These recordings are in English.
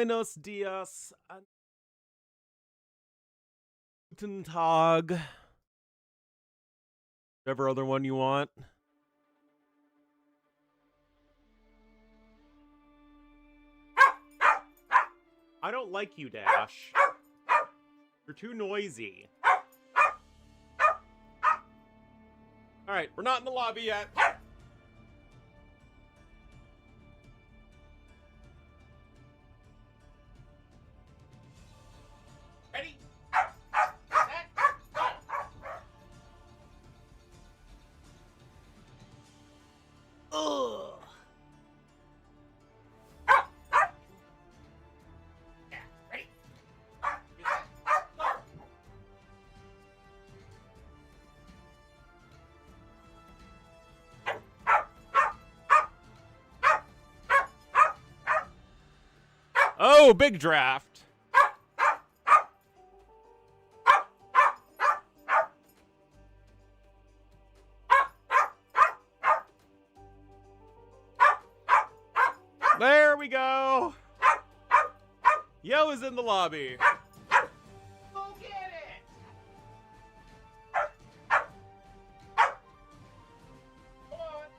Buenos dias. Guten Tag. Whatever other one you want. I don't like you, Dash. You're too noisy. Alright, we're not in the lobby yet. Ready? Set, go! Ugh. Yeah, ready? Set, go! Oh, big draft. There we go. Yo is in the lobby. Go get it. Come on.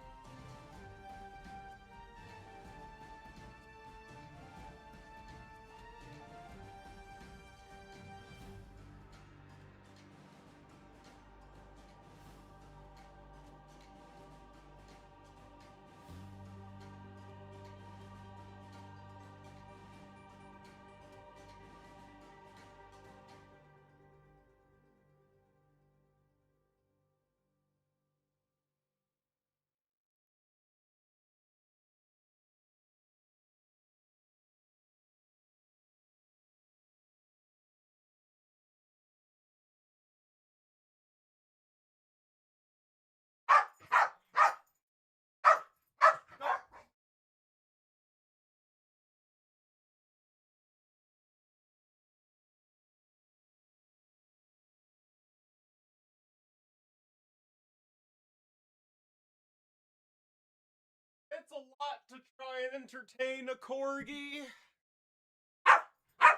It's a lot to try and entertain a corgi.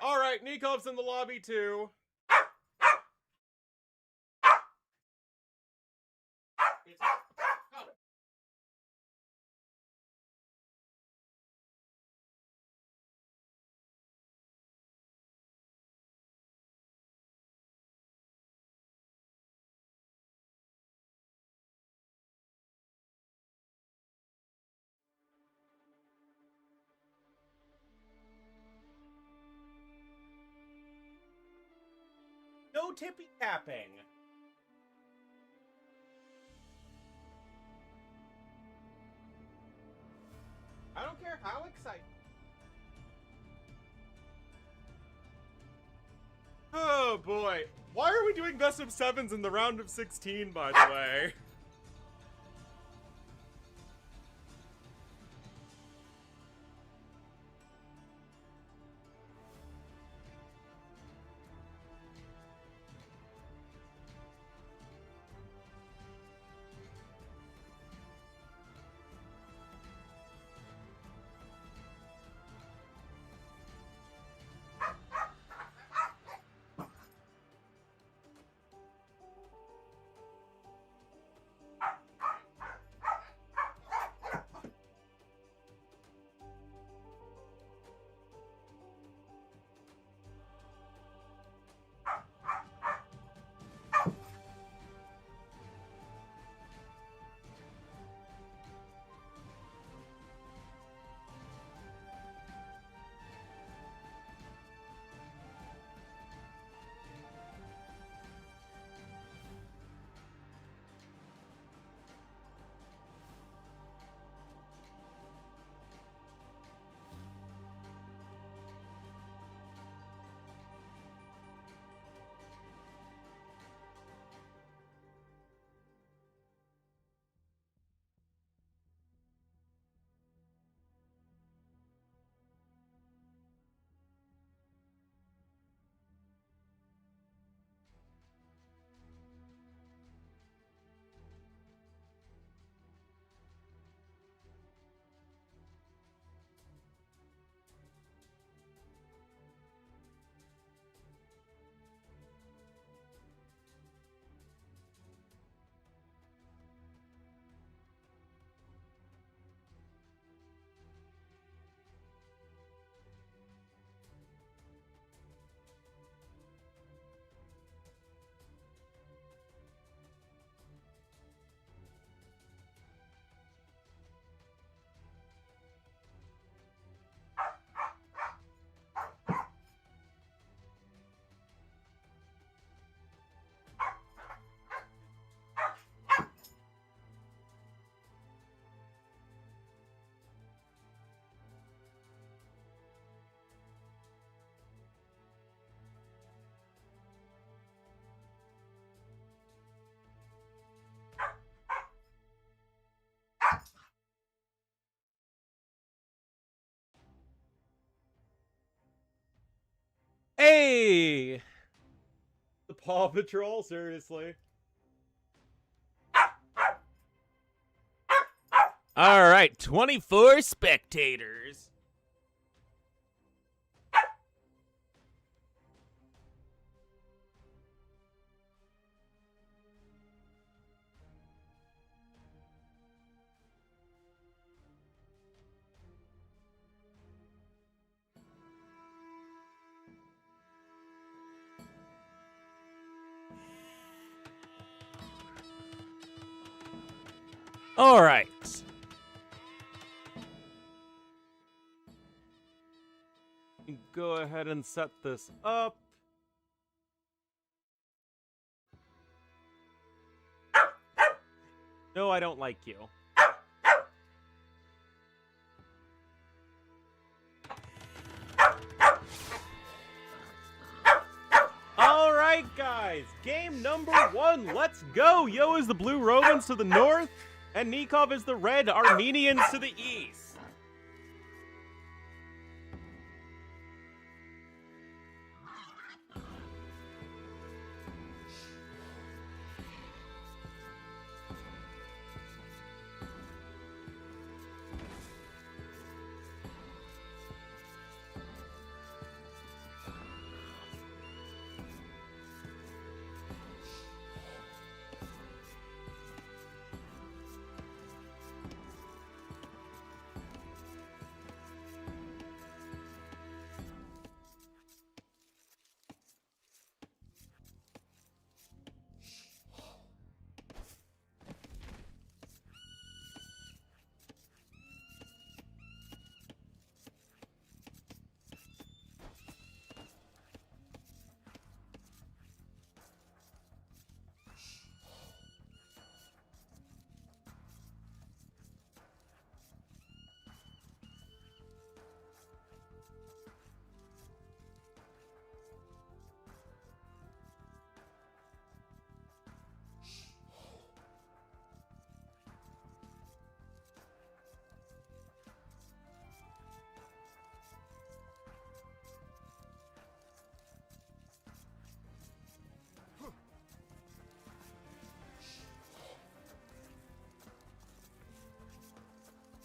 Alright, Nikov's in the lobby too. No tippy tapping. I don't care how excited. Oh boy. Why are we doing best of 7s in the round of 16, by the way? Hey! The Paw Patrol, seriously. All right, 24 spectators. All right. Go ahead and set this up. No, I don't like you. All right, guys. Game number 1. Let's go. Yo is the blue Romans to the north, and Nikov is the red Armenians to the east.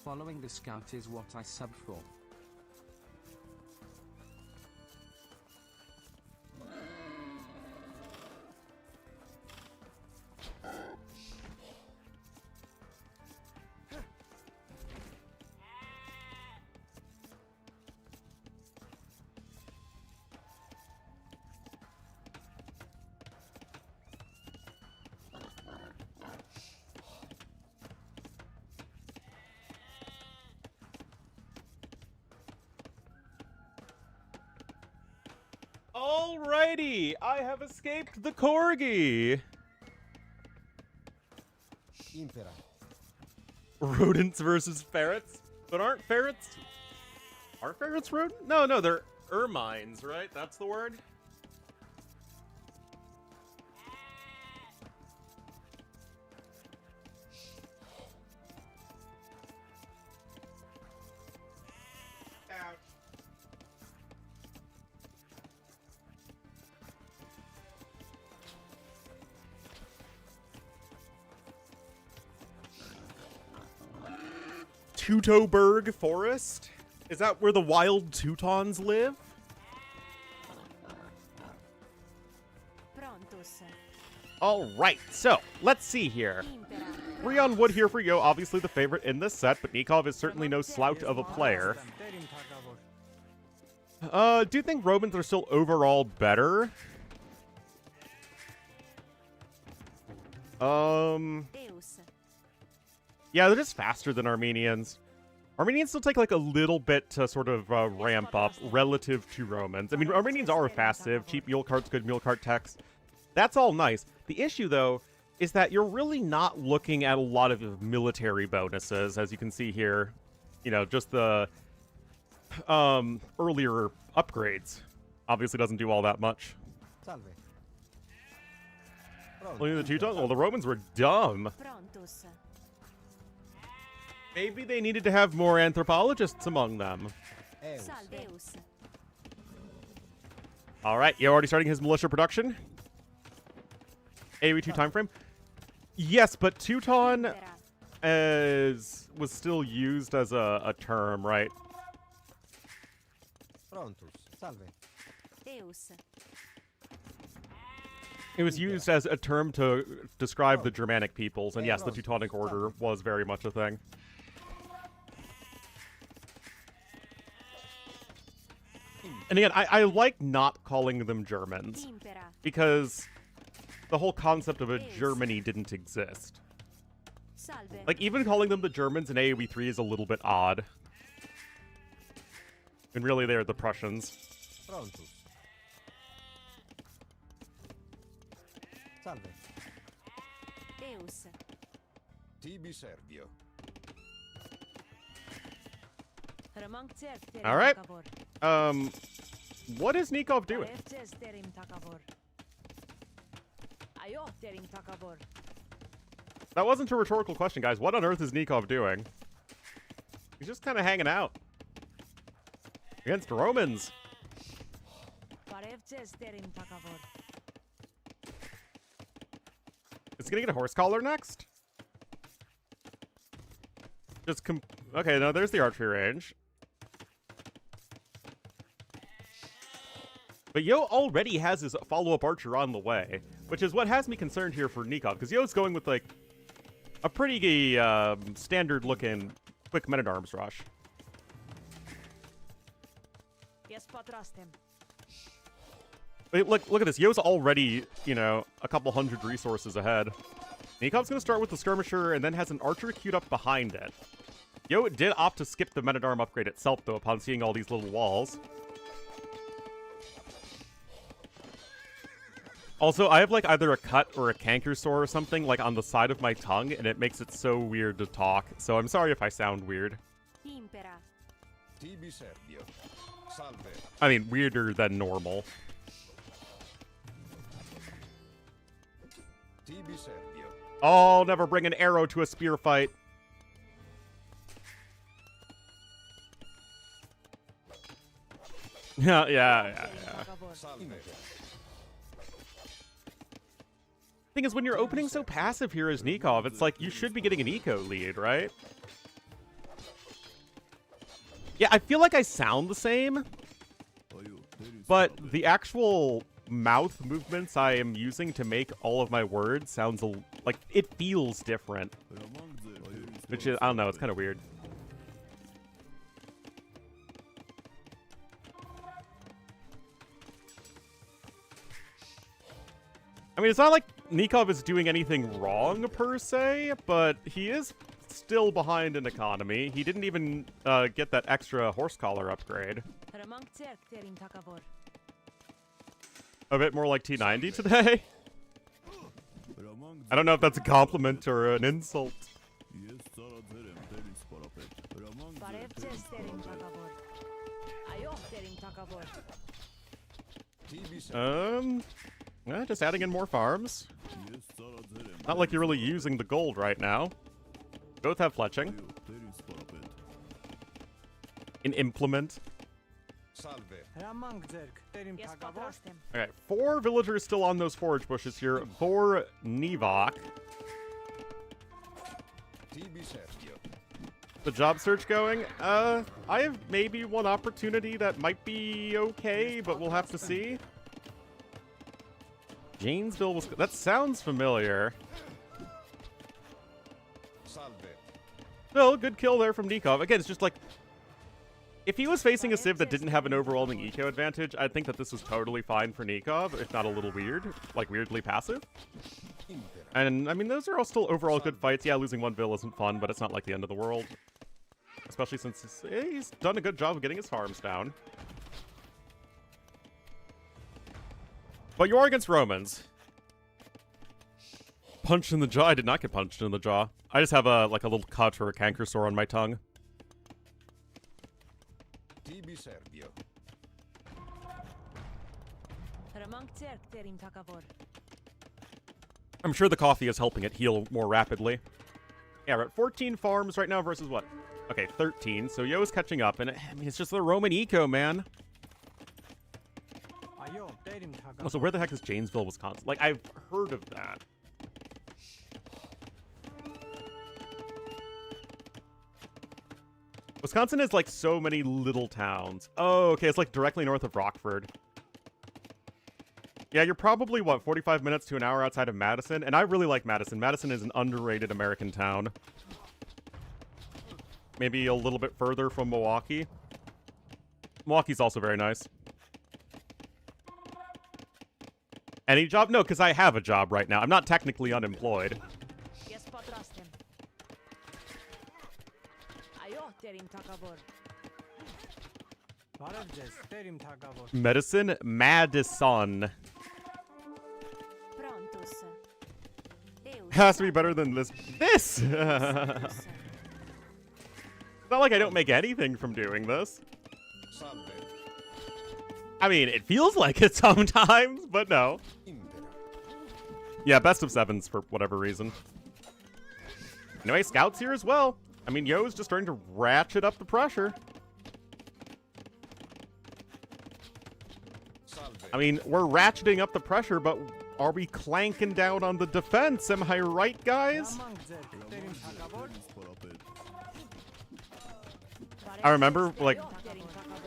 Following the scout is what I sub for. Alrighty, I have escaped the corgi. Impera. Rodents versus ferrets, but aren't ferrets rodent? No, they're ermines, right? That's the word. Ouch. Teutoburg Forest? Is that where the wild Teutons live? Alright, so, let's see here. 3 on wood here for Yo, obviously the favorite in this set, but Nikov is certainly no slouch of a player. Do you think Romans are still overall better? Yeah, they're just faster than Armenians. Armenians still take like a little bit to sort of ramp up relative to Romans. I mean, Armenians are fast-ive, cheap mule carts, good mule cart techs. That's all nice. The issue, though, is that you're really not looking at a lot of military bonuses, as you can see here. You know, just the earlier upgrades. Obviously doesn't do all that much. Salve. Only the Teutons? Well, the Romans were dumb. Maybe they needed to have more anthropologists among them. Eus. All right, you already starting his militia production? AoE2 time frame? Yes, but Teuton was still used as a term, right? Prontus. Salve. Deus. It was used as a term to describe the Germanic peoples, and yes, the Teutonic Order was very much a thing. And again, I like not calling them Germans, because the whole concept of a Germany didn't exist. Salve. Like, even calling them the Germans in AoE 3 is a little bit odd. And really, they're the Prussians. Prontus. Salve. Deus. Tibi Servio. All right. What is Nikov doing? That wasn't a rhetorical question, guys. What on earth is Nikov doing? He's just kind of hanging out. Against Romans. Is he gonna get a horse collar next? Okay, no, there's the archery range. But Yo already has his follow-up archer on the way, which is what has me concerned here for Nikov, because Yo's going with, like, a pretty standard-looking quick men-at-arms rush. Wait, look at this. Yo's already, you know, a couple hundred resources ahead. Nikov's going to start with the skirmisher and then has an archer queued up behind it. Yo did opt to skip the men-at-arm upgrade itself, though, upon seeing all these little walls. Also, I have, like, either a cut or a canker sore or something, like, on the side of my tongue, and it makes it so weird to talk. So I'm sorry if I sound weird. Impera. Tibi Servio. Salve. I mean, weirder than normal. Tibi Servio. Oh, never bring an arrow to a spear fight. Yeah. Salve. Thing is, when you're opening so passive here as Nikov, it's like you should be getting an eco lead, right? Yeah, I feel like I sound the same, but the actual mouth movements I am using to make all of my words sounds like it feels different. Which is, I don't know, it's kind of weird. I mean, it's not like Nikov is doing anything wrong, per se, but he is still behind in economy. He didn't even get that extra horse collar upgrade. A bit more like T90 today. I don't know if that's a compliment or an insult. Just adding in more farms. Not like you're really using the gold right now. Both have fletching. An implement. Alright, 4 villagers still on those forage bushes here for Nivok. The job search going? I have maybe one opportunity that might be okay, but we'll have to see. Janesville was... That sounds familiar. Still, good kill there from Nikov. Again, it's just like... If he was facing a Civ that didn't have an overwhelming eco advantage, I'd think that this was totally fine for Nikov, if not a little weird. Like, weirdly passive. And, I mean, those are all still overall good fights. Yeah, losing one Vill isn't fun, but it's not like the end of the world. Especially since he's done a good job of getting his farms down. But you are against Romans. Punch in the jaw? I did not get punched in the jaw. I just have a little cut or a canker sore on my tongue. I'm sure the coffee is helping it heal more rapidly. Yeah, we're at 14 farms right now versus what? Okay, 13. So Yo's catching up, and I mean, it's just the Roman eco, man. Also, where the heck is Janesville, Wisconsin? Like, I've heard of that. Wisconsin is like so many little towns. Oh, okay, it's like directly north of Rockford. Yeah, you're probably, what, 45 minutes to an hour outside of Madison? And I really like Madison. Madison is an underrated American town. Maybe a little bit further from Milwaukee. Milwaukee's also very nice. Any job? No, because I have a job right now. I'm not technically unemployed. Medicine? Madison. Prontus. Eus. Has to be better than this. This! It's not like I don't make anything from doing this. Salve. I mean, it feels like it sometimes, but no. Impera. Yeah, best of sevens for whatever reason. Anyway, Scout's here as well. I mean, Yo's just starting to ratchet up the pressure. Salve. I mean, we're ratcheting up the pressure, but are we clanking down on the defense? Am I right, guys? I remember, like,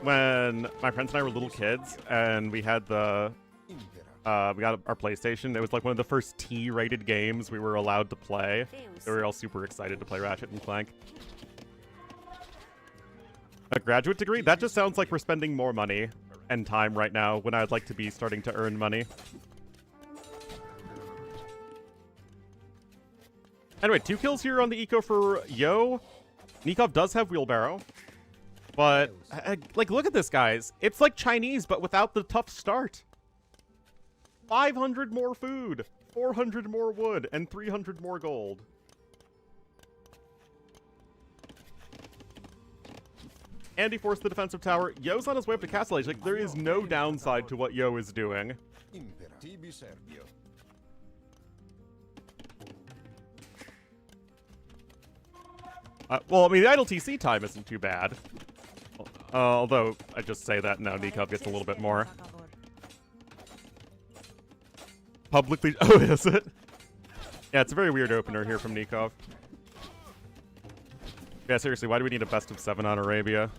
when my friends and I were little kids, and we had the, Impera. we got our PlayStation. It was like one of the first T-rated games we were allowed to play. Eus. We were all super excited to play Ratchet and Clank. A graduate degree? That just sounds like we're spending more money and time right now when I'd like to be starting to earn money. Anyway, 2 kills here on the eco for Yo. Nikov does have wheelbarrow. But, like, look at this, guys. It's like Chinese, but without the tough start. 500 more food, 400 more wood, and 300 more gold. Andy forced the defensive tower. Yo's on his way up to Castle Age. Like, there is no downside to what Yo is doing. Impera. Tibi Servio. Well, I mean, the idle TC time isn't too bad. Although, I just say that now, Nikov gets a little bit more. Publicly... Oh, is it? Yeah, it's a very weird opener here from Nikov. Yeah, seriously, why do we need a best of 7 on Arabia?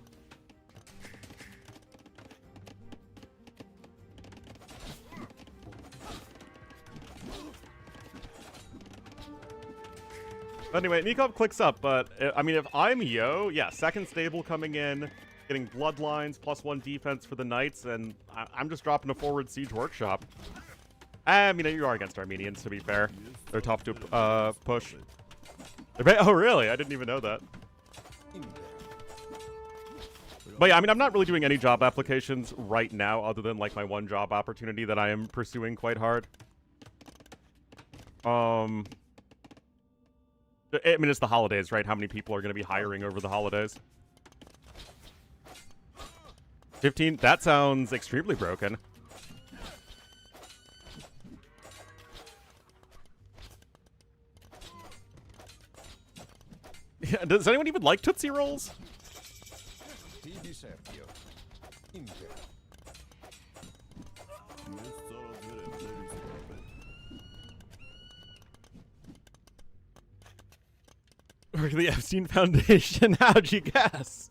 But anyway, Nikov clicks up, but, I mean, if I'm Yo, yeah, second stable coming in, getting bloodlines, +1 defense for the Knights, and I'm just dropping a forward siege workshop. I mean, you are against Armenians, to be fair. They're tough to push. Oh, really? I didn't even know that. Impera. But yeah, I mean, I'm not really doing any job applications right now, other than, like, my one job opportunity that I am pursuing quite hard. I mean, it's the holidays, right? How many people are going to be hiring over the holidays? 15? That sounds extremely broken. Yeah, does anyone even like Tootsie Rolls? Tibi Servio. Impera. Work at the Epstein Foundation. How'd you guess?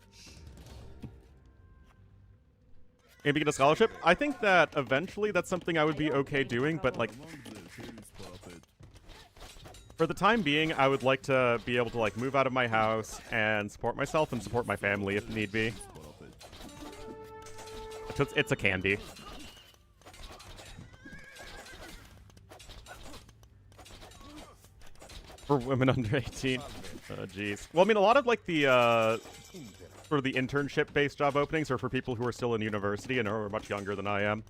Maybe get a scholarship? I think that eventually that's something I would be okay doing, but like for the time being, I would like to be able to like move out of my house and support myself and support my family if need be. It's a candy. For women under 18. Oh, jeez. Well, I mean, a lot of like the Impera. sort of the internship-based job openings are for people who are still in university and are much younger than I am.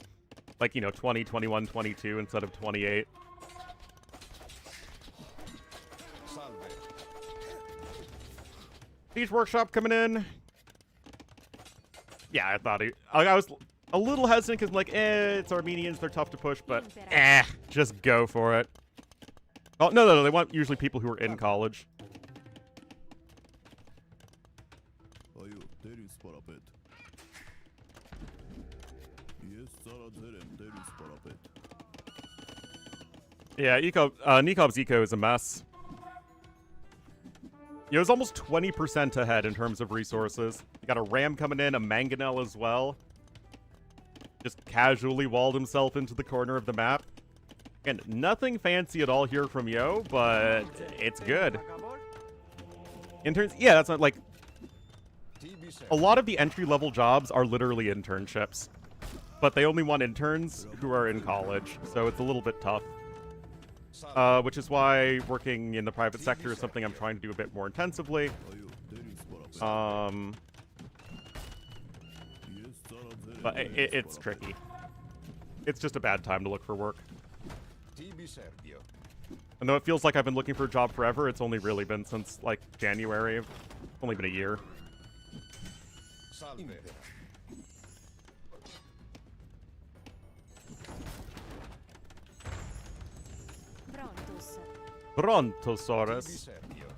Like, you know, 20, 21, 22 instead of 28. Salve. Siege Workshop coming in. Yeah, I thought I was a little hesitant because I'm like, it's Armenians, they're tough to push, but just go for it. Oh, no, they want usually people who are in college. Yeah, Nikov's eco is a mess. It was almost 20% ahead in terms of resources. You got a ram coming in, a mangonel as well. Just casually walled himself into the corner of the map. And nothing fancy at all here from Yo, but it's good. Interns, yeah, that's not like... TB Serbio. A lot of the entry-level jobs are literally internships. But they only want interns who are in college, so it's a little bit tough. Which is why working in the private sector is something I'm trying to do a bit more intensively. But it's tricky. It's just a bad time to look for work. TB Serbio. And though it feels like I've been looking for a job forever, it's only really been since, like, January. It's only been a year. Salve. Impera. Prontos. TB Brontosaurus. Serbio.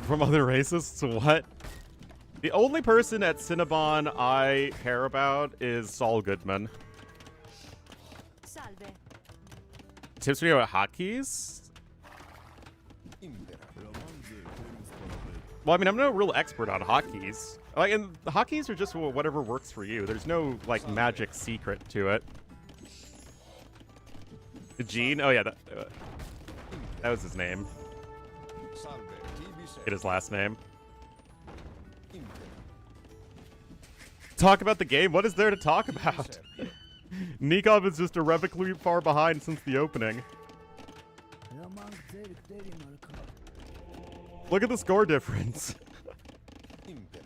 From other racists? What? The only person at Cinnabon I care about is Saul Goodman. Salve. Tips for you about hotkeys? Impera. Well, I mean, I'm no real expert on hotkeys. Like, and the hotkeys are just whatever works for you. There's no, like, magic secret to it. Gene? Oh, yeah, that was his name. Salve. TB Serbio. Get his last name. Impera. Talk about the game? What is there to talk TB about? Serbio. Nikov is just irrevocably far behind since the opening. Look at the score difference. Impera.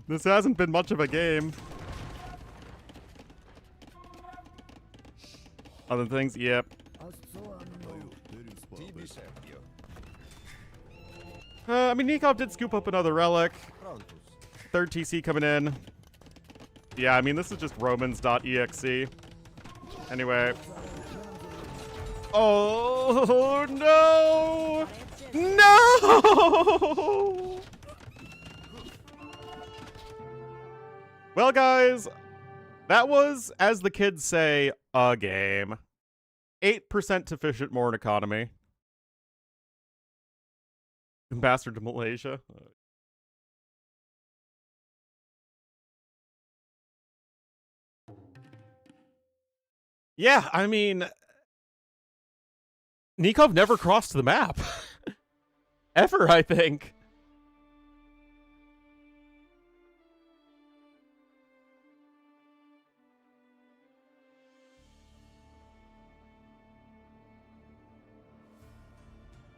This hasn't been much of a game. Other things, yep. TB Serbio. I mean, Nikov did scoop up another relic. Prontos. Third TC coming in. Yeah, I mean, this is just Romans.exe. Anyway. Oh, no! No! Well, guys, that was, as the kids say, a game. 8% efficient Morn economy. Ambassador to Malaysia. Yeah, I mean, Nikov never crossed the map. Ever, I think.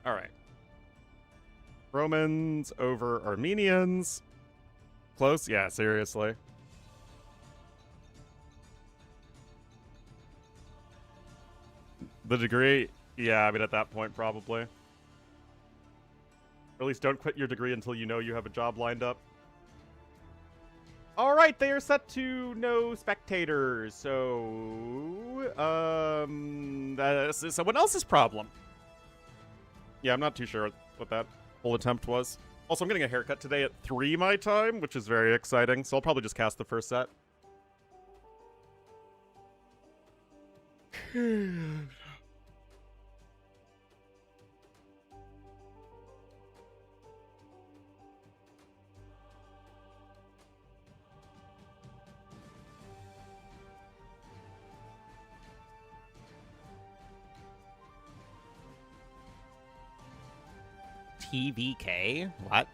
All right. Romans over Armenians. Close? Yeah, seriously. The degree? Yeah, I mean, at that point, probably. Or at least don't quit your degree until you know you have a job lined up. All right, they are set to no spectators, so this is someone else's problem. Yeah, I'm not too sure what that whole attempt was. Also, I'm getting a haircut today at 3 my time, which is very exciting, so I'll probably just cast the first set. TVK? What?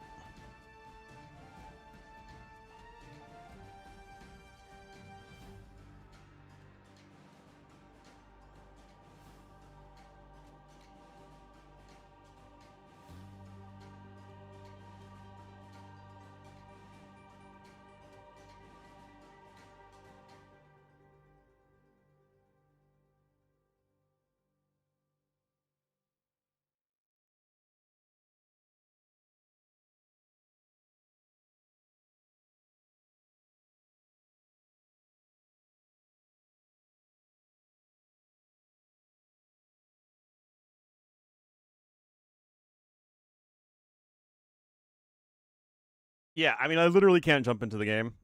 Yeah, I mean, I literally can't jump into the game.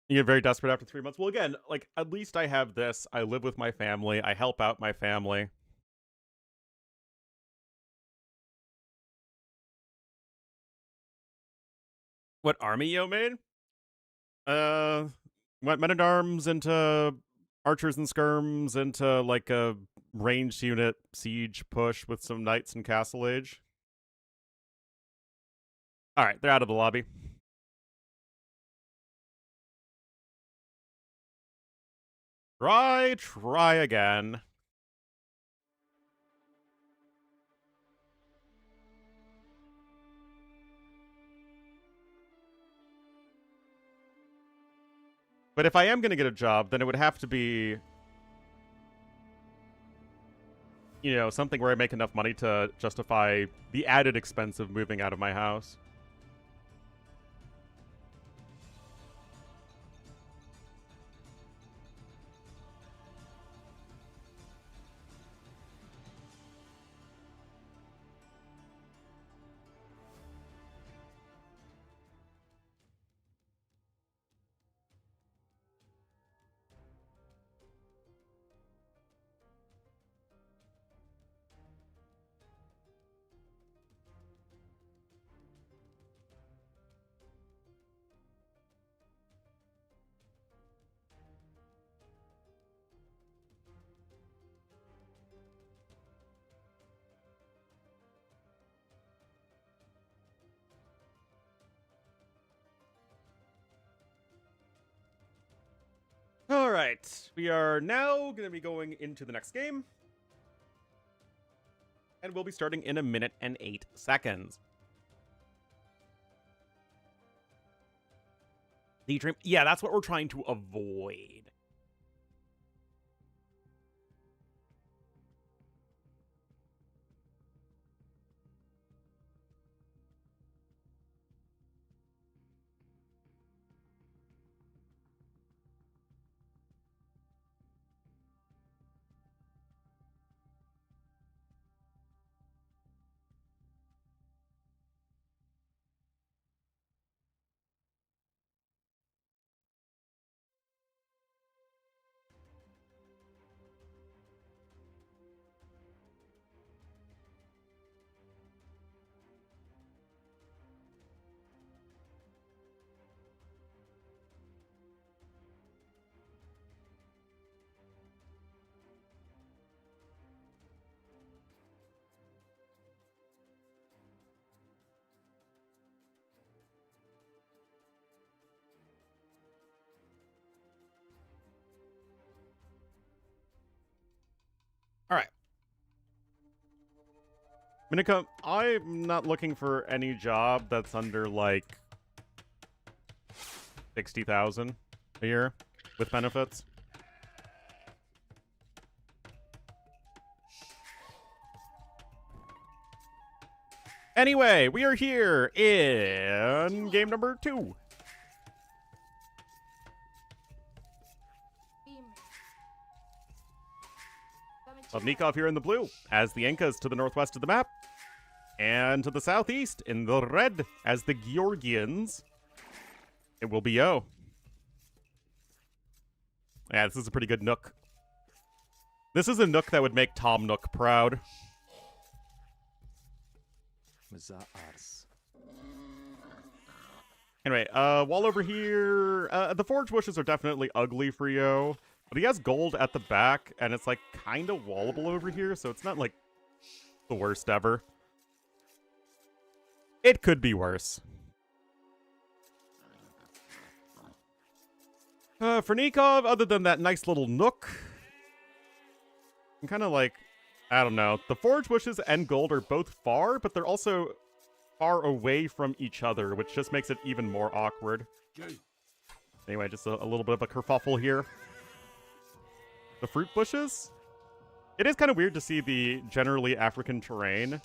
You get very desperate after 3 months. Well, again, like, at least I have this. I live with my family. I help out my family. What army Yo made? Went men at arms into archers and skirms into like a ranged unit siege push with some knights and castle age. All right, they're out of the lobby. Try again. But if I am going to get a job, then it would have to be, you know, something where I make enough money to justify the added expense of moving out of my house. All right, we are now going to be going into the next game. And we'll be starting in 1 minute and 8 seconds. The dream. Yeah, that's what we're trying to avoid. All right. Minika, I'm not looking for any job that's under like 60,000 a year with benefits. Anyway, we are here in game number 2. Nikov here in the blue, as the Incas to the northwest of the map, and to the southeast in the red as the Georgians. It will be Yo. Yeah, this is a pretty good Nook. This is a Nook that would make Tom Nook proud. Anyway, wall over here. The forge bushes are definitely ugly for Yo, but he has gold at the back, and it's like kind of wallable over here, so it's not like the worst ever. It could be worse. For Nikov, other than that nice little nook, I'm kind of like, I don't know. The forge bushes and gold are both far, but they're also far away from each other, which just makes it even more awkward. Anyway, just a little bit of a kerfuffle here. The fruit bushes? It is kind of weird to see the generally African terrain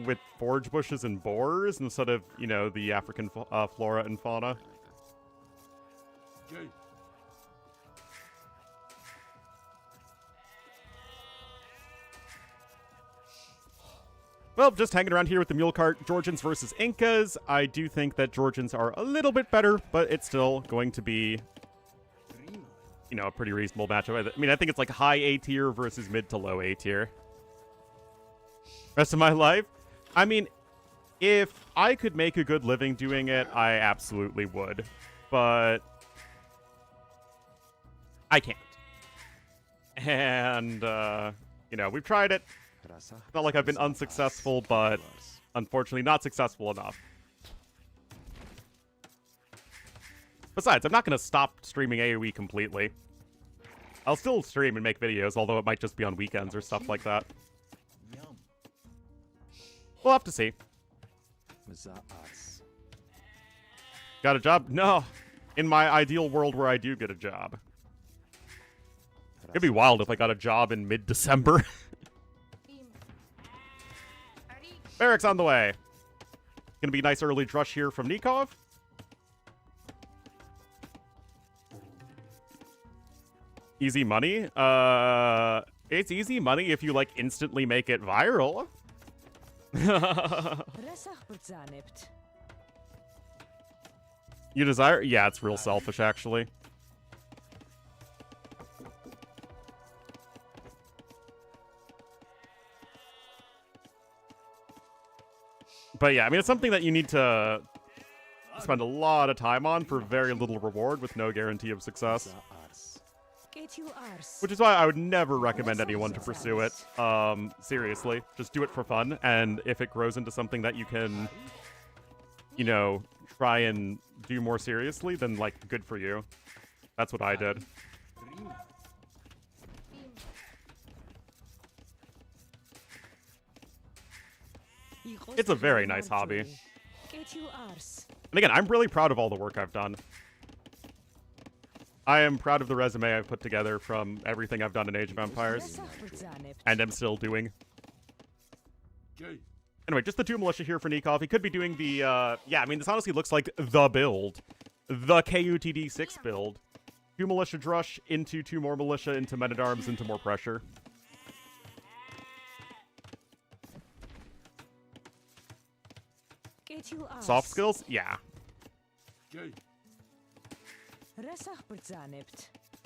with forge bushes and boars instead of, you know, the African flora and fauna. Well, just hanging around here with the mule cart. Georgians versus Incas. I do think that Georgians are a little bit better, but it's still going to be, you know, a pretty reasonable matchup. I mean, I think it's like high A tier versus mid to low A tier. Rest of my life? I mean, if I could make a good living doing it, I absolutely would. But I can't. And, you know, we've tried it. It's not like I've been unsuccessful, but unfortunately not successful enough. Besides, I'm not going to stop streaming AoE completely. I'll still stream and make videos, although it might just be on weekends or stuff like that. We'll have to see. Got a job? No. In my ideal world where I do get a job. It'd be wild if I got a job in mid-December. Barracks on the way. Gonna be a nice early drush here from Nikov. Easy money? It's easy money if you, like, instantly make it viral. You desire? Yeah, it's real selfish, actually. But yeah, I mean, it's something that you need to spend a lot of time on for very little reward with no guarantee of success. Which is why I would never recommend anyone to pursue it. Seriously, just do it for fun. And if it grows into something that you can, you know, try and do more seriously, then, like, good for you. That's what I did. It's a very nice hobby. And again, I'm really proud of all the work I've done. I am proud of the resume I've put together from everything I've done in Age of Empires. And am still doing. Anyway, just the 2 militia here for Nikov. He could be doing the, yeah, I mean, this honestly looks like the build. The KUTD 6 build. 2 militia drush into 2 more militia into men-at-arms into more pressure. Soft skills? Yeah.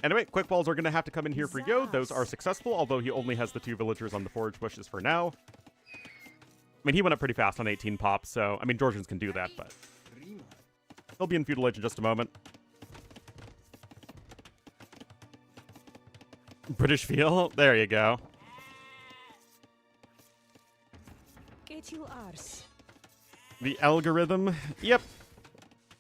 Anyway, quick balls are going to have to come in here for Yo. Those are successful, although he only has the 2 villagers on the forage bushes for now. I mean, he went up pretty fast on 18 pops, so, I mean, Georgians can do that, but he'll be in feudal age in just a moment. British feel? There you go. The algorithm? Yep.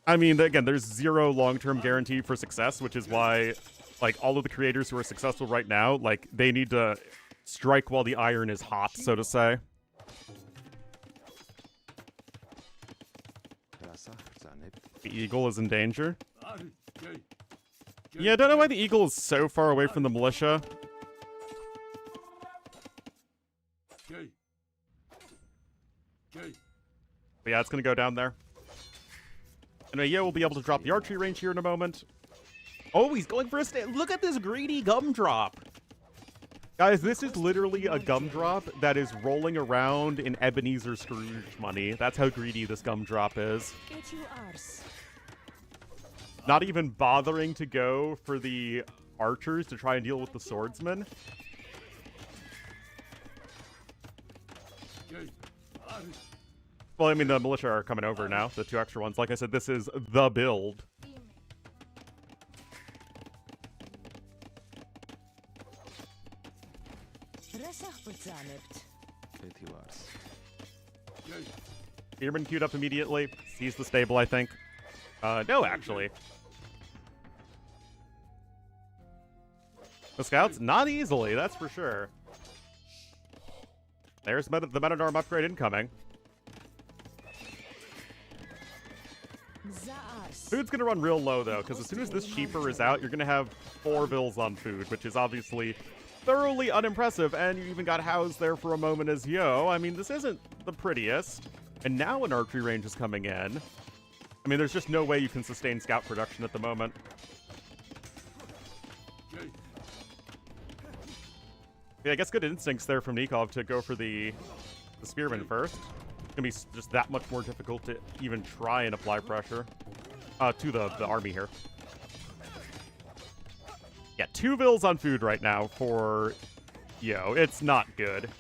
I mean, again, there's 0 long-term guarantee for success, which is why, like, all of the creators who are successful right now, like, they need to strike while the iron is hot, so to say. The eagle is in danger. Yeah, I don't know why the eagle is so far away from the militia. But yeah, it's going to go down there. Anyway, yeah, we'll be able to drop the archery range here in a moment. Oh, he's going for a look at this greedy gumdrop. Guys, this is literally a gumdrop that is rolling around in Ebenezer Scrooge money. That's how greedy this gumdrop is. Not even bothering to go for the archers to try and deal with the swordsmen. Well, I mean, the militia are coming over now, the 2 extra ones. Like I said, this is the build. Spearman queued up immediately. Sees the stable, I think. No, actually. The scouts? Not easily, that's for sure. There's the men-at-arm upgrade incoming. Food's going to run real low, though, because as soon as this sheeper is out, you're going to have 4 bills on food, which is obviously thoroughly unimpressive, and you even got housed there for a moment as Yo. I mean, this isn't the prettiest. And now an archery range is coming in. I mean, there's just no way you can sustain scout production at the moment. Yeah, I guess good instincts there from Nikov to go for the the Spearman first. It's gonna be just that much more difficult to even try and apply pressure to the army here. Yeah, 2 vills on food right now for Yo. It's not good.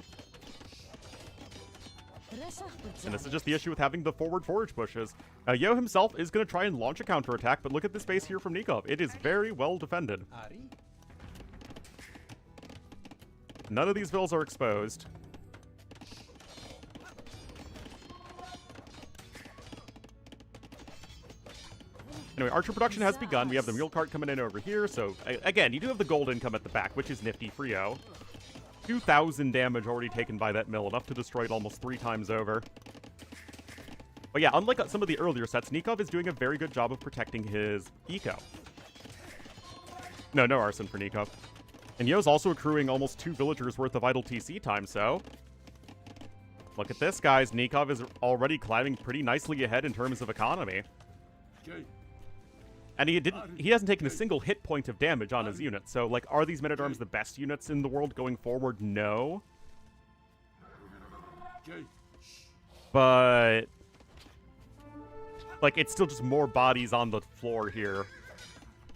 And this is just the issue with having the forward forage pushes. Yo himself is going to try and launch a counterattack, but look at this base here from Nikov. It is very well defended. None of these vills are exposed. Anyway, archer production has begun. We have the mule cart coming in over here. So, again, you do have the gold income at the back, which is nifty for Yo. 2,000 damage already taken by that mill, enough to destroy it almost 3 times over. But yeah, unlike some of the earlier sets, Nikov is doing a very good job of protecting his eco. No arson for Nikov. And Yo's also accruing almost 2 villagers worth of idle TC time, so... Look at this, guys. Nikov is already climbing pretty nicely ahead in terms of economy. And he hasn't taken a single hit point of damage on his unit. So, like, are these men-at-arms the best units in the world going forward? No. But... like, it's still just more bodies on the floor here.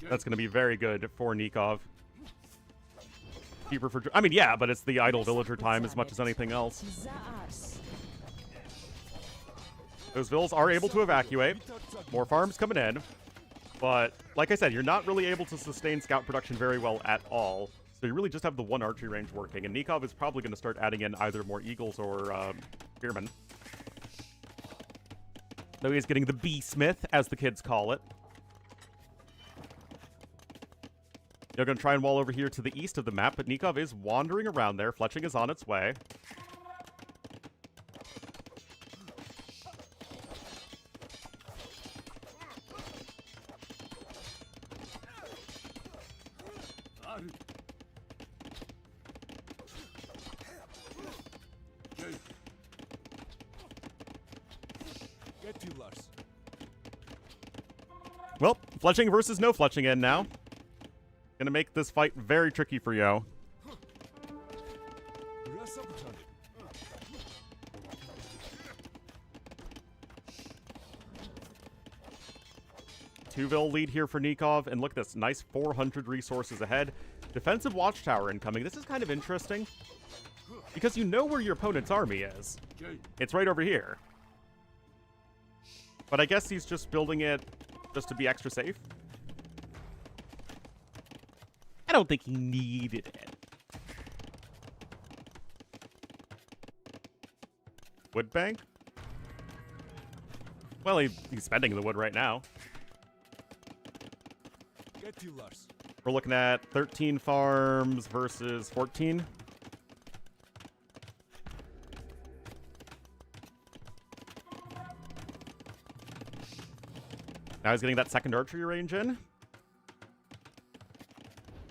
That's going to be very good for Nikov. Cheaper for... I mean, yeah, but it's the idle villager time as much as anything else. Those vills are able to evacuate. More farms coming in. But, like I said, you're not really able to sustain scout production very well at all. So you really just have the 1 archery range working. And Nikov is probably going to start adding in either more eagles or spearmen. Though he's getting the B-Smith, as the kids call it. They're going to try and wall over here to the east of the map, but Nikov is wandering around there. Fletching is on its way. Well, fletching versus no fletching in now. Gonna make this fight very tricky for Yo. Two-ville lead here for Nikov, and look at this, nice 400 resources ahead. Defensive watchtower incoming. This is kind of interesting, because you know where your opponent's army is. It's right over here. But I guess he's just building it just to be extra safe. I don't think he needed it. Wood bank? Well, he's spending the wood right now. We're looking at 13 farms versus 14. Now he's getting that second archery range in.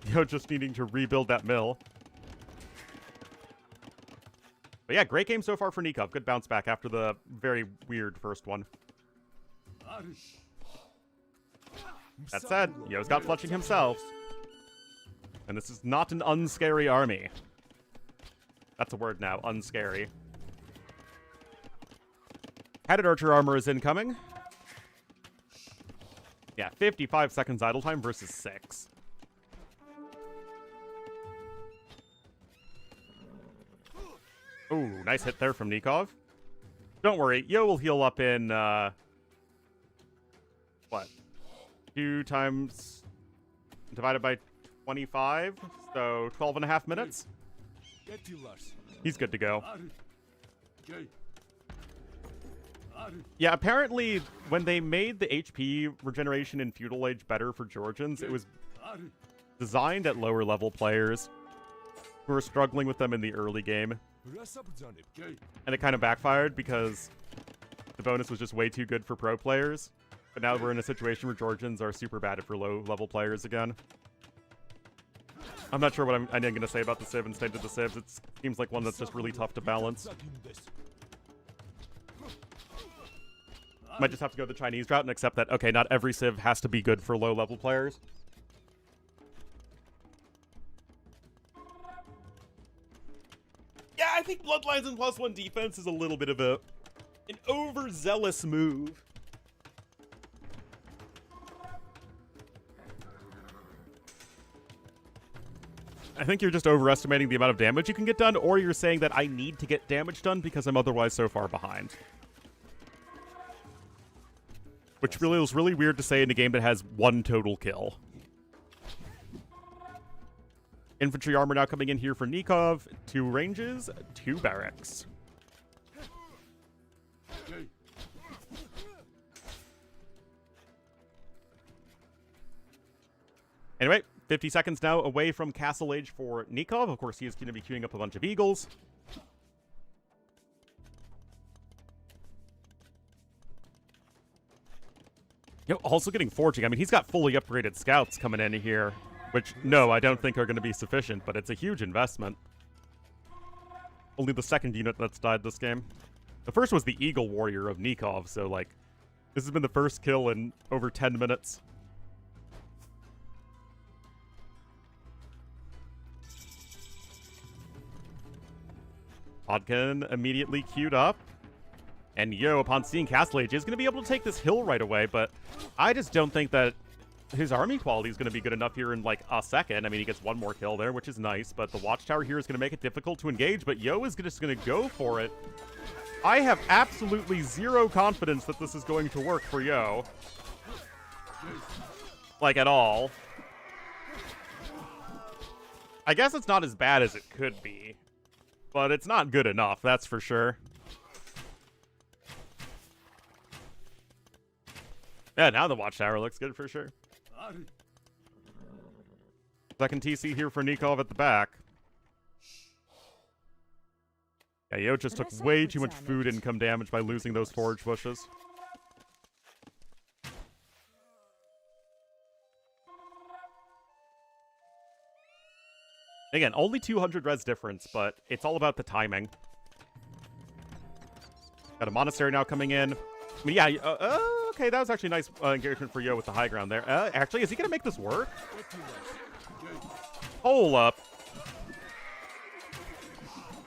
Yo, just needing to rebuild that mill. But yeah, great game so far for Nikov. Good bounce back after the very weird first one. That said, Yo's got fletching himself. And this is not an unscary army. That's a word now, unscary. Headed archer armor is incoming. Yeah, 55 seconds idle time versus 6. Ooh, nice hit there from Nikov. Don't worry, Yo will heal up in, what? 2 times divided by 25, so 12.5 minutes. He's good to go. Yeah, apparently when they made the HP regeneration in Feudal Age better for Georgians, it was designed at lower level players who were struggling with them in the early game. And it kind of backfired because the bonus was just way too good for pro players. But now we're in a situation where Georgians are super bad for low level players again. I'm not sure what I'm going to say about the Civ and State of the Civs. It seems like one that's just really tough to balance. Might just have to go the Chinese route and accept that, okay, not every Civ has to be good for low-level players. Yeah, think Bloodlines and +1 defense is a little bit of an overzealous move. I think you're just overestimating the amount of damage you can get done, or you're saying that I need to get damage done because I'm otherwise so far behind. Which really was really weird to say in a game that has 1 total kill. Infantry armor now coming in here for Nikov. 2 ranges, 2 barracks. Anyway, 50 seconds now away from Castle Age for Nikov. Of course, he is going to be queuing up a bunch of Eagles. Yo, also getting Forging. I mean, he's got fully upgraded scouts coming in here, which, no, I don't think are going to be sufficient, but it's a huge investment. Only the second unit that's died this game. The first was the Eagle Warrior of Nikov, so, like, this has been the first kill in over 10 minutes. Podkin immediately queued up. And Yo, upon seeing Castle Age, is going to be able to take this hill right away, but I just don't think that his army quality is going to be good enough here in, like, a second. I mean, he gets 1 more kill there, which is nice, but the Watchtower here is going to make it difficult to engage, but Yo is just going to go for it. I have absolutely 0 confidence that this is going to work for Yo. Like, at all. I guess it's not as bad as it could be, but it's not good enough, that's for sure. Yeah, now the Watchtower looks good for sure. Second TC here for Nikov at the back. Yeah, Yo just took way too much food income damage by losing those forage bushes. Again, only 200 res difference, but it's all about the timing. Got a monastery now coming in. I mean, yeah, okay, that was actually a nice engagement for Yo with the high ground there. Actually, is he going to make this work? Hold up.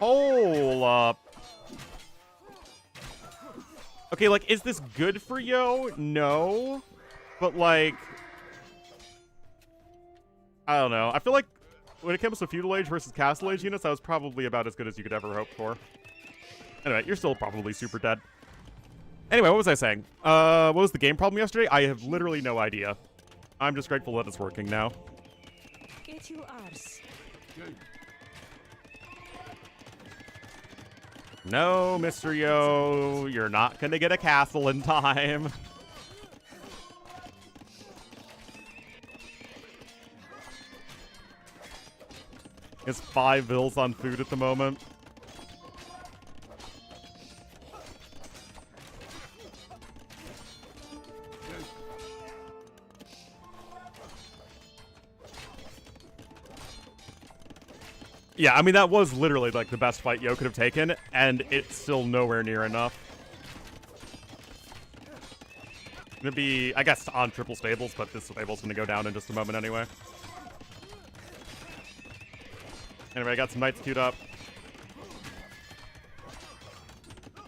Hold up. Okay, like, is this good for Yo? No. But, like, I don't know. I feel like when it comes to Feudal Age versus Castle Age units, that was probably about as good as you could ever hope for. Anyway, you're still probably super dead. Anyway, what was I saying? What was the game problem yesterday? I have literally no idea. I'm just grateful that it's working now. Get you ours. No, Mr. Yo, you're not gonna get a castle in time. It's 5 bills on food at the moment. Yeah, I mean, that was literally, like, the best fight Yo could have taken, and it's still nowhere near enough. Gonna be, I guess, on triple stables, but this stable's gonna go down in just a moment anyway. Anyway, I got some knights queued up.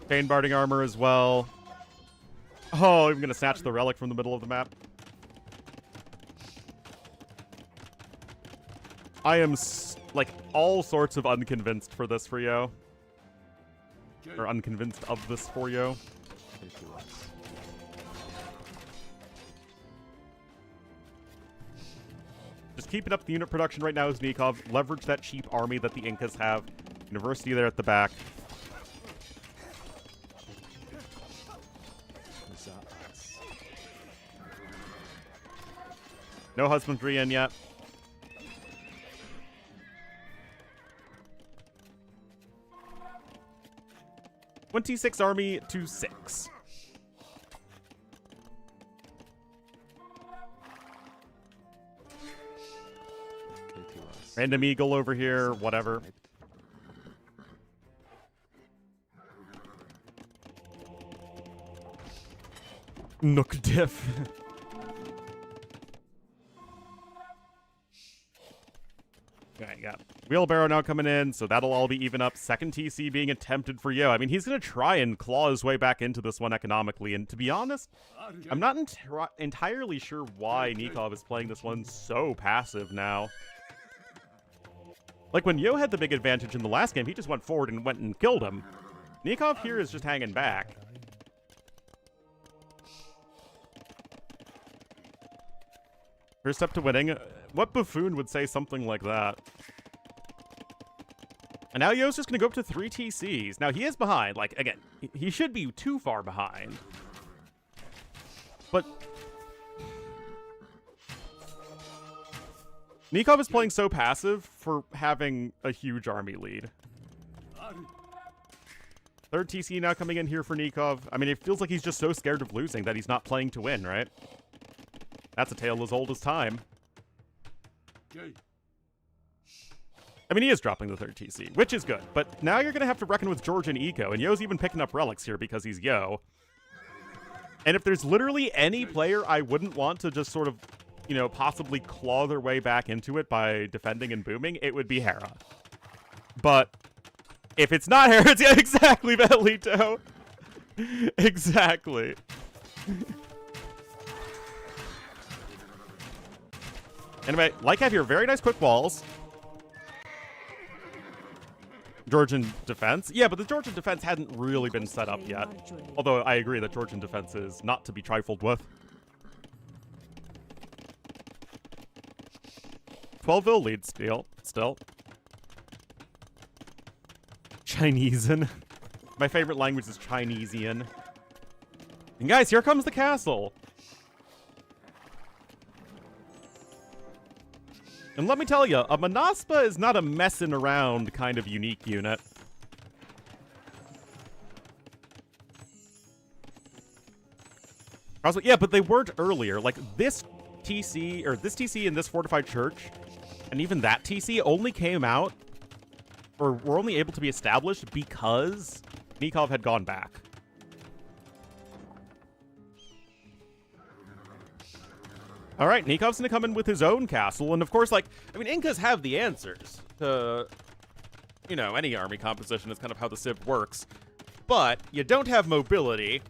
Chain barding armor as well. Oh, I'm gonna snatch the relic from the middle of the map. I am, like, all sorts of unconvinced for this for Yo. Or unconvinced of this for Yo. Just keeping up the unit production right now is Nikov. Leverage that cheap army that the Incas have. University there at the back. No husbandry in yet. .26 army to 6. Random eagle over here, whatever. Nook diff. Okay, yeah. Wheelbarrow now coming in, so that'll all be even up. Second TC being attempted for Yo. I mean, he's going to try and claw his way back into this one economically, and to be honest, I'm not entirely sure why Nikov is playing this one so passive now. Like, when Yo had the big advantage in the last game, he just went forward and went and killed him. Nikov here is just hanging back. First step to winning. What buffoon would say something like that? And now Yo's just going to go up to 3 TCs. Now, he is behind. Like, again, he should be too far behind. But Nikov is playing so passive for having a huge army lead. Third TC now coming in here for Nikov. I mean, it feels like he's just so scared of losing that he's not playing to win, right? That's a tale as old as time. I mean, he is dropping the third TC, which is good. But now you're going to have to reckon with George and Eco. And Yo's even picking up relics here because he's Yo. And if there's literally any player I wouldn't want to just sort of, you know, possibly claw their way back into it by defending and booming, it would be Hera. But if it's not Hera, it's exactly Velito. Exactly. Anyway, like have your very nice quick walls. Georgian defense. Yeah, but the Georgian defense hadn't really been set up yet. Although I agree that Georgian defense is not to be trifled with. 12-ville lead still. Chinesean. My favorite language is Chinesian. And guys, here comes the castle. And let me tell you, a Manaspa is not a messing around kind of unique unit. Also, yeah, but they weren't earlier. Like, this TC in this fortified church, and even that TC only came out, or were only able to be established because Nikov had gone back. All right, Nikov's going to come in with his own castle. And of course, like, I mean, Incas have the answers to, you know, any army composition is kind of how the Civ works. But you don't have mobility.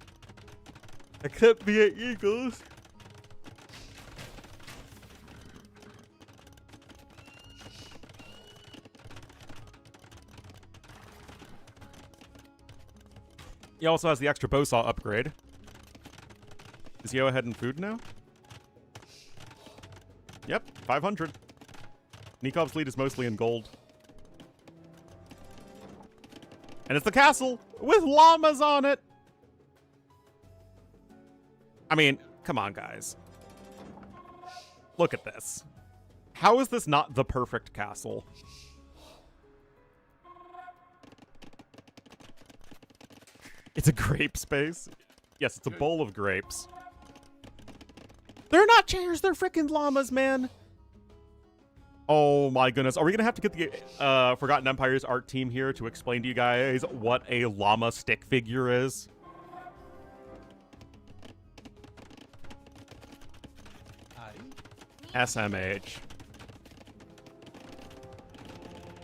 Except via eagles. He also has the extra bow saw upgrade. Is Yo ahead in food now? Yep, 500. Nikov's lead is mostly in gold. And it's the castle with llamas on it. I mean, come on, guys. Look at this. How is this not the perfect castle? It's a grape space. Yes, it's a bowl of grapes. They're not chairs, they're freaking llamas, man. Oh my goodness. Are we gonna have to get the Forgotten Empire's art team here to explain to you guys what a llama stick figure is? SMH.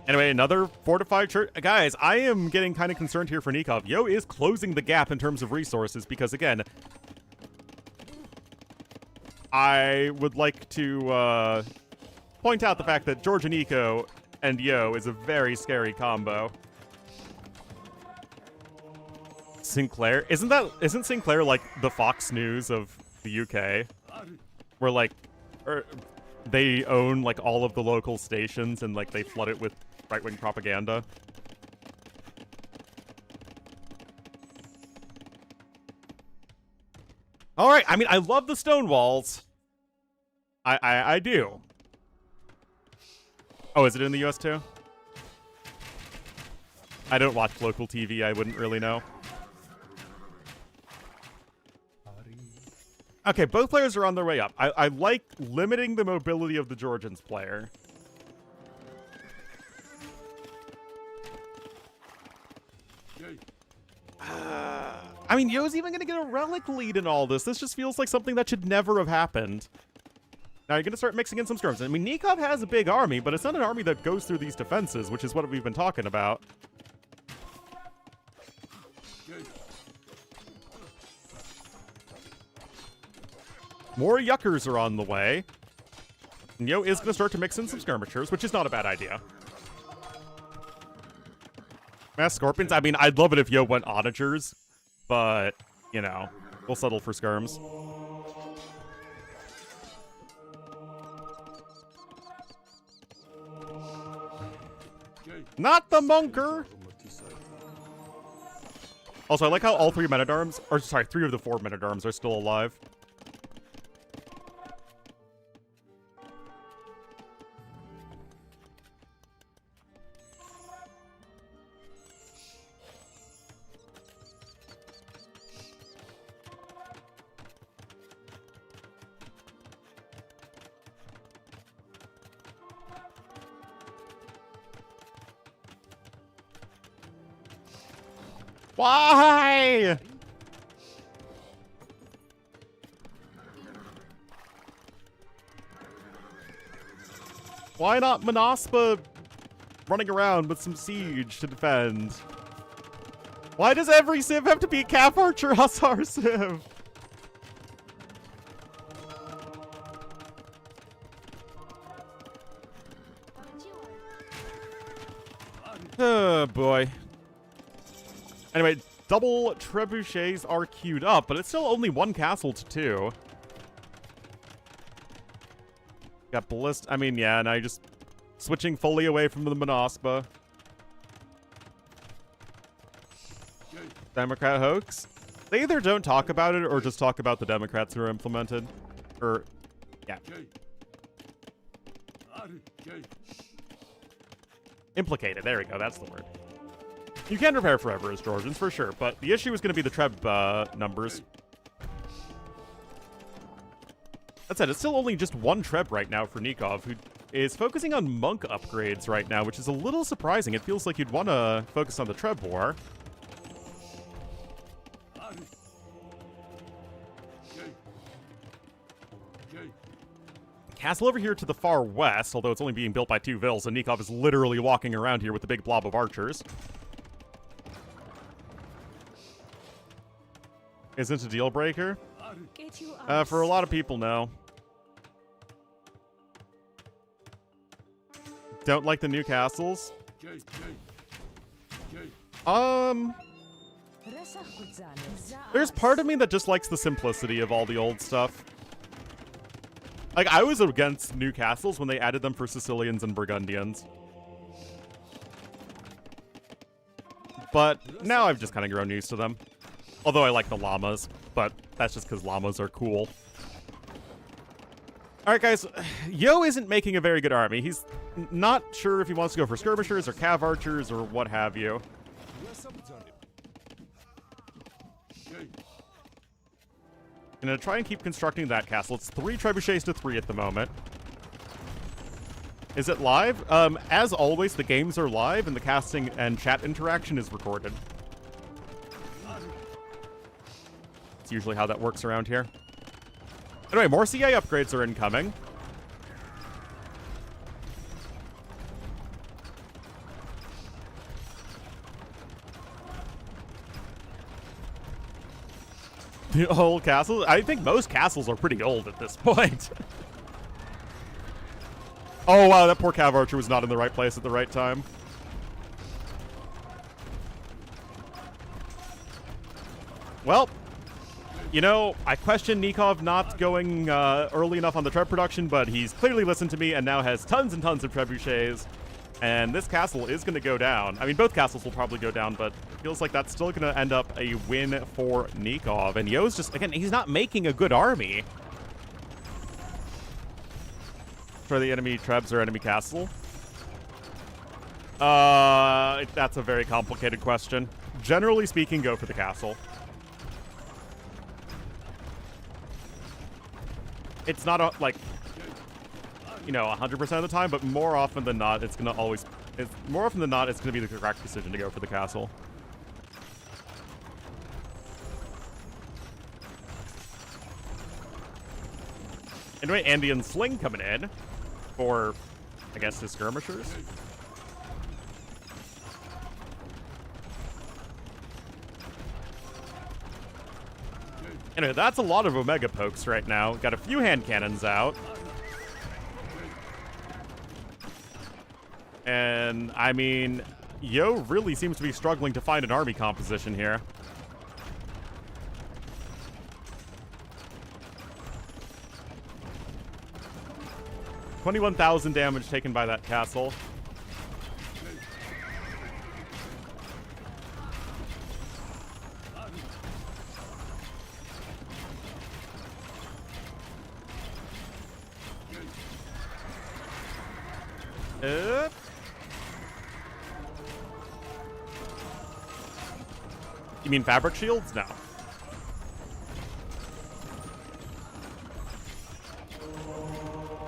Anyway, another fortified church. Guys, I am getting kind of concerned here for Nikov. Yo is closing the gap in terms of resources because, again, I would like to point out the fact that George and Eco and Yo is a very scary combo. Sinclair? Isn't Sinclair like the Fox News of the UK? Where like they own like all of the local stations and like they flood it with right-wing propaganda? All right, I mean, I love the stone walls. I do. Oh, is it in the US too? I don't watch local TV. I wouldn't really know. Okay, both players are on their way up. I like limiting the mobility of the Georgians player. I mean, Yo's even going to get a relic lead in all this. This just feels like something that should never have happened. Now you're going to start mixing in some skirms. I mean, Nikov has a big army, but it's not an army that goes through these defenses, which is what we've been talking about. More yuckers are on the way. And Yo is going to start to mix in some skirmishers, which is not a bad idea. Mass Scorpions, I mean, I'd love it if Yo went onagers, but, you know, we'll settle for skirms. Not the Monker! Also, I like how all 3 men-at-arms, or sorry, 3 of the 4 men-at-arms are still alive. Why? Why not Monospa running around with some siege to defend? Why does every Civ have to be Cav Archer Hussar Civ? Oh boy. Anyway, double trebuchets are queued up, but it's still only 1 castle to 2. Got ballist. I mean, yeah, now you're just switching fully away from the Monospa. Democrat hoax. They either don't talk about it or just talk about the Democrats who are implemented. Or, yeah. Implicated. There we go. That's the word. You can prepare forever as Georgians, for sure, but the issue is going to be the Treb numbers. That said, it's still only just 1 Treb right now for Nikov, who is focusing on monk upgrades right now, which is a little surprising. It feels like you'd want to focus on the Treb war. Castle over here to the far west, although it's only being built by 2 vills, and Nikov is literally walking around here with a big blob of archers. Isn't a deal breaker? For a lot of people, no. Don't like the new castles? There's part of me that just likes the simplicity of all the old stuff. Like, I was against new castles when they added them for Sicilians and Burgundians. But now I've just kind of grown used to them. Although I like the llamas, but that's just because llamas are cool. Alright guys, Yo isn't making a very good army. He's not sure if he wants to go for skirmishers or cav archers or what have you. I'm gonna try and keep constructing that castle. It's 3 trebuchets to 3 at the moment. Is it live? As always, the games are live and the casting and chat interaction is recorded. That's usually how that works around here. Anyway, more CA upgrades are incoming. The old castle? I think most castles are pretty old at this point. Oh wow, that poor Cav Archer was not in the right place at the right time. Well, you know, I questioned Nikov not going early enough on the Treb production, but he's clearly listened to me and now has tons and tons of trebuchets. And this castle is going to go down. I mean, both castles will probably go down, but it feels like that's still going to end up a win for Nikov. And Yo's just, again, he's not making a good army. For the enemy Trebs or enemy castle? That's a very complicated question. Generally speaking, go for the castle. It's not a, like, you know, 100% of the time, but more often than not, it's gonna always, more often than not, it's gonna be the correct decision to go for the castle. Anyway, Andean Sling coming in for, I guess, his skirmishers. Anyway, that's a lot of Omega pokes right now. Got a few hand cannons out. And, I mean, Yo really seems to be struggling to find an army composition here. $21,000 damage taken by that castle. You mean fabric shields? No.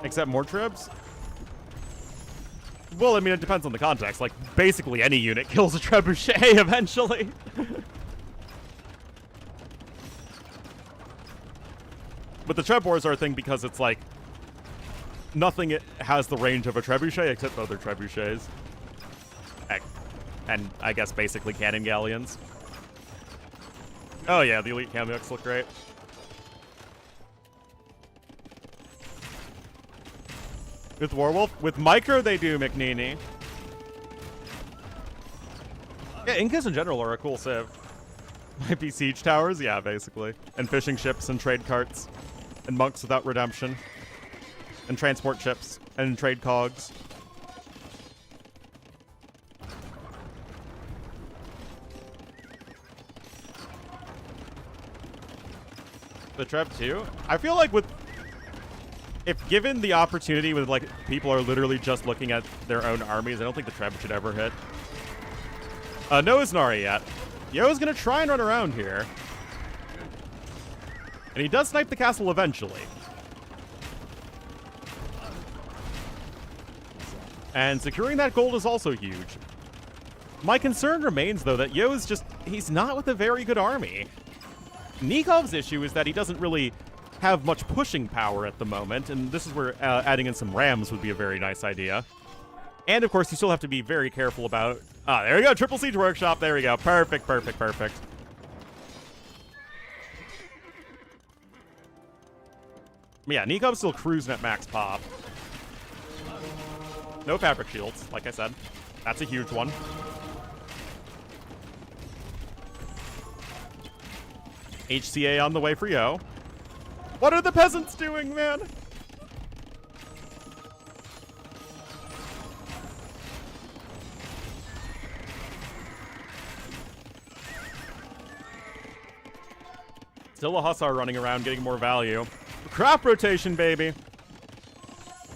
Except more tribs? Well, I mean, it depends on the context. Like, basically any unit kills a trebuchet eventually. But the treb wars are a thing because it's like nothing has the range of a trebuchet except other trebuchets. And I guess basically cannon galleons. Oh yeah, the elite Kamyuks look great. With Warwolf? With Micro, they do, McNeely. Yeah, Incas in general are a cool civ. Might be siege towers? Yeah, basically. And fishing ships and trade carts. And monks without redemption. And transport ships. And trade cogs. The Treb too? I feel like with... If given the opportunity with, like, people are literally just looking at their own armies, I don't think the Treb should ever hit. No Isnari yet. Yo's gonna try and run around here. And he does snipe the castle eventually. And securing that gold is also huge. My concern remains, though, that Yo is just... He's not with a very good army. Nikov's issue is that he doesn't really have much pushing power at the moment, and this is where adding in some rams would be a very nice idea. And, of course, you still have to be very careful about... Ah, there we go. Triple Siege Workshop. There we go. Perfect, perfect, perfect. Yeah, Nikov's still cruising at max pop. No fabric shields, like I said. That's a huge one. HCA on the way for Yo. What are the peasants doing, man? Still a Hussar running around getting more value. Crop rotation, baby.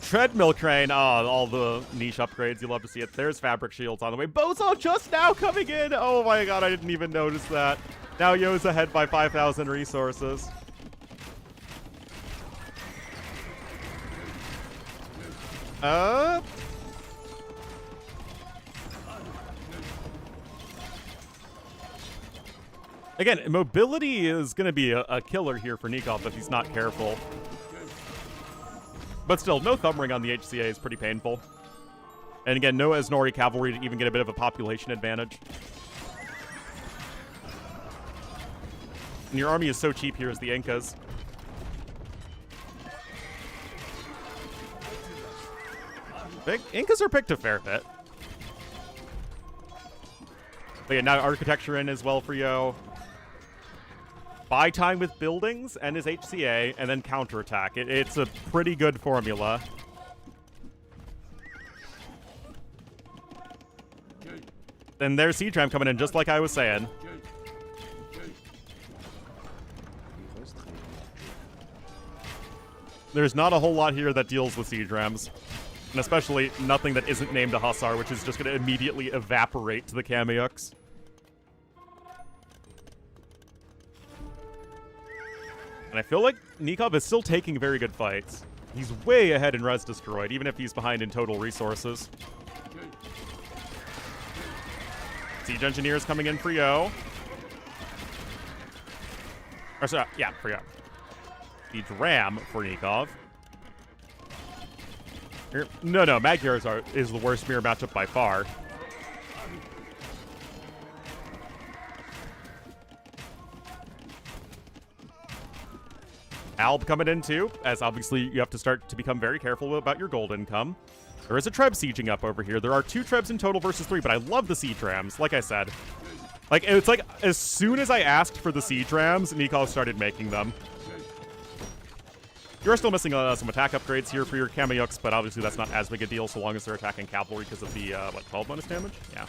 Treadmill crane. Oh, all the niche upgrades. You love to see it. There's fabric shields on the way. Bozo just now coming in. Oh my god, I didn't even notice that. Now Yo's ahead by 5,000 resources. Again, mobility is going to be a killer here for Nikov if he's not careful. But still, no thumb ring on the HCA is pretty painful. And again, no Esnori cavalry to even get a bit of a population advantage. And your army is so cheap here as the Incas. Incas are picked a fair bit. But yeah, now architecture in as well for Yo. Buy time with buildings and his HCA, and then counterattack. It's a pretty good formula. And there's Siege Ram coming in, just like I was saying. There's not a whole lot here that deals with Siege Rams. And especially nothing that isn't named a Hussar, which is just going to immediately evaporate to the Kamyuks. And I feel like Nikov is still taking very good fights. He's way ahead in Res Destroyed, even if he's behind in total resources. Siege Engineers coming in for Yo. Or sorry, yeah, for Yo. Siege Ram for Nikov. No, Magyars is the worst mirror matchup by far. Alb coming in too, as obviously you have to start to become very careful about your gold income. There is a Treb sieging up over here. There are 2 Trebs in total versus 3, but I love the siege rams, like I said. Like, it's like, as soon as I asked for the siege rams, Nikov started making them. You're still missing some attack upgrades here for your Kameyuks, but obviously that's not as big a deal so long as they're attacking cavalry because of the, what, 12 bonus damage? Yeah.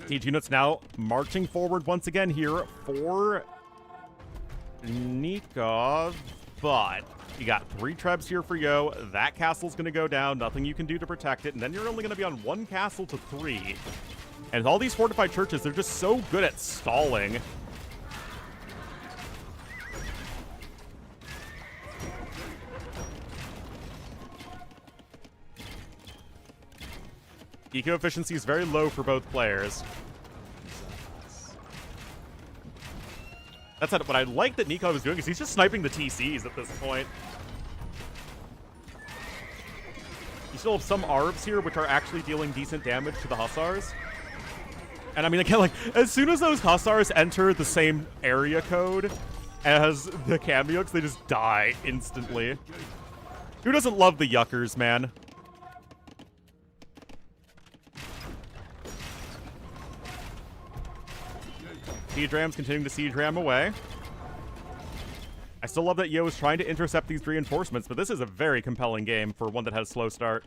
Siege units now marching forward once again here for Nikov, but you got 3 Trebs here for Yo. That castle's going to go down. Nothing you can do to protect it. And then you're only going to be on 1 castle to 3. And all these fortified churches, they're just so good at stalling. Eco efficiency is very low for both players. That's what I like that Nikov is doing, is he's just sniping the TCs at this point. You still have some ARBs here, which are actually dealing decent damage to the Hussars. And I mean, again, like, as soon as those Hussars enter the same area code as the Kameyuks, they just die instantly. Who doesn't love the Yuckers, man? Siege Rams continuing to Siege Ram away. I still love that Yo is trying to intercept these reinforcements, but this is a very compelling game for one that has a slow start.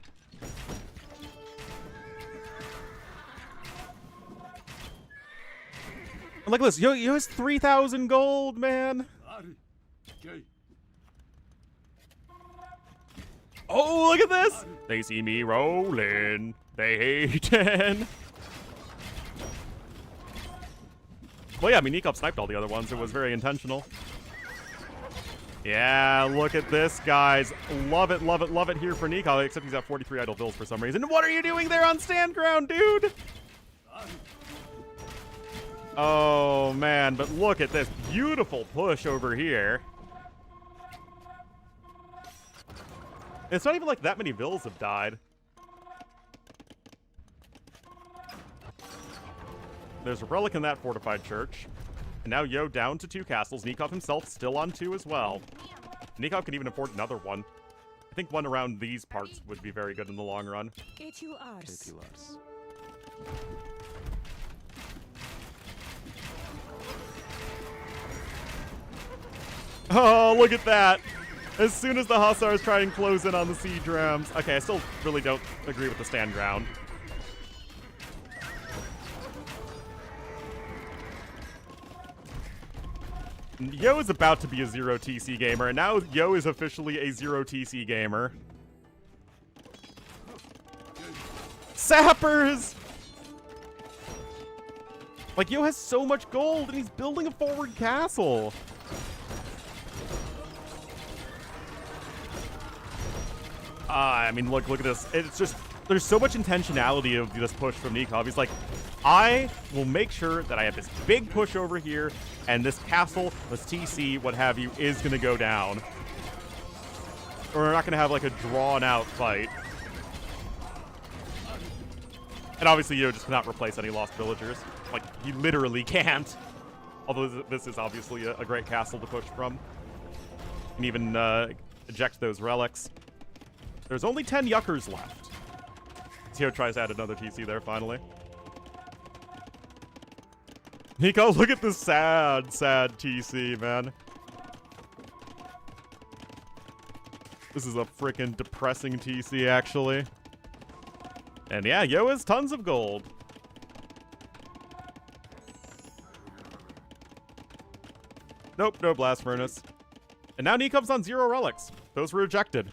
And look at this. Yo has 3,000 gold, man. Oh, look at this. They see me rolling. They hatin'. Well, yeah, I mean, Nikov sniped all the other ones. It was very intentional. Yeah, look at this, guys. Love it, love it, love it here for Nikov, except he's at 43 idle bills for some reason. What are you doing there on stand ground, dude? Oh, man, but look at this beautiful push over here. It's not even like that many vills have died. There's a relic in that fortified church. And now Yo down to 2 castles. Nikov himself still on 2 as well. Nikov can even afford another one. I think one around these parts would be very good in the long run. Oh, look at that. As soon as the Hussars try and close in on the siege rams. Okay, I still really don't agree with the stand ground. Yo is about to be a 0 TC gamer, and now Yo is officially a 0 TC gamer. Sappers! Like, Yo has so much gold, and he's building a forward castle. I mean, look at this. It's just, there's so much intentionality of this push from Nikov. He's like, I will make sure that I have this big push over here, and this castle, this TC, what have you, is going to go down. Or we're not going to have, like, a drawn-out fight. And obviously, Yo just cannot replace any lost villagers. Like, he literally can't. Although this is obviously a great castle to push from. You can even eject those relics. There's only 10 Yuckers left. Yo tries to add another TC there, finally. Nico, look at this sad TC, man. This is a freaking depressing TC, actually. And yeah, Yo has tons of gold. Nope, no blast furnace. And now Nikov's on 0 relics. Those were ejected.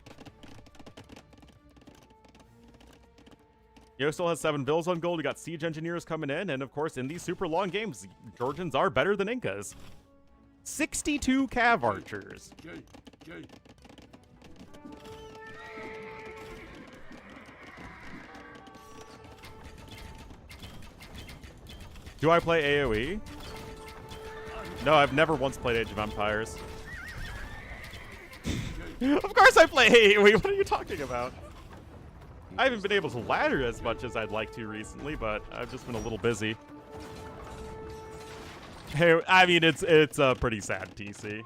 Yo still has 7 bills on gold. We got siege engineers coming in, and of course, in these super long games, Georgians are better than Incas. 62 cav archers. Do I play AoE? No, I've never once played Age of Empires. Of course I play AoE, what are you talking about? I haven't been able to ladder as much as I'd like to recently, but I've just been a little busy. Hey, I mean, it's a pretty sad TC.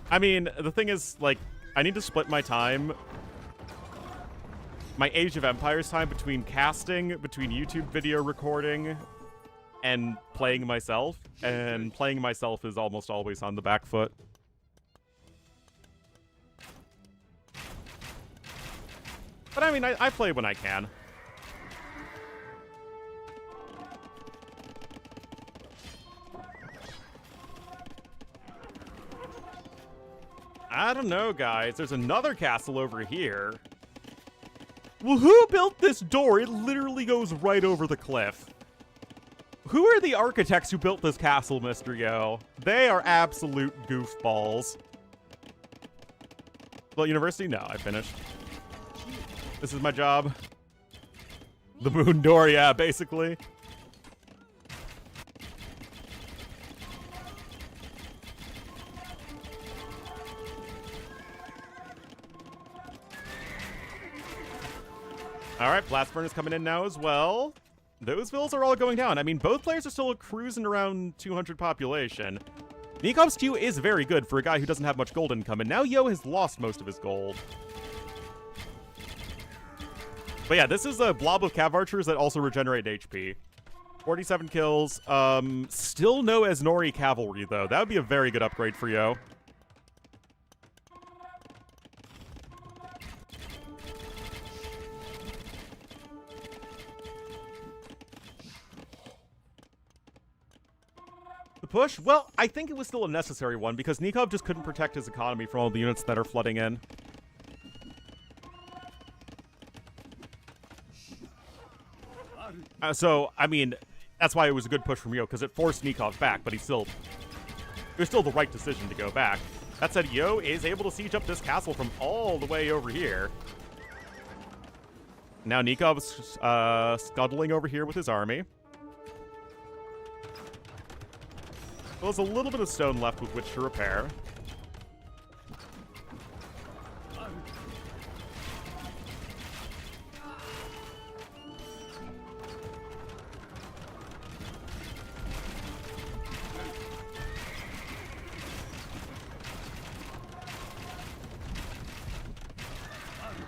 I mean, the thing is, like, I need to split my time, my Age of Empires time, between casting, between YouTube video recording, and playing myself. And playing myself is almost always on the back foot. But I mean, I play when I can. I don't know, guys. There's another castle over here. Well, who built this door? It literally goes right over the cliff. Who are the architects who built this castle, Mr. Yo? They are absolute goofballs. Well, university? No, I finished. This is my job. The moon door, yeah, basically. All right, Blast Burn is coming in now as well. Those villas are all going down. I mean, both players are still cruising around 200 population. Nikov's Q is very good for a guy who doesn't have much gold income, and now Yo has lost most of his gold. But yeah, this is a blob of cav archers that also regenerate HP. 47 kills. Still no Esnori cavalry, though. That would be a very good upgrade for Yo. The push? Well, I think it was still a necessary one because Nikov just couldn't protect his economy from all the units that are flooding in. So, I mean, that's why it was a good push from Yo, because it forced Nikov back, but it was still the right decision to go back. That said, Yo is able to siege up this castle from all the way over here. Now Nikov's scuttling over here with his army. Well, there's a little bit of stone left with which to repair.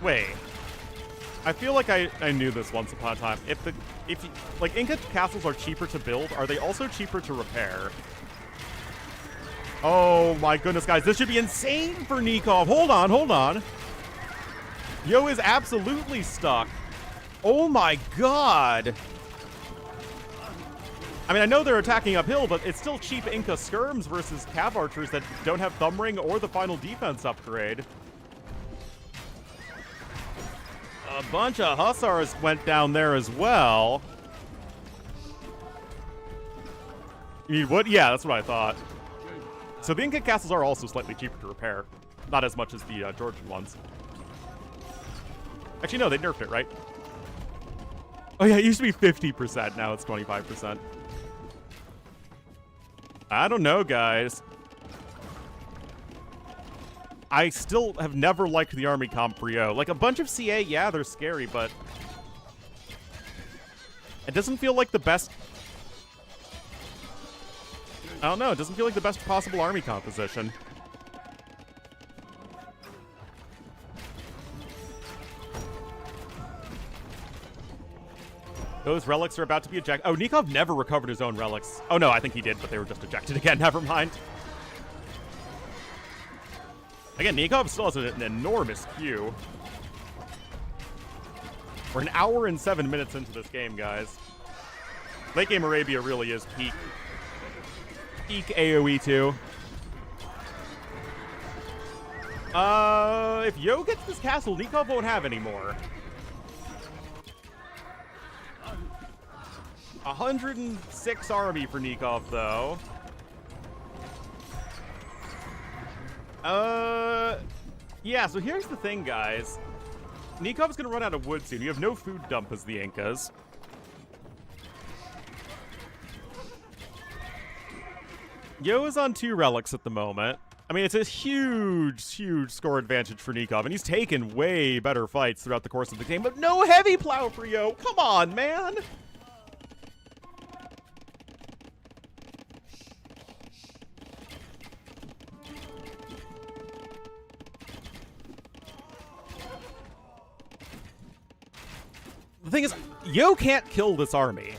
Wait. I feel like I knew this once upon a time. Like, Inca castles are cheaper to build, are they also cheaper to repair? Oh my goodness, guys. This should be insane for Nikov. Hold on, hold on. Yo is absolutely stuck. Oh my god. I mean, I know they're attacking uphill, but it's still cheap Inca skirms versus cav archers that don't have thumb ring or the final defense upgrade. A bunch of hussars went down there as well. You mean, what? Yeah, that's what I thought. So the Inca castles are also slightly cheaper to repair. Not as much as the Georgian ones. Actually, no, they nerfed it, right? Oh yeah, it used to be 50%, now it's 25%. I don't know, guys. I still have never liked the army comp for Yo. Like, a bunch of CA, yeah, they're scary, but it doesn't feel like the best... I don't know, it doesn't feel like the best possible army composition. Those relics are about to be ejected. Oh, Nikov never recovered his own relics. Oh no, I think he did, but they were just ejected again. Never mind. Again, Nikov still has an enormous queue. We're an hour and 7 minutes into this game, guys. Late game Arabia really is peak AoE 2. If Yo gets this castle, Nikov won't have any more. 106 army for Nikov, though. Yeah, so here's the thing, guys. Nikov's gonna run out of wood soon. You have no food dump as the Incas. Yo is on 2 relics at the moment. I mean, it's a huge, huge score advantage for Nikov, and he's taken way better fights throughout the course of the game, but no heavy plow for Yo. Come on, man. The thing is, Yo can't kill this army.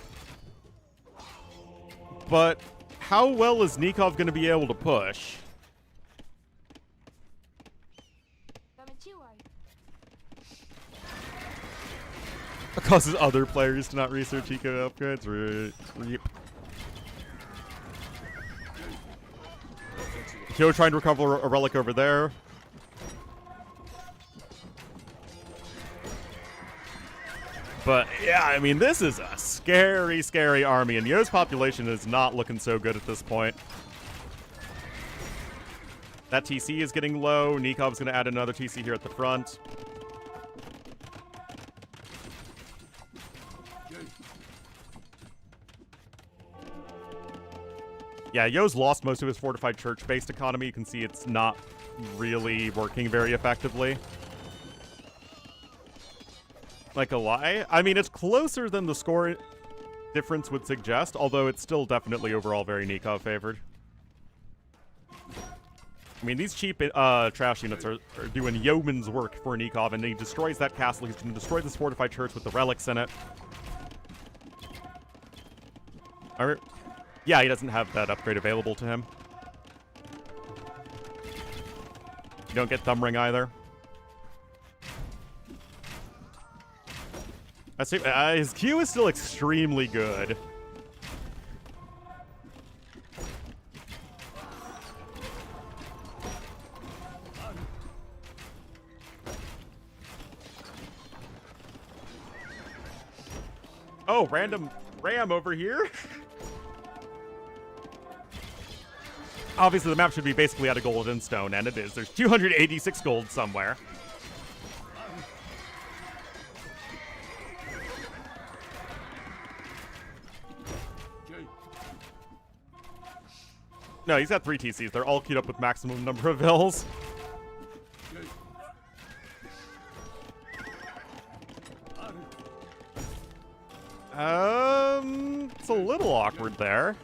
But how well is Nikov going to be able to push? It causes other players to not research eco upgrades. Reap. Yo trying to recover a relic over there. But yeah, I mean, this is a scary, scary army, and Yo's population is not looking so good at this point. That TC is getting low. Nikov's going to add another TC here at the front. Yeah, Yo's lost most of his fortified church-based economy. You can see it's not really working very effectively. Like a lie? I mean, it's closer than the score difference would suggest, although it's still definitely overall very Nikov favored. I mean, these cheap trash units are doing yeoman's work for Nikov, and he destroys that castle. He's going to destroy this fortified church with the relics in it. Yeah, he doesn't have that upgrade available to him. You don't get Thumb Ring either. His Q is still extremely good. Oh, random ram over here. Obviously, the map should be basically out of gold and stone, and it is. There's 286 gold somewhere. No, he's got 3 TCs. They're all queued up with maximum number of vills. It's a little awkward there.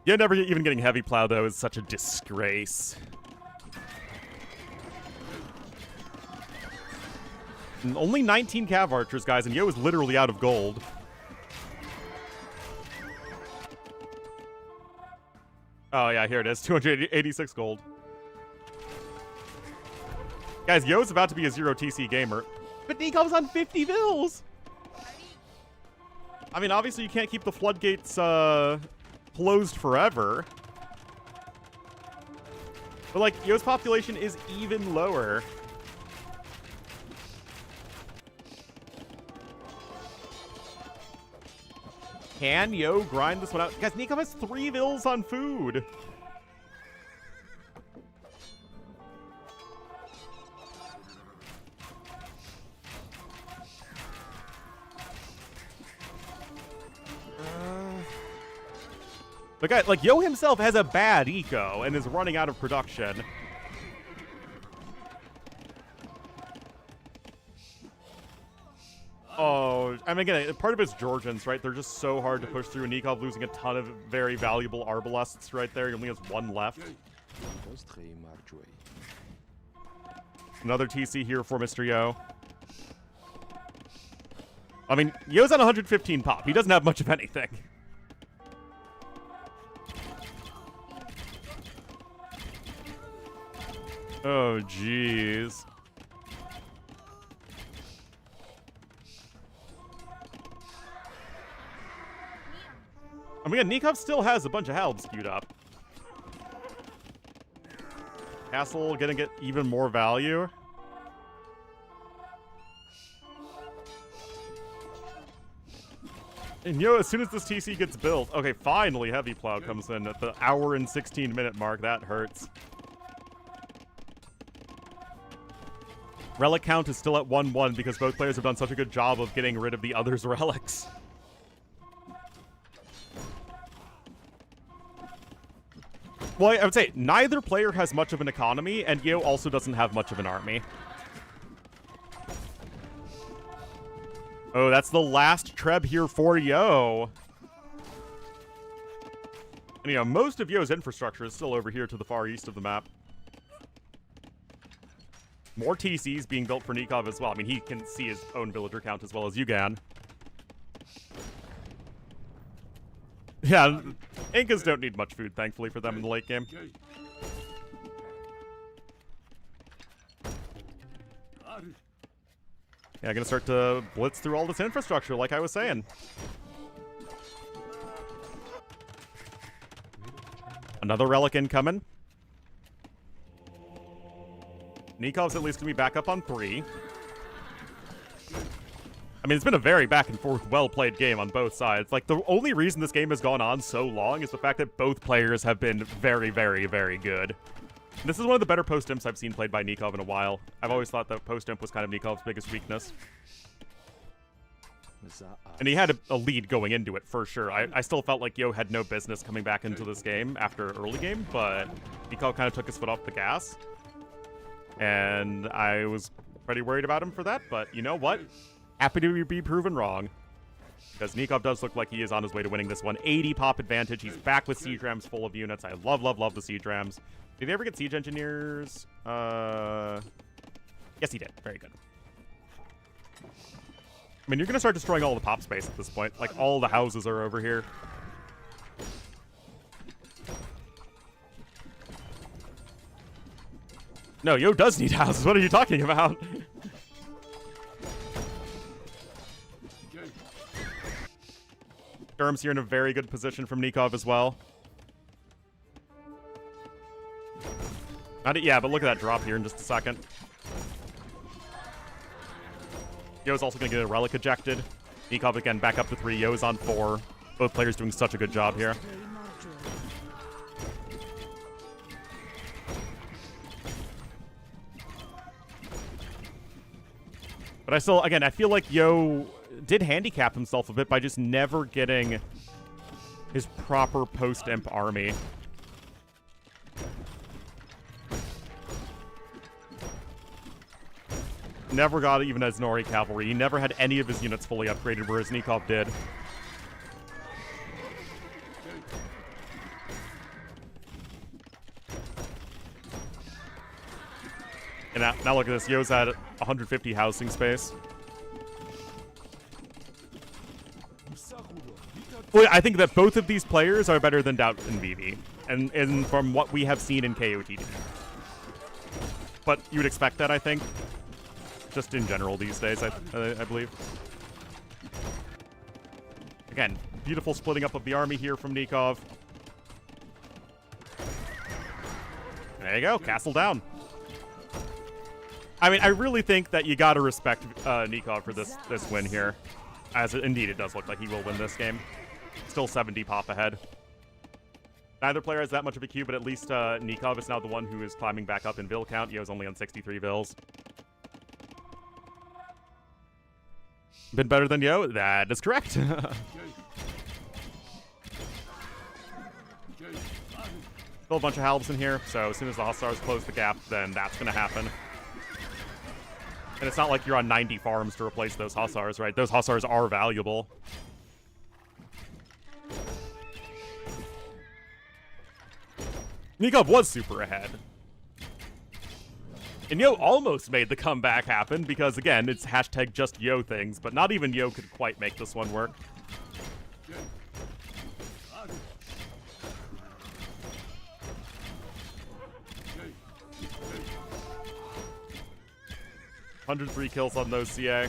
Yeah, never even getting heavy plow, though, is such a disgrace. And only 19 cav archers, guys, and Yo is literally out of gold. Oh, yeah, here it is. 286 gold. Guys, Yo's about to be a 0 TC gamer. But Nikov's on 50 vills! I mean, obviously you can't keep the floodgates, closed forever. But, like, Yo's population is even lower. Can Yo grind this one out? Guys, Nikov has 3 vills on food. But guys, like, Yo himself has a bad eco and is running out of production. Oh, I mean, again, part of it's Georgians, right? They're just so hard to push through, and Nikov losing a ton of very valuable arbalests right there. He only has 1 left. Another TC here for Mr. Yo. I mean, Yo's on 115 pop. He doesn't have much of anything. Oh, jeez. I mean, Nikov still has a bunch of halibs queued up. Castle gonna get even more value. And yo, as soon as this TC gets built, okay, finally Heavy Plow comes in at the hour and 16-minute mark. That hurts. Relic count is still at 1-1 because both players have done such a good job of getting rid of the other's relics. Well, I would say neither player has much of an economy, and Yo also doesn't have much of an army. Oh, that's the last Treb here for Yo. And, you know, most of Yo's infrastructure is still over here to the far east of the map. More TCs being built for Nikov as well. I mean, he can see his own villager count as well as you can. Yeah, Incas don't need much food, thankfully, for them in the late game. Yeah, gonna start to blitz through all this infrastructure, like I was saying. Another relic incoming. Nikov's at least gonna be back up on 3. I mean, it's been a very back and forth, well-played game on both sides. Like, the only reason this game has gone on so long is the fact that both players have been very, very, very good. This is one of the better post-imps I've seen played by Nikov in a while. I've always thought that post-imp was kind of Nikov's biggest weakness. And he had a lead going into it, for sure. I still felt like Yo had no business coming back into this game after early game, but Nikov kind of took his foot off the gas. And I was pretty worried about him for that, but you know what? Happy to be proven wrong. Because Nikov does look like he is on his way to winning this one. 80 pop advantage. He's back with siege rams full of units. I love, love, love the siege rams. Did he ever get siege engineers? Yes, he did. Very good. I mean, you're going to start destroying all the pop space at this point. Like, all the houses are over here. No, Yo does need houses. What are you talking about? Durham's here in a very good position from Nikov as well. Yeah, but look at that drop here in just a second. Yo's also going to get a relic ejected. Nikov again back up to 3. Yo's on 4. Both players doing such a good job here. But I still, again, I feel like Yo did handicap himself a bit by just never getting his proper post-imp army. Never got even as Nori cavalry. He never had any of his units fully upgraded, whereas Nikov did. And now look at this. Yo's at 150 housing space. Well, I think that both of these players are better than Doubt and BB, and from what we have seen in KOTD. But you would expect that, I think, just in general these days, I believe. Again, beautiful splitting up of the army here from Nikov. There you go, castle down. I mean, I really think that you gotta respect Nikov for this win here. As indeed it does look like he will win this game. Still 70 pop ahead. Neither player has that much of a queue, but at least Nikov is now the one who is climbing back up in Vill count. Yo's only on 63 Vills. Been better than Yo? That is correct. Still a bunch of halbs in here, so as soon as the Hussars close the gap, then that's going to happen. And it's not like you're on 90 farms to replace those Hussars, right? Those Hussars are valuable. Nikov was super ahead. And Yo almost made the comeback happen because, again, it's hashtag just Yo things, but not even Yo could quite make this one work. $103 kills on those CA.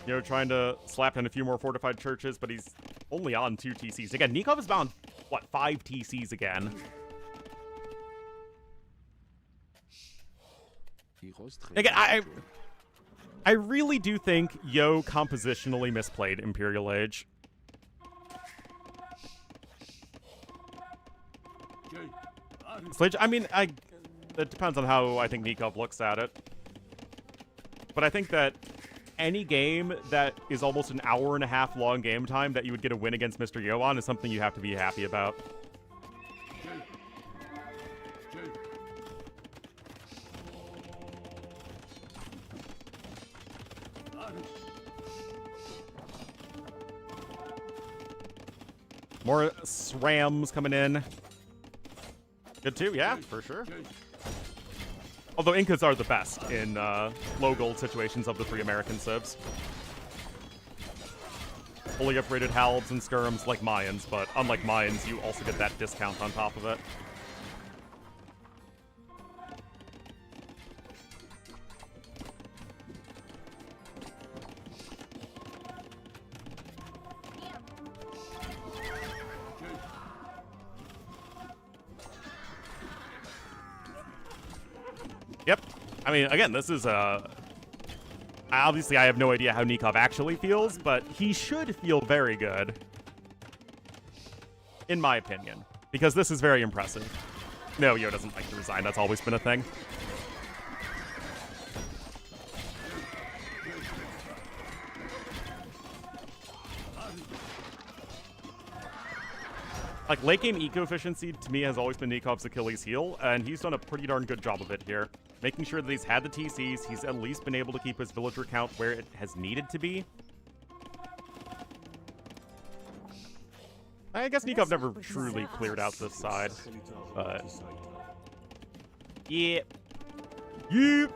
You know, trying to slap in a few more fortified churches, but he's only on 2 TCs. Again, Nikov is bound, what, 5 TCs again? Again, I really do think Yo compositionally misplayed Imperial Age. Sledge, I mean, it depends on how I think Nikov looks at it. But I think that any game that is almost an hour-and-a-half long game time that you would get a win against Mr. Yo on is something you have to be happy about. More SRAMs coming in. Good too, yeah, for sure. Although Incas are the best in low gold situations of the 3 American civs. Fully upgraded halbs and skirms like Mayans, but unlike Mayans, you also get that discount on top of it. Yep. I mean, again, this is obviously, I have no idea how Nikov actually feels, but he should feel very good. In my opinion. Because this is very impressive. No, Yo doesn't like to resign. That's always been a thing. Like, late game eco-efficiency, to me, has always been Nikov's Achilles heel, and he's done a pretty darn good job of it here. Making sure that he's had the TCs, he's at least been able to keep his villager count where it has needed to be. I guess Nikov never truly cleared out this side, but... Yeah. Yeah.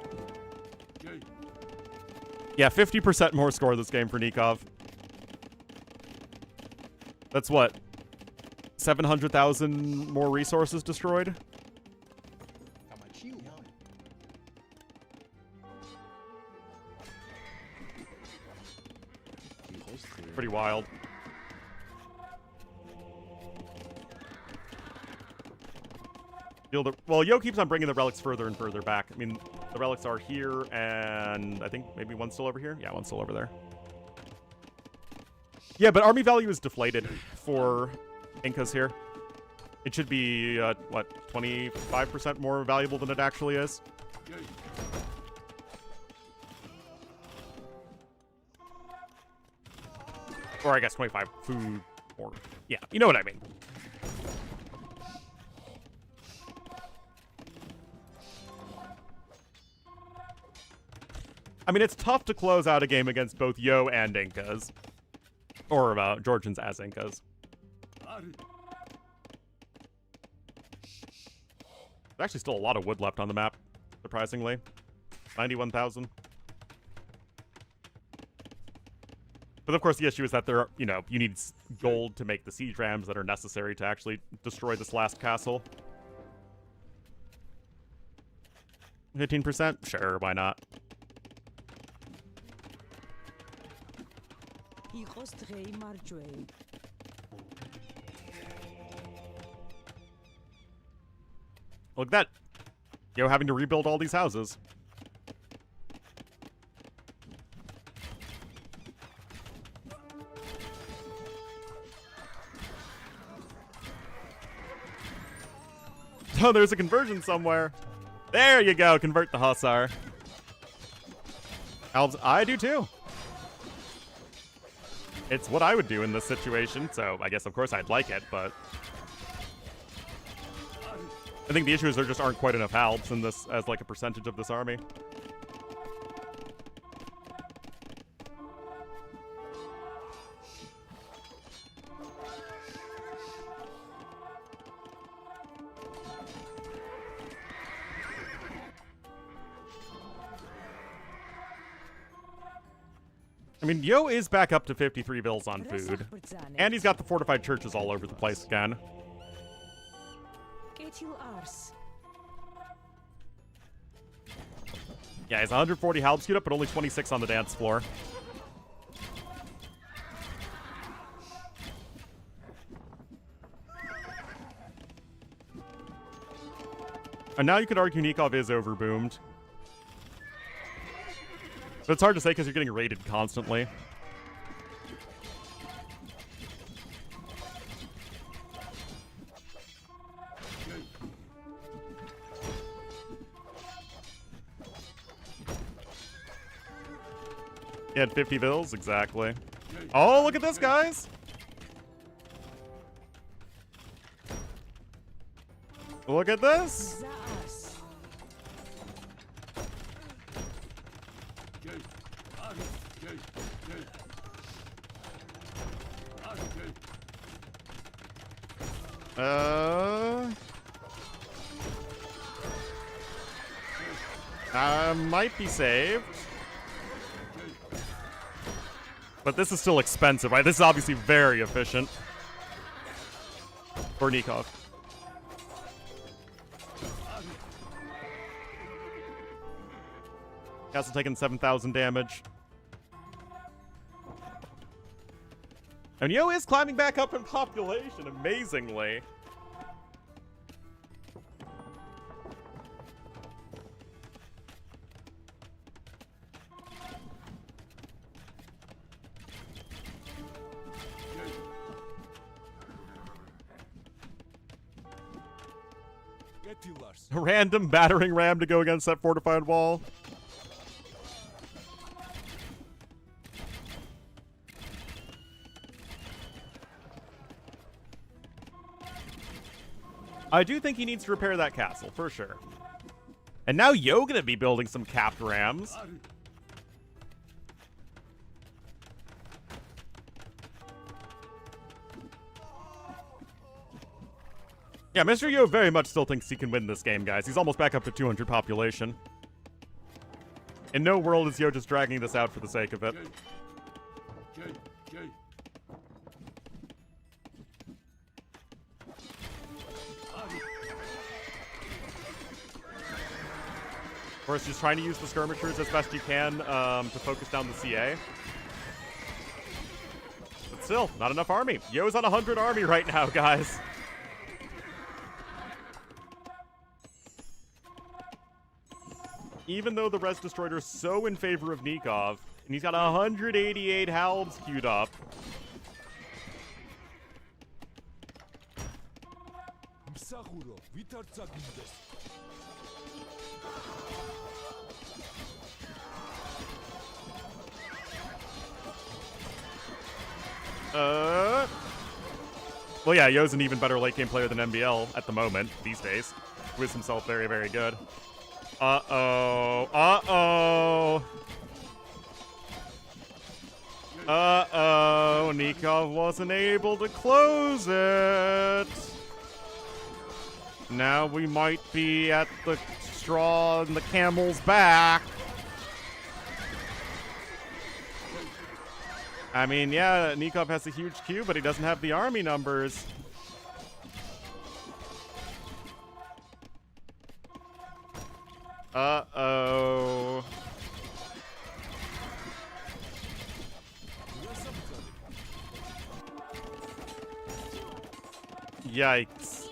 Yeah, 50% more score this game for Nikov. That's what? 700,000 more resources destroyed? Pretty wild. Well, Yo keeps on bringing the relics further and further back. I mean, the relics are here, and I think maybe one's still over here? Yeah, one's still over there. Yeah, but army value is deflated for Incas here. It should be, what, 25% more valuable than it actually is? Or I guess 25 food, or... Yeah, you know what I mean. I mean, it's tough to close out a game against both Yo and Incas. Or, Georgians as Incas. There's actually still a lot of wood left on the map, surprisingly. 91,000. But of course, the issue is that there are, you know, you need gold to make the siege rams that are necessary to actually destroy this last castle. 15%? Sure, why not? Look at that. Yo having to rebuild all these houses. Oh, there's a conversion somewhere. There you go. Convert the Hussar. Elves, I do too. It's what I would do in this situation, so I guess, of course, I'd like it, but... I think the issue is there just aren't quite enough Halbs in this as, like, a percentage of this army. I mean, Yo is back up to 53 bills on food. And he's got the fortified churches all over the place again. Yeah, he's 140 halbs queued up, but only 26 on the dance floor. And now you could argue Nikov is overboomed. But it's hard to say because you're getting raided constantly. He had 50 bills, exactly. Oh, look at this, guys! Look at this! Zaars. Might be saved. But this is still expensive, right? This is obviously very efficient. For Nikov. Castle taking 7,000 damage. And Yo is climbing back up in population, amazingly. A random battering ram to go against that fortified wall. I do think he needs to repair that castle, for sure. And now Yo gonna be building some capped rams. Yeah, Mr. Yo very much still thinks he can win this game, guys. He's almost back up to 200 population. In no world is Yo just dragging this out for the sake of it. Of course, just trying to use the skirmishers as best you can to focus down the CA. But still, not enough army. Yo's on 100 army right now, guys. Even though the Res Destroyer is so in favor of Nikov, and he's got 188 halbs queued up. Well, yeah, Yo's an even better late game player than MBL at the moment, these days. Who is himself very, very good. Uh-oh. Uh-oh. Uh-oh. Nikov wasn't able to close it. Now we might be at the straw and the camel's back. I mean, yeah, Nikov has a huge queue, but he doesn't have the army numbers. Uh-oh. Yikes.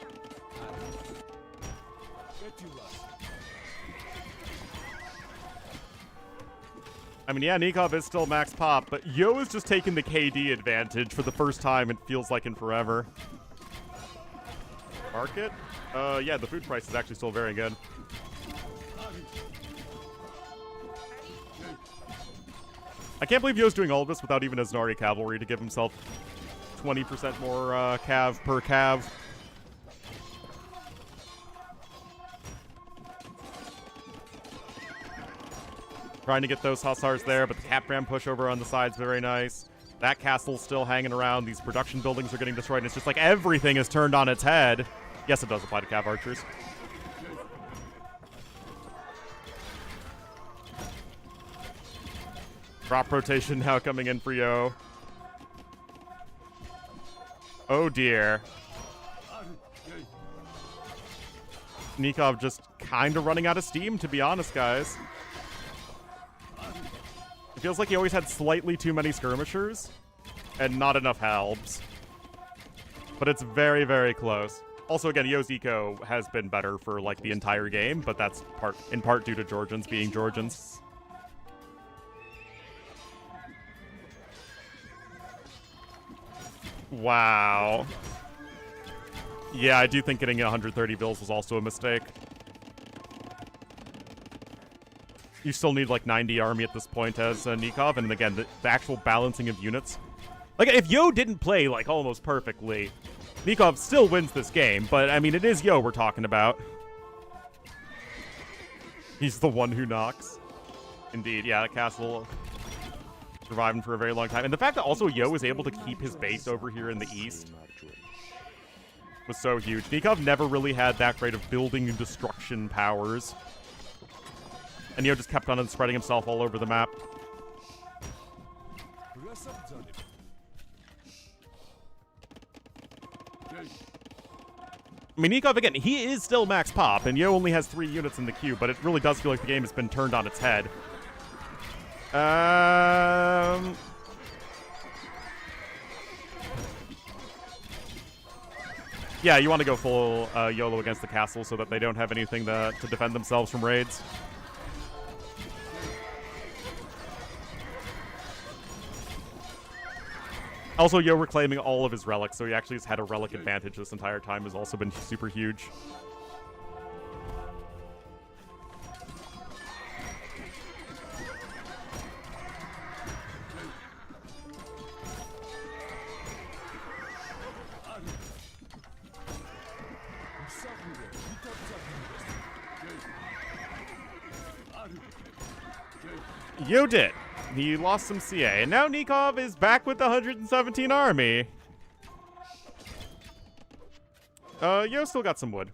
I mean, yeah, Nikov is still max pop, but Yo is just taking the KD advantage for the first time, it feels like in forever. Market? Yeah, the food price is actually still very good. I can't believe Yo's doing all of this without even Aznari cavalry to give himself 20% more cav per cav. Trying to get those hussars there, but the cap ram push over on the side's very nice. That castle's still hanging around. These production buildings are getting destroyed, and it's just like everything is turned on its head. Yes, it does apply to cav archers. Drop rotation now coming in for Yo. Oh dear. Nikov just kind of running out of steam, to be honest, guys. It feels like he always had slightly too many skirmishers and not enough halbs. But it's very, very close. Also, again, Yo's eco has been better for, like, the entire game, but that's in part due to Georgians being Georgians. Wow. Yeah, I do think getting 130 bills was also a mistake. You still need, like, 90 army at this point as Nikov, and again, the actual balancing of units. Like, if Yo didn't play, like, almost perfectly, Nikov still wins this game, but, I mean, it is Yo we're talking about. He's the one who knocks. Indeed, yeah, Castle surviving for a very long time. And the fact that also Yo was able to keep his base over here in the east was so huge. Nikov never really had that great of building and destruction powers. And Yo just kept on spreading himself all over the map. I mean, Nikov, again, he is still max pop, and Yo only has 3 units in the queue, but it really does feel like the game has been turned on its head. Yeah, you want to go full YOLO against the castle so that they don't have anything to defend themselves from raids. Also, Yo reclaiming all of his relics, so he actually has had a relic advantage this entire time, has also been super huge. Yo did. He lost some CA, and now Nikov is back with the 117 army. Yo still got some wood.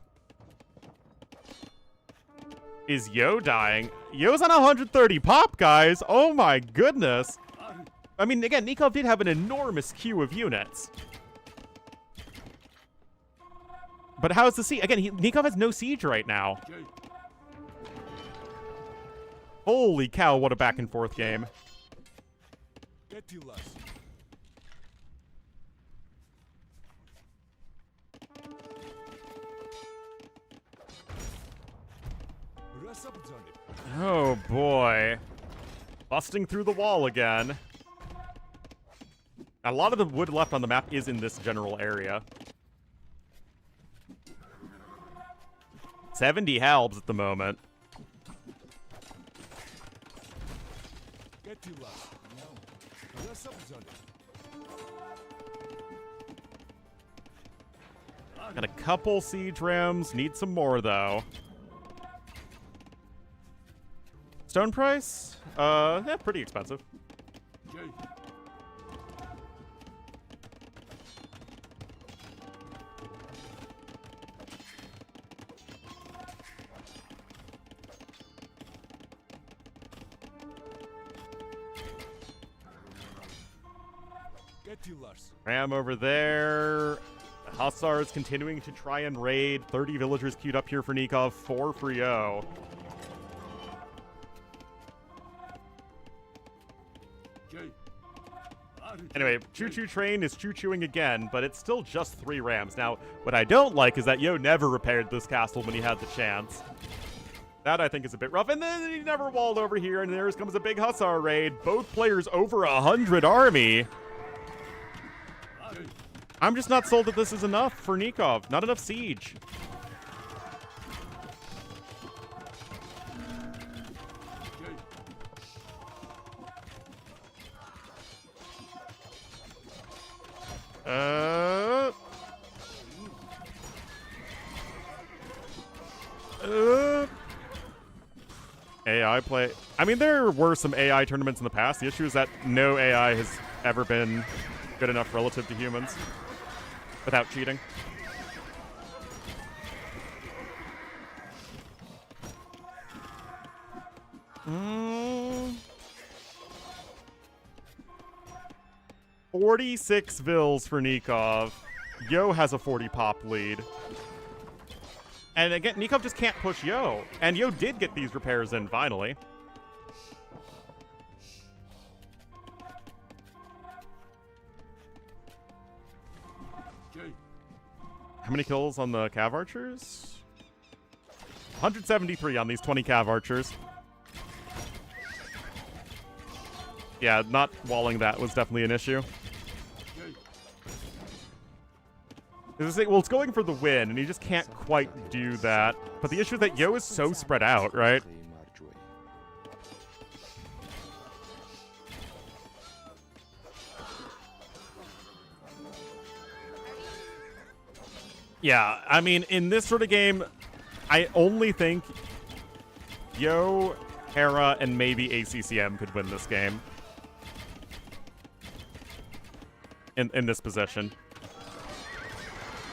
Is Yo dying? Yo's on 130 pop, guys. Oh my goodness. I mean, again, Nikov did have an enormous queue of units. But how's the siege? Again, Nikov has no siege right now. Holy cow, what a back and forth game. Oh boy. Busting through the wall again. A lot of the wood left on the map is in this general area. 70 halbs at the moment. Got a couple siege rams. Need some more, though. Stone price? Yeah, pretty expensive. Ram over there. Hussars continuing to try and raid. 30 villagers queued up here for Nikov. 4 for Yo. Anyway, choo-choo train is choo-chooing again, but it's still just 3 rams. Now, what I don't like is that Yo never repaired this castle when he had the chance. That, I think, is a bit rough. And then he never walled over here, and there comes a big Hussar raid. Both players over 100 army. I'm just not sold that this is enough for Nikov. Not enough siege. AI play. I mean, there were some AI tournaments in the past. The issue is that no AI has ever been good enough relative to humans without cheating. Mm. 46 vills for Nikov. Yo has a 40 pop lead. And again, Nikov just can't push Yo. And Yo did get these repairs in finally. How many kills on the Cav Archers? 173 on these 20 Cav Archers. Yeah, not walling that was definitely an issue. Well, it's going for the win, and he just can't quite do that. But the issue is that Yo is so spread out, right? Yeah, I mean, in this sort of game, I only think Yo, Hera, and maybe ACCM could win this game. In this position.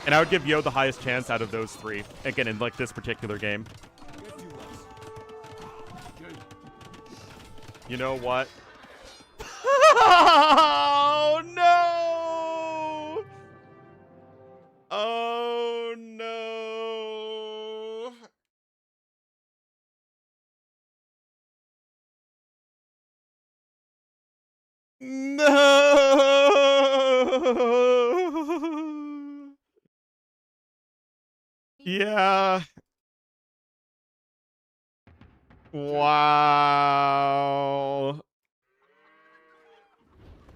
And I would give Yo the highest chance out of those three. Again, in like this particular game. You know what? Oh no! Oh no! No! Yeah. Wow.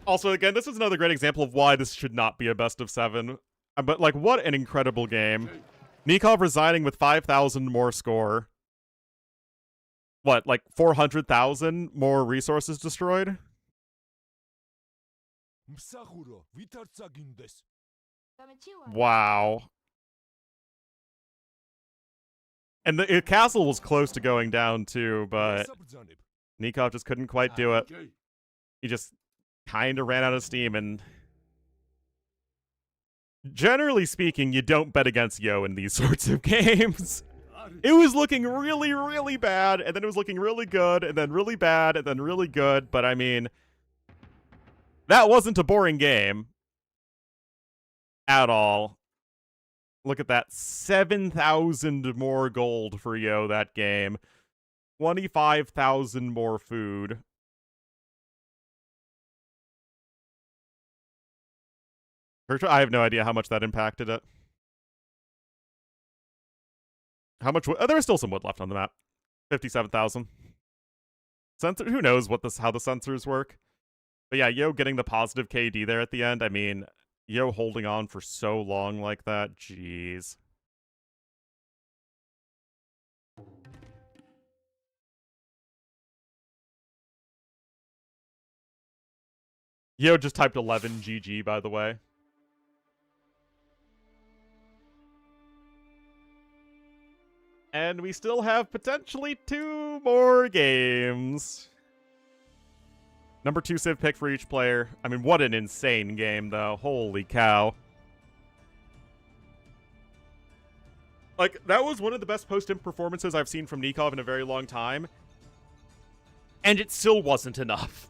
Also, again, this is another great example of why this should not be a best of 7. But, like, what an incredible game. Nikov resigning with 5,000 more score. What, like 400,000 more resources destroyed? Wow. And the castle was close to going down too, but Nikov just couldn't quite do it. He just kind of ran out of steam, and generally speaking, you don't bet against Yo in these sorts of games. It was looking really, really bad, and then it was looking really good, and then really bad, and then really good, but I mean, that wasn't a boring game at all. Look at that. 7,000 more gold for Yo that game. 25,000 more food. I have no idea how much that impacted it. How much? There is still some wood left on the map. 57,000. Sensor. Who knows how the sensors work? But yeah, Yo getting the positive KD there at the end. I mean, Yo holding on for so long like that. Jeez. Yo just typed 11 GG, by the way. And we still have potentially 2 more games. Number 2 civ pick for each player. I mean, what an insane game, though. Holy cow. Like, that was one of the best post-imp performances I've seen from Nikov in a very long time. And it still wasn't enough.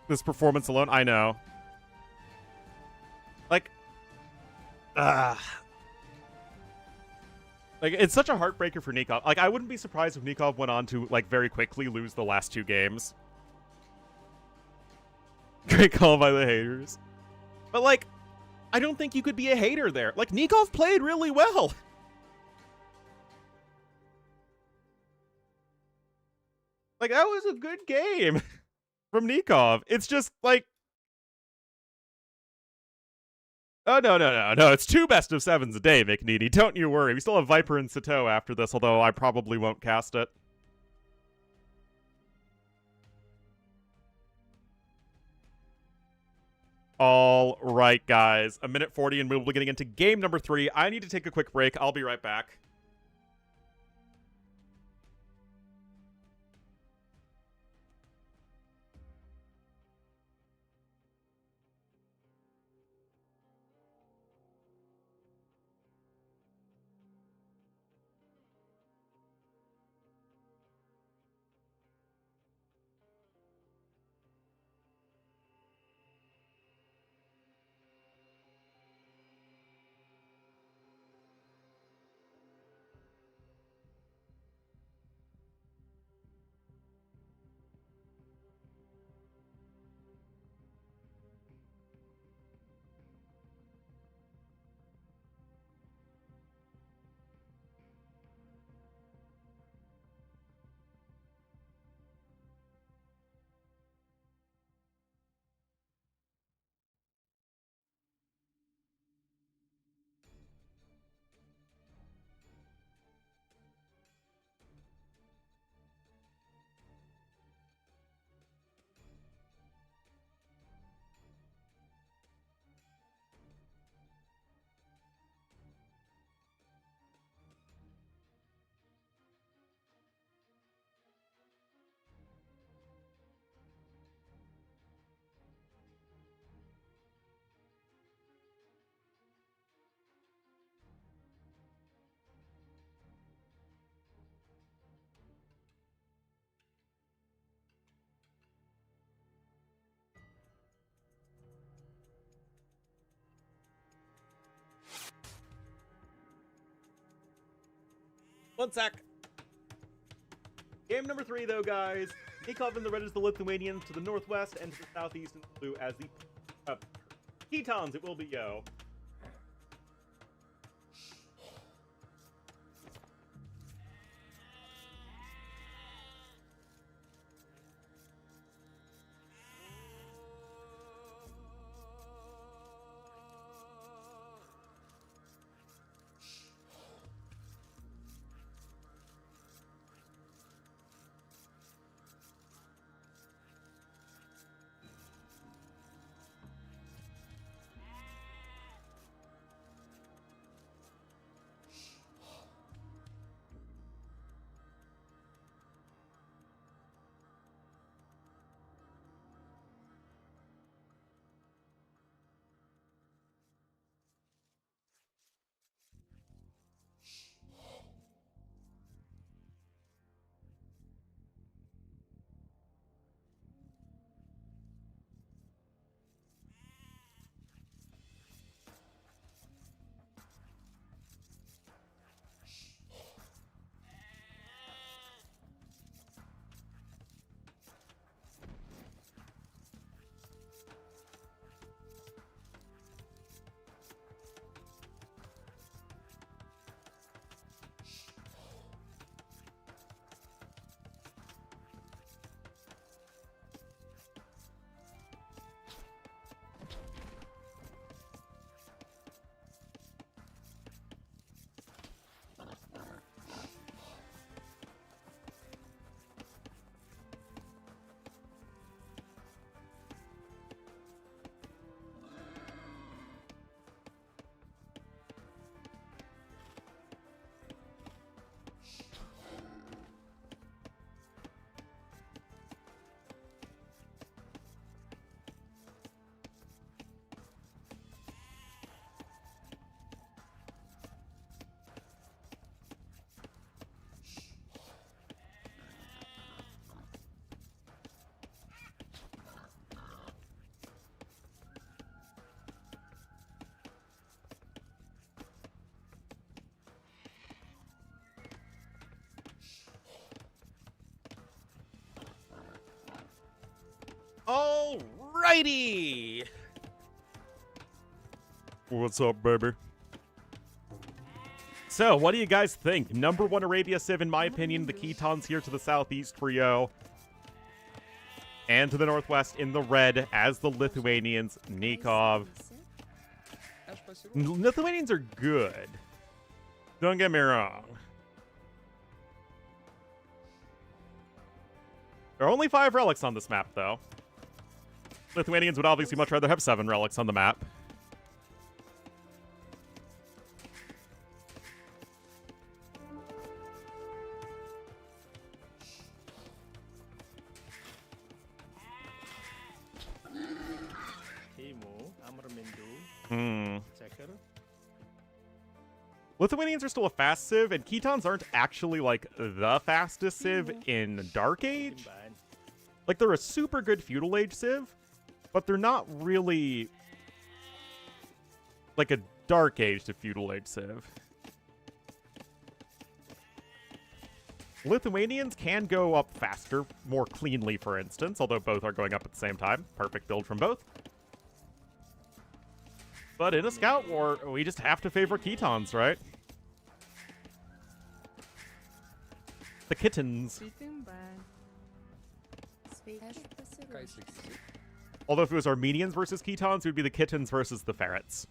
This performance alone, I know. Like, like, it's such a heartbreaker for Nikov. Like, I wouldn't be surprised if Nikov went on to, like, very quickly lose the last 2 games. Great call by the haters. But, like, I don't think you could be a hater there. Like, Nikov played really well. Like, that was a good game from Nikov. It's just, like... Oh, no. It's 2 best of 7s a day, McNeedy. Don't you worry. We still have Viper and Sitaux after this, although I probably won't cast it. All right, guys. 1:40 and we'll be getting into game number 3. I need to take a quick break. I'll be right back. One sec. Game number 3, though, guys. Nikov in the red is the Lithuanians to the northwest, and to the southeast in the blue as the Tetons. It will be Yo. Alrighty! What's up, baby? So, what do you guys think? Number 1 Arabia Civ, in my opinion. The Ketons here to the southeast for Yo. And to the northwest in the red as the Lithuanians. Nikov. Lithuanians are good. Don't get me wrong. There are only 5 relics on this map, though. Lithuanians would obviously much rather have 7 relics on the map. Hmm. Lithuanians are still a fast civ, and Ketons aren't actually, like, the fastest civ in Dark Age. Like, they're a super good Feudal Age civ, but they're not really, like, a Dark Age to Feudal Age civ. Lithuanians can go up faster, more cleanly, for instance, although both are going up at the same time. Perfect build from both. But in a Scout War, we just have to favor Ketons, right? The kittens. Although if it was Armenians versus Ketons, it would be the kittens versus the ferrets.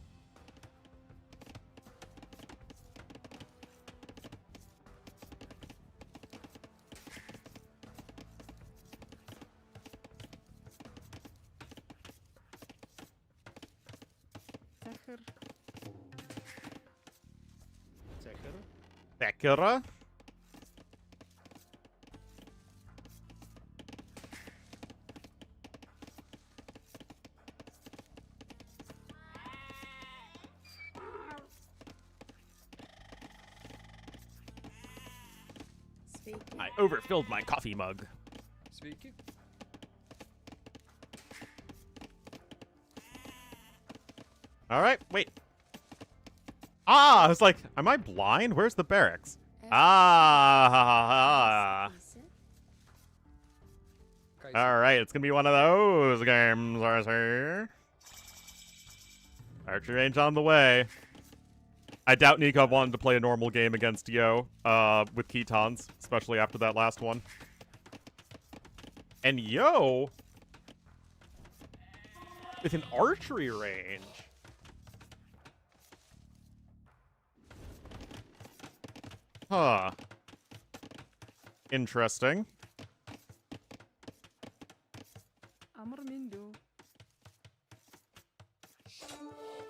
Bekera. I overfilled my coffee mug. Sveiki. All right, wait. Ah, I was like, am I blind? Where's the barracks? Ah. All right, it's gonna be one of those games, I see. Archery range on the way. I doubt Nikov wanted to play a normal game against Yo with Ketons, especially after that last one. And Yo with an archery range. Huh. Interesting.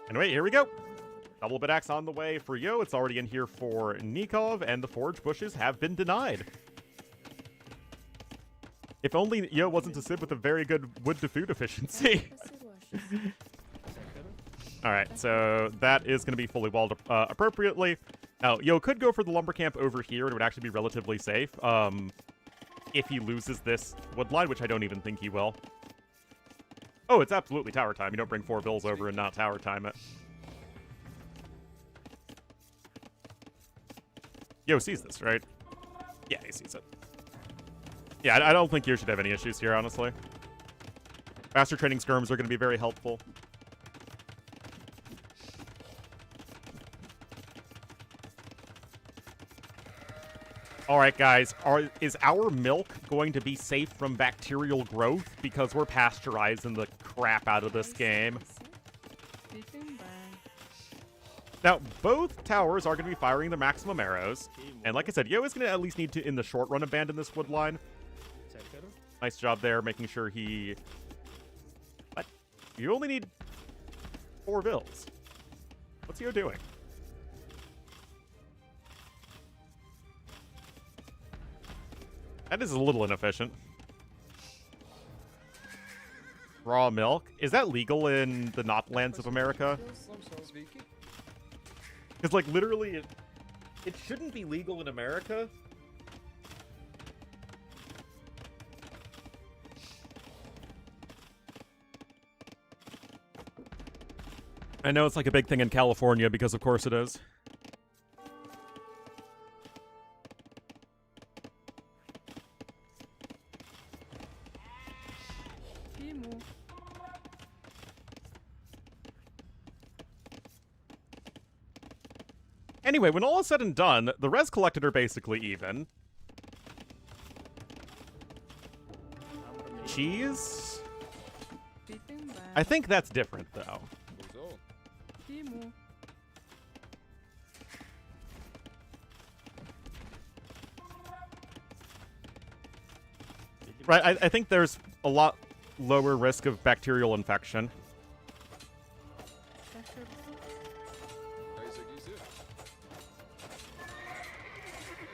And wait, here we go. Double bit axe on the way for Yo. It's already in here for Nikov, and the forge bushes have been denied. If only Yo wasn't a civ with a very good wood to food efficiency. Alright, so that is going to be fully walled appropriately. Now, Yo could go for the lumber camp over here, and it would actually be relatively safe. If he loses this wood line, which I don't even think he will. Oh, it's absolutely tower time. You don't bring 4 bills over and not tower time it. Yo sees this, right? Yeah, he sees it. Yeah, I don't think you should have any issues here, honestly. Faster training skirms are going to be very helpful. Alright, guys. Is our milk going to be safe from bacterial growth? Because we're pasteurizing the crap out of this game. Now, both towers are going to be firing their maximum arrows. And like I said, Yo is going to at least need to, in the short run, abandon this wood line. Nice job there, making sure he... What? You only need 4 bills. What's Yo doing? That is a little inefficient. Raw milk? Is that legal in the not lands of America? Because, like, literally, it shouldn't be legal in America. I know it's like a big thing in California, because of course it is. Anyway, when all is said and done, the res collected are basically even. Cheese? I think that's different, though. Right, I think there's a lot lower risk of bacterial infection. Kaiser Giese.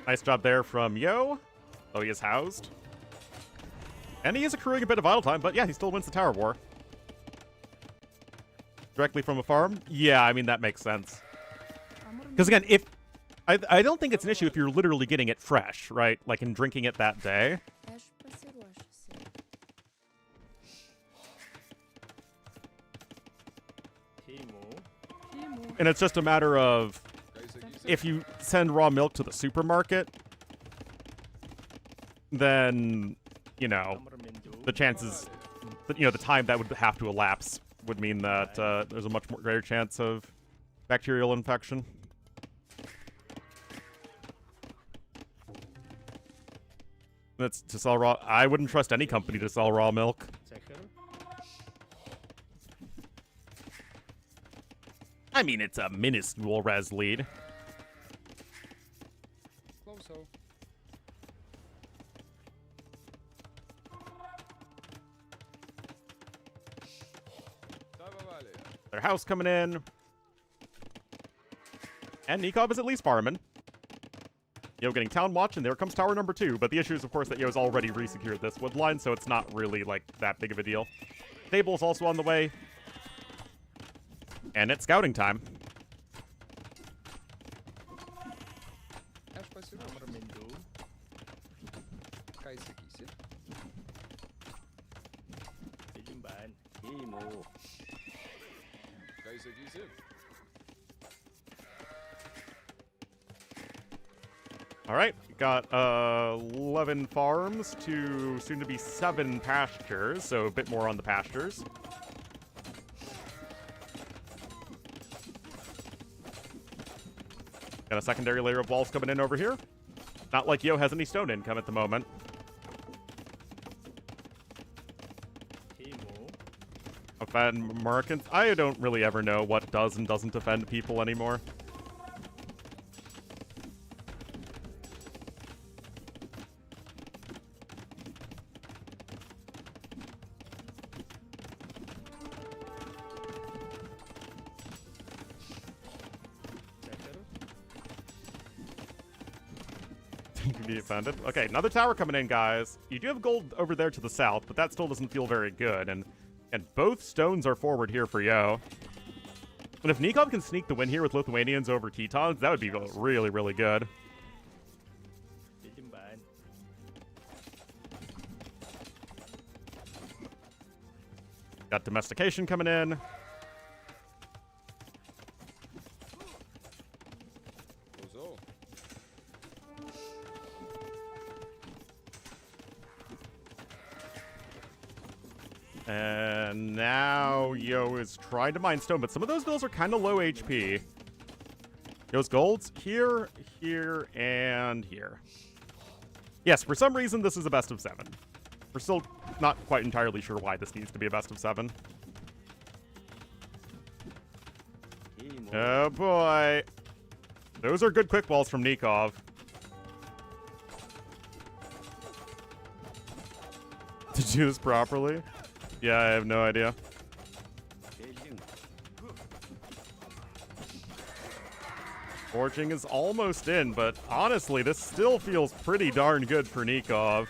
Nice job there from Yo. Oh, he is housed. And he is accruing a bit of idle time, but yeah, he still wins the tower war. Directly from a farm? Yeah, I mean, that makes sense. Because again, if... I don't think it's an issue if you're literally getting it fresh, right? Like, and drinking it that day. And it's just a matter of... Kaiser Giese. If you send raw milk to the supermarket, then, you know, the chances, you know, the time that would have to elapse would mean that there's a much more greater chance of bacterial infection. That's to sell raw. I wouldn't trust any company to sell raw milk. I mean, it's a minuscule res lead. Close. Their house coming in. And Nikov is at least farming. Yo getting town watch, and there comes tower number 2. But the issue is, of course, that Yo's already resecured this wood line, so it's not really, like, that big of a deal. Stable is also on the way. And it's scouting time. Kaiser Giese. Kaiser Giese. All right, got 11 farms to soon to be 7 pastures, so a bit more on the pastures. Got a secondary layer of walls coming in over here. Not like Yo has any stone income at the moment. Offend Americans? I don't really ever know what does and doesn't offend people anymore. Be offended. Okay, another tower coming in, guys. You do have gold over there to the south, but that still doesn't feel very good. And both stones are forward here for Yo. And if Nikov can sneak the win here with Lithuanians over Tetons, that would be really, really good. Got domestication coming in. So. And now Yo is trying to mine stone, but some of those bills are kind of low HP. Yo's golds here, here, and here. Yes, for some reason, this is a best of 7. We're still not quite entirely sure why this needs to be a best of 7. Oh boy. Those are good quick balls from Nikov. To do this properly? Yeah, I have no idea. Forging is almost in, but honestly, this still feels pretty darn good for Nikov.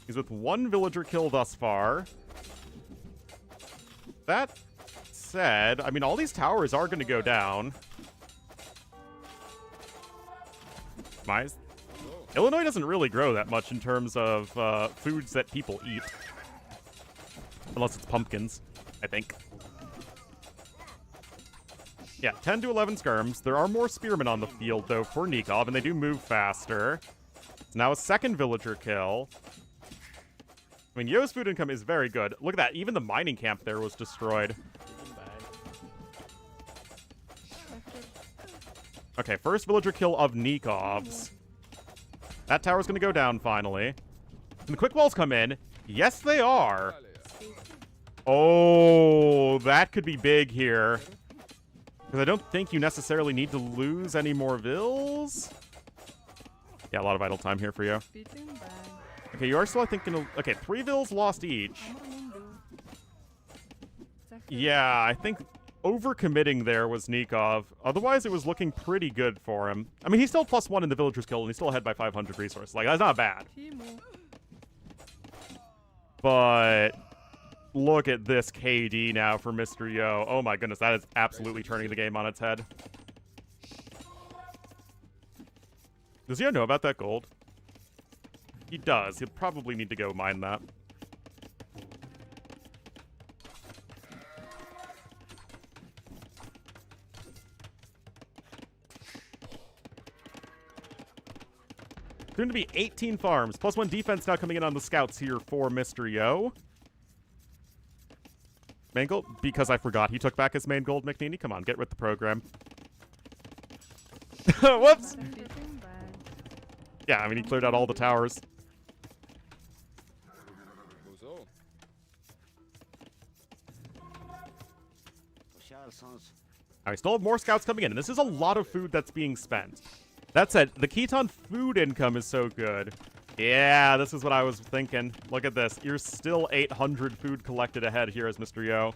He's with 1 villager kill thus far. That said, I mean, all these towers are going to go down. Illinois doesn't really grow that much in terms of foods that people eat. Unless it's pumpkins, I think. Yeah, 10 to 11 skirms. There are more spearmen on the field, though, for Nikov, and they do move faster. It's now a 2nd villager kill. I mean, Yo's food income is very good. Look at that. Even the mining camp there was destroyed. Okay, first villager kill of Nikov's. That tower's going to go down, finally. And the quick walls come in. Yes, they are. Oh, that could be big here. Because I don't think you necessarily need to lose any more vills. Yeah, a lot of idle time here for you. Okay, you are still, I think, gonna... Okay, 3 vills lost each. Yeah, I think overcommitting there was Nikov. Otherwise, it was looking pretty good for him. I mean, he's still +1 in the Villagers Guild, and he's still ahead by 500 resources. Like, that's not bad. But look at this KD now for Mr. Yo. Oh my goodness, that is absolutely turning the game on its head. Does Yo know about that gold? He does. He'll probably need to go mine that. Soon to be 18 farms. +1 defense now coming in on the scouts here for Mr. Yo. Main gold? Because I forgot he took back his main gold, McNeely. Come on, get with the program. Whoops! Yeah, I mean, he cleared out all the towers. I still have more scouts coming in, and this is a lot of food that's being spent. That said, the Khitan food income is so good. Yeah, this is what I was thinking. Look at this. You're still 800 food collected ahead here as Mr. Yo.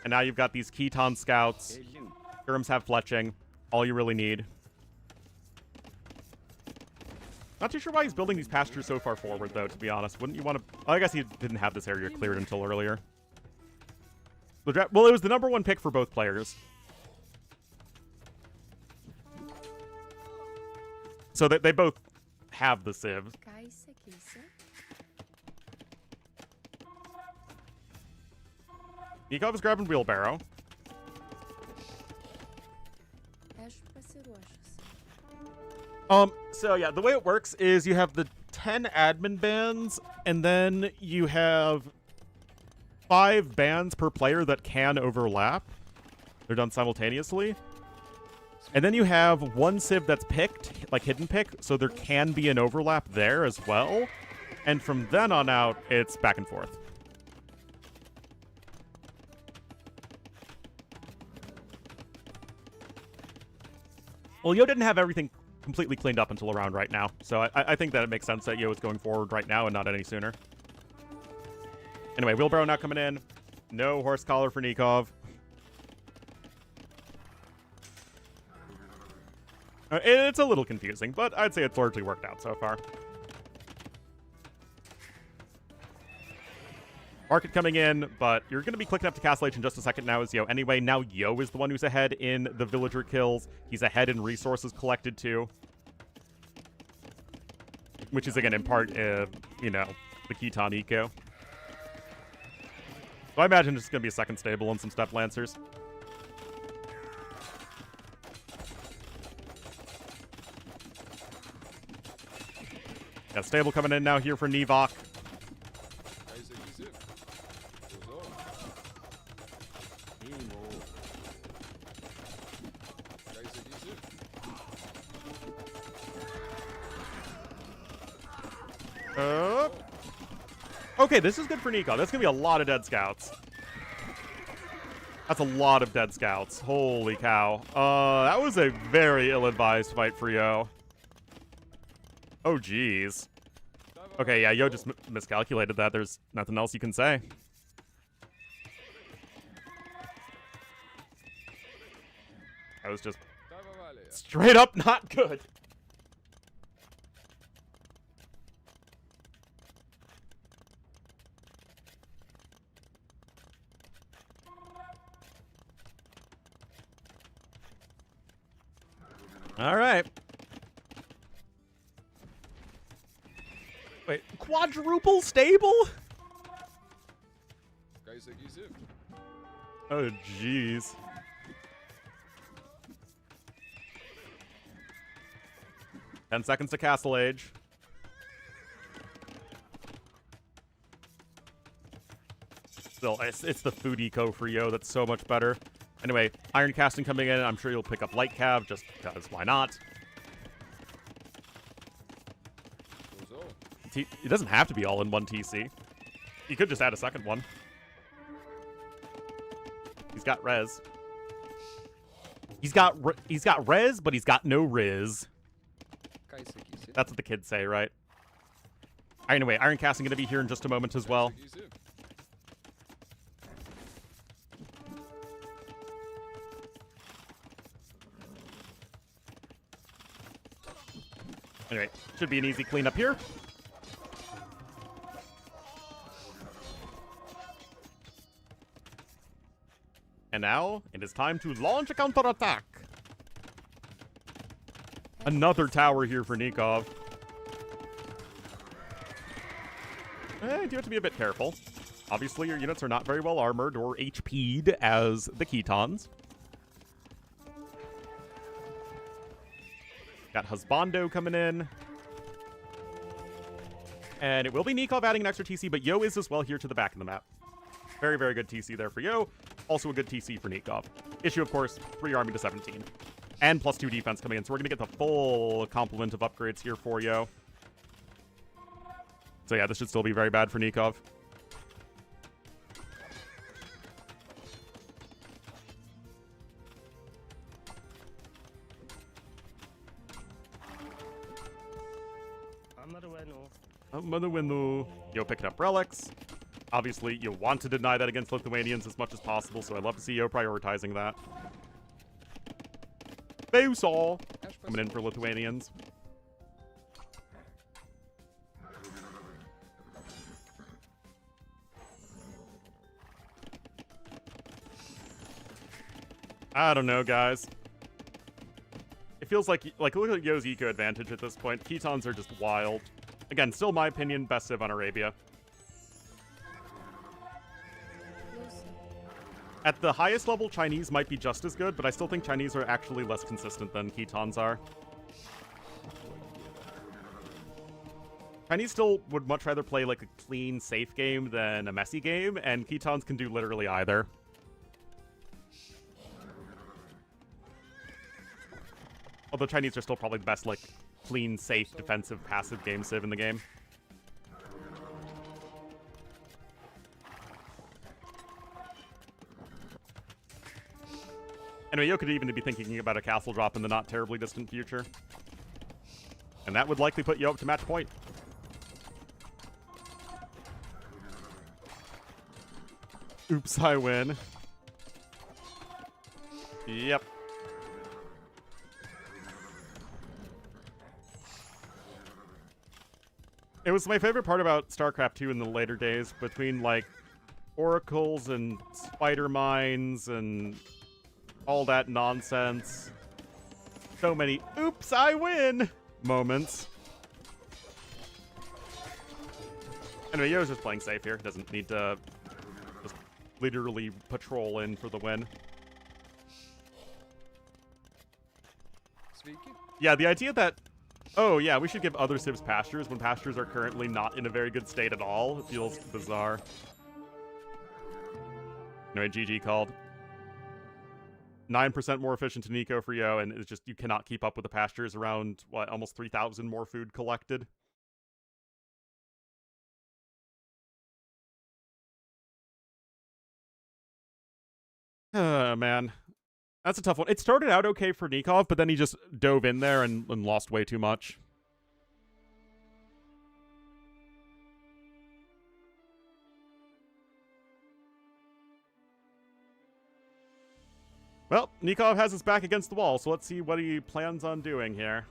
And now you've got these Khitan scouts. Gurms have fletching. All you really need. Not too sure why he's building these pastures so far forward, though, to be honest. Wouldn't you want to... Oh, I guess he didn't have this area cleared until earlier. Well, it was the #1 pick for both players. So they both have the Civ. Nikov is grabbing wheelbarrow. So yeah, the way it works is you have the 10 admin bans, and then you have 5 bans per player that can overlap. They're done simultaneously. And then you have 1 Civ that's picked, like hidden pick, so there can be an overlap there as well. And from then on out, it's back and forth. Well, Yo didn't have everything completely cleaned up until around right now, so I think that it makes sense that Yo is going forward right now and not any sooner. Anyway, wheelbarrow now coming in. No horse collar for Nikov. It's a little confusing, but I'd say it's largely worked out so far. Market coming in, but you're going to be clicking up to Castle Age in just a second now as Yo. Anyway, now Yo is the one who's ahead in the villager kills. He's ahead in resources collected too. Which is, again, in part, you know, the Khitan eco. So I imagine it's going to be a second stable and some Steppe Lancers. Got a stable coming in now here for Nivok. Okay, this is good for Nico. That's going to be a lot of dead scouts. That's a lot of dead scouts. Holy cow. That was a very ill-advised fight for Yo. Oh, jeez. Okay, yeah, Yo just miscalculated that. There's nothing else you can say. That was just straight up not good. All right. Wait, quadruple stable? Oh, jeez. Ten seconds to Castle Age. Still, it's the food eco for Yo that's so much better. Anyway, Iron Casting coming in. I'm sure you'll pick up Light Cav, just because why not? It doesn't have to be all in one TC. You could just add a second one. He's got res. He's got res, but he's got no riz. Kaj se kisi? That's what the kids say, right? Anyway, Iron Casting going to be here in just a moment as well. Kaj se kisi? Anyway, should be an easy cleanup here. And now, it is time to launch a counterattack. Another tower here for Nikov. You do have to be a bit careful. Obviously, your units are not very well armored or HP'd as the Ketons. Got Husbando coming in. And it will be Nikov adding an extra TC, but Yo is as well here to the back of the map. Very, very good TC there for Yo. Also a good TC for Nikov. Issue, of course, 3 army to 17. And +2 defense coming in, so we're going to get the full complement of upgrades here for Yo. So yeah, this should still be very bad for Nikov. I'm gonna win though. Yo picking up relics. Obviously, you want to deny that against Lithuanians as much as possible, so I'd love to see Yo prioritizing that. Bowsaw coming in for Lithuanians. I don't know, guys. It feels like look at Yo's eco advantage at this point. Ketons are just wild. Again, still my opinion, best civ on Arabia. At the highest level, Chinese might be just as good, but I still think Chinese are actually less consistent than Ketons are. Chinese still would much rather play like a clean, safe game than a messy game, and Ketons can do literally either. Although Chinese are still probably the best, like, clean, safe, defensive, passive game civ in the game. Anyway, Yo could even be thinking about a castle drop in the not terribly distant future. And that would likely put Yo up to match point. Oops, I win. Yep. It was my favorite part about StarCraft 2 in the later days, between, like, oracles and spider mines and all that nonsense. So many, oops, I win moments. Anyway, Yo's just playing safe here. Doesn't need to just literally patrol in for the win. Sveiki? Yeah, the idea that, oh yeah, we should give other civs pastures when pastures are currently not in a very good state at all. It feels bizarre. Anyway, GG called. 9% more efficient to Nico for Yo, and it's just, you cannot keep up with the pastures around, what, almost 3,000 more food collected. Man. That's a tough one. It started out okay for Nikov, but then he just dove in there and lost way too much. Well, Nikov has his back against the wall, so let's see what he plans on doing here.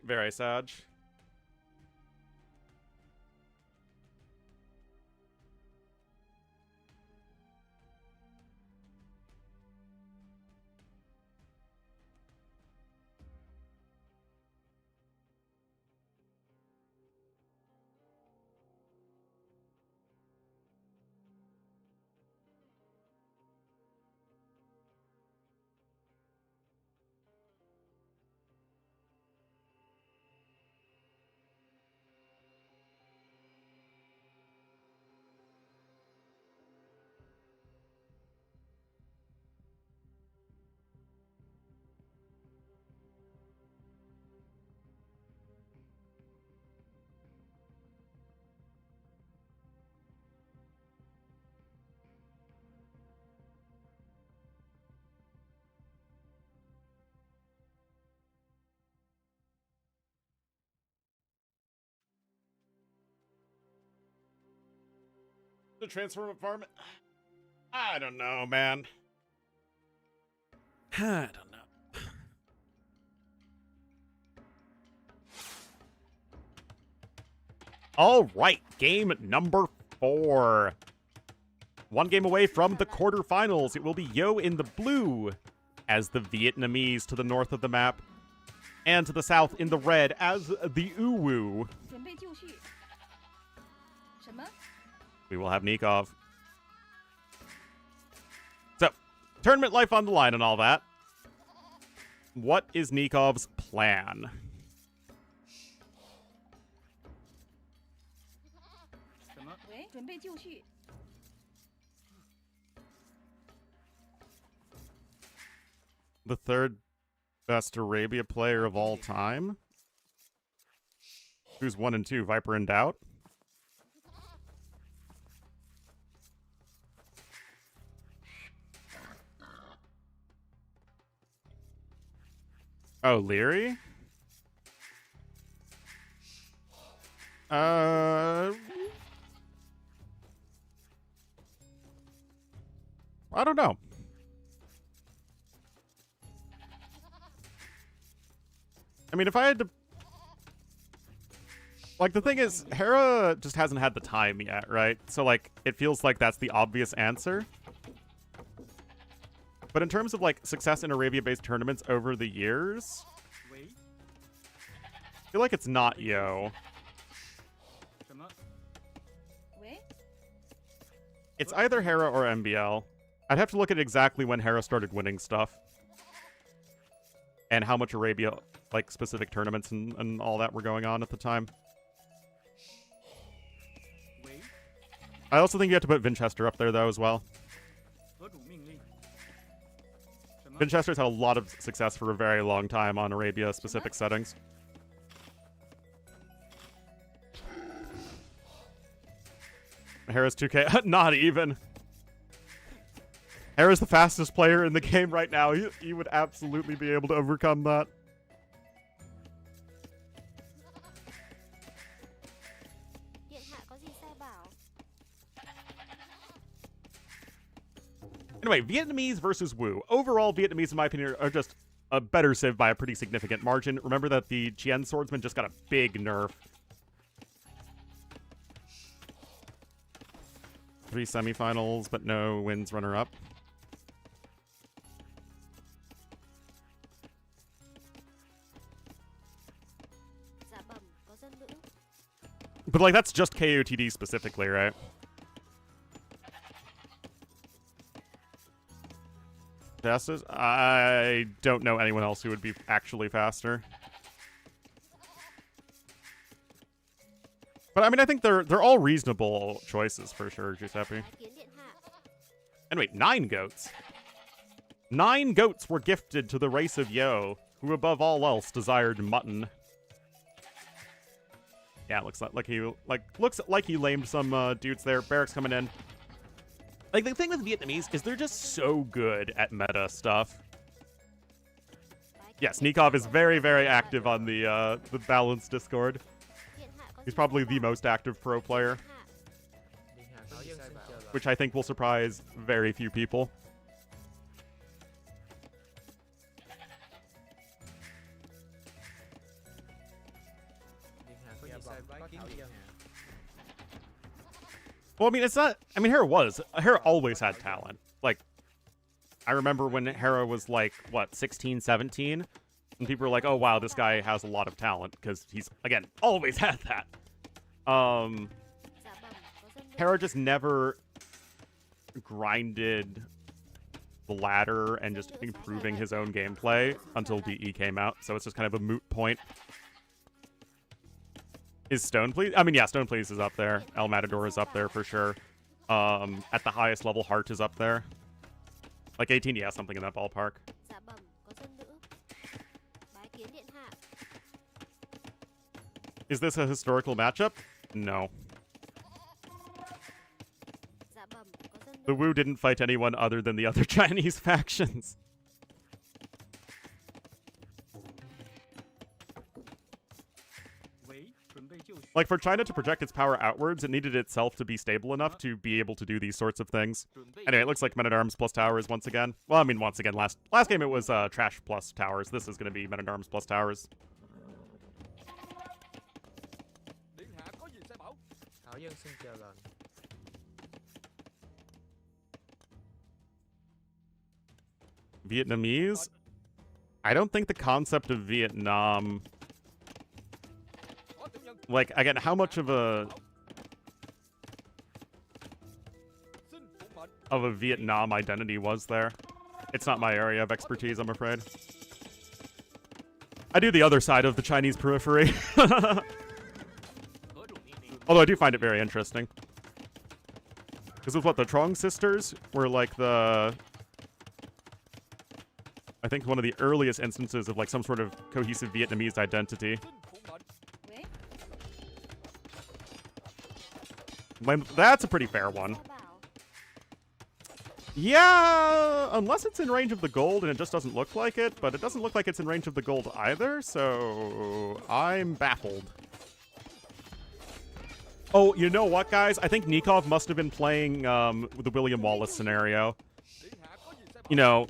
Very sad. The transfer farm? I don't know, man. I don't know. All right, game number 4. One game away from the quarterfinals. It will be Yo in the blue as the Vietnamese to the north of the map, and to the south in the red as the Uwu. 准备就绪。什么？ We will have Nikov. So, tournament life on the line and all that. What is Nikov's plan? 喂，准备就绪。 The third best Arabia player of all time? Who's 1 and 2? Viper and Doubt? Oh, Leary? I don't know. I mean, if I had to... Like, the thing is, Hera just hasn't had the time yet, right? So, like, it feels like that's the obvious answer. But in terms of, like, success in Arabia-based tournaments over the years, I feel like it's not Yo. 喂， It's either Hera or MBL. I'd have to look at exactly when Hera started winning stuff. And how much Arabia, like, specific tournaments and all that were going on at the time. I also think you have to put Vinchester up there, though, as well. Vinchester's had a lot of success for a very long time on Arabia-specific settings. Hera's 2K. Not even. Hera's the fastest player in the game right now. He would absolutely be able to overcome that. Anyway, Vietnamese versus Wu. Overall, Vietnamese, in my opinion, are just a better civ by a pretty significant margin. Remember that the Chien swordsman just got a big nerf. 3 semifinals, but no wins runner-up. But, like, that's just KOTD specifically, right? Fastest? I don't know anyone else who would be actually faster. But, I mean, I think they're all reasonable choices for sure, Giuseppe. Anyway, 9 goats. 9 goats were gifted to the race of Yo, who above all else desired mutton. Yeah, looks like he lamed some dudes there. Barracks coming in. Like, the thing with Vietnamese is they're just so good at meta stuff. Yes, Nikov is very, very active on the Balance Discord. He's probably the most active pro player, which I think will surprise very few people. Well, I mean, it's not... I mean, Hera always had talent. Like, I remember when Hera was, like, what, 16, 17? And people were like, oh, wow, this guy has a lot of talent. Because he's, again, always had that. Hera just never grinded the ladder and just improving his own gameplay until DE came out. So it's just kind of a moot point. Is Stone Please? I mean, yeah, Stone Please is up there. El Matador is up there for sure. At the highest level, Heart is up there. Like 18, yeah, something in that ballpark. Is this a historical matchup? No. The Wu didn't fight anyone other than the other Chinese factions. Like, for China to project its power outwards, it needed itself to be stable enough to be able to do these sorts of things. Anyway, it looks like Men-at-Arms plus Towers once again. Well, I mean, once again, last game it was Trash plus Towers. This is going to be Men-at-Arms plus Towers. Vietnamese? I don't think the concept of Vietnam... Like, again, how much of a Vietnam identity was there? It's not my area of expertise, I'm afraid. I do the other side of the Chinese periphery. Although I do find it very interesting. Because with what, the Trong sisters were like the... I think one of the earliest instances of like some sort of cohesive Vietnamese identity. That's a pretty fair one. Yeah, unless it's in range of the gold and it just doesn't look like it, but it doesn't look like it's in range of the gold either, so I'm baffled. Oh, you know what, guys? I think Nikov must have been playing the William Wallace scenario. You know,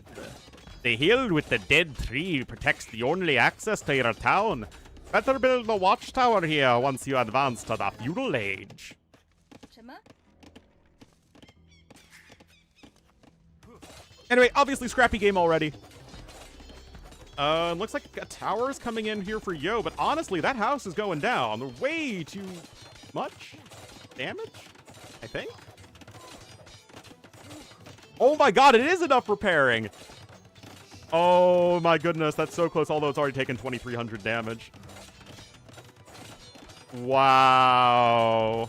the hill with the dead tree protects the only access to your town. Better build a watchtower here once you advance to the feudal age. Anyway, obviously scrappy game already. Looks like a tower is coming in here for Yo, but honestly, that house is going down. Way too much damage, I think. Oh my god, it is enough repairing. Oh my goodness, that's so close, although it's already taken 2,300 damage. Wow.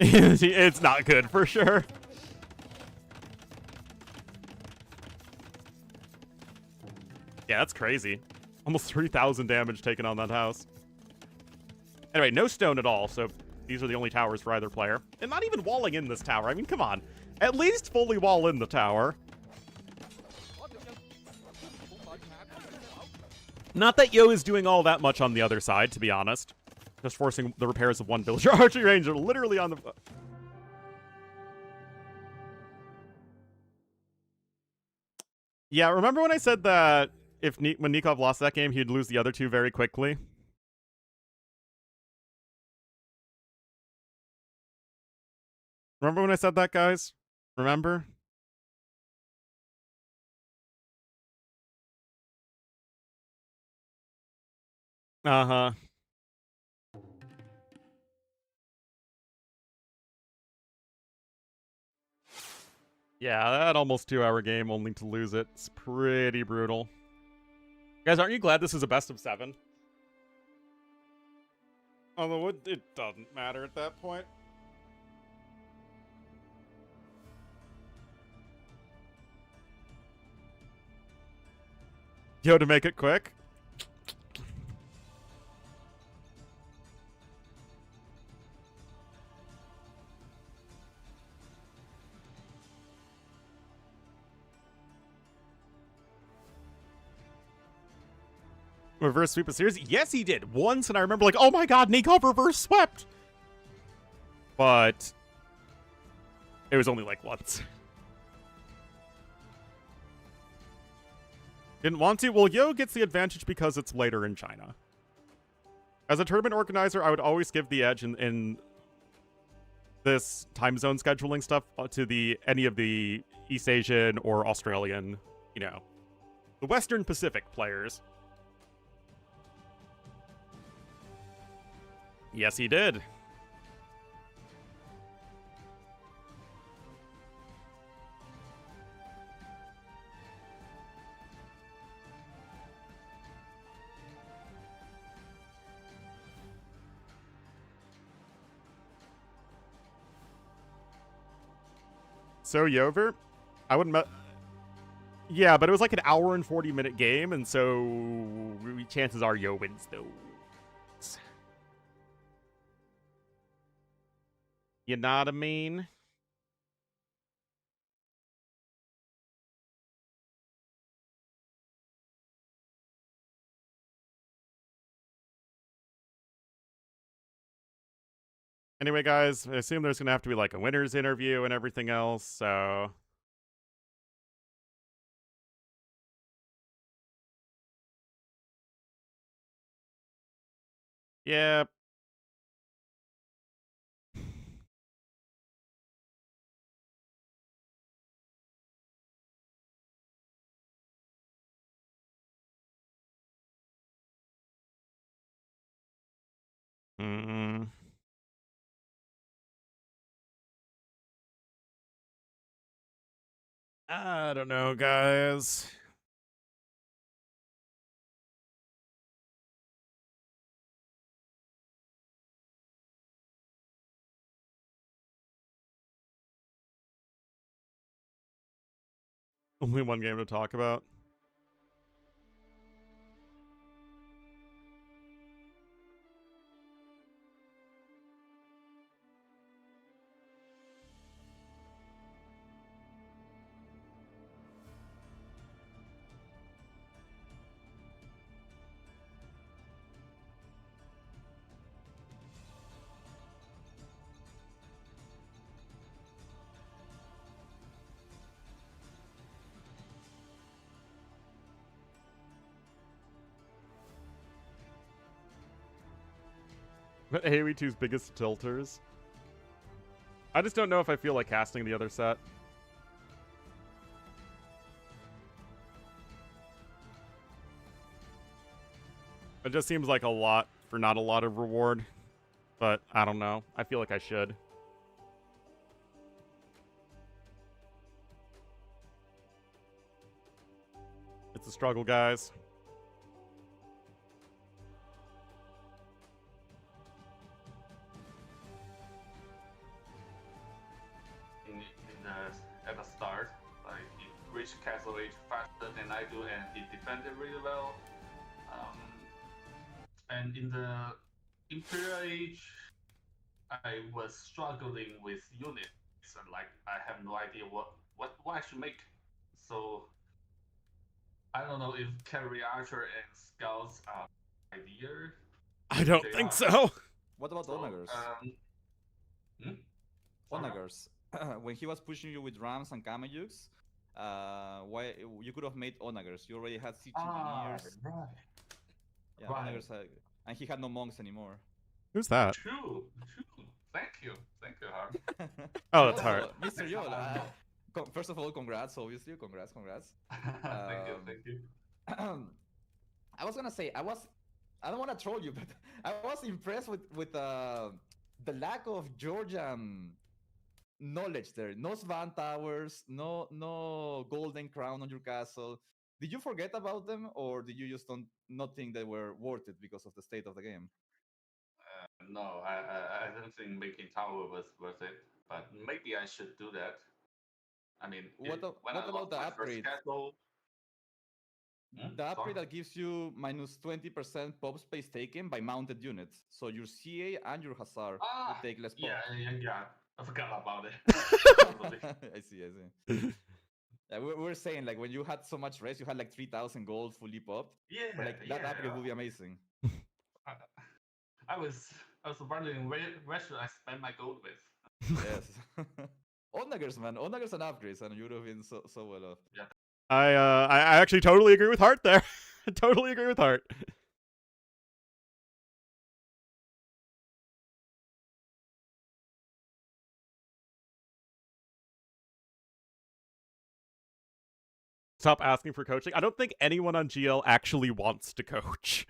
It's not good for sure. Yeah, that's crazy. Almost 3,000 damage taken on that house. Anyway, no stone at all, so these are the only towers for either player. And not even walling in this tower. I mean, come on. At least fully wall in the tower. Not that Yo is doing all that much on the other side, to be honest. Just forcing the repairs of one villager archery ranger literally on the... Yeah, remember when I said that when Nikov lost that game, he'd lose the other two very quickly? Remember when I said that, guys? Remember? Uh-huh. Yeah, that almost 2-hour game only to lose it. It's pretty brutal. Guys, aren't you glad this is a best of 7? Although it doesn't matter at that point. Yo, to make it quick. Reverse sweep a series? Yes, he did. Once, and I remember like, oh my god, Nikov reverse swept! But it was only like once. Didn't want to? Well, Yo gets the advantage because it's later in China. As a tournament organizer, I would always give the edge in this time zone scheduling stuff to any of the East Asian or Australian, you know, the Western Pacific players. Yes, he did. So, Yover, I wouldn't... Yeah, but it was like an hour and 40-minute game, and so chances are Yo wins, though. You know what I mean? Anyway, guys, I assume there's gonna have to be like a winner's interview and everything else, so. Yeah. Mm. I don't know, guys. Only one game to talk about. But AoE2's biggest tilters. I just don't know if I feel like casting the other set. It just seems like a lot for not a lot of reward. But I don't know. I feel like I should. It's a struggle, guys. At the start, like it reached Castle Age faster than I do, and it defended really well. And in the Imperial Age, I was struggling with units, and like I have no idea what I should make. So I don't know if Cavalry Archer and Scouts are idea. I don't They think are. so. What about So, Onagers? Sorry? Onagers. When he was pushing you with Rams and Kamayuks, why you could have made Onagers? You already had siege engineers. Right. Yeah, Right. Onagers, and he had no monks anymore. Who's that? True. Thank you, Hart. Oh, that's Also, hard. Mr. Yol, first of all, congrats, obviously. Congrats. Thank you. I was gonna say, I don't want to troll you, but I was impressed with the lack of Georgian knowledge there. No Svan towers, no golden crown on your castle. Did you forget about them, or did you just not think they were worth it because of the state of the game? No, I don't think making tower was worth it, but maybe I should do that. I mean, when I What lost about the my first upgrade? castle. The upgrade that gives you minus 20% pop space taken by mounted units. So your CA and your Hussar would take less pop. Yeah. I forgot about it. I see. Yeah, we're saying like when you had so much rest, you had like 3,000 gold fully popped. Yeah, But like that upgrade would be amazing. I was wondering where should I spend my gold with. Yes. Onagers, man. Onagers and upgrades, and you would have been so well off. Yeah. I actually totally agree with Hart there. Totally agree with Hart. Stop asking for coaching. I don't think anyone on GL actually wants to coach.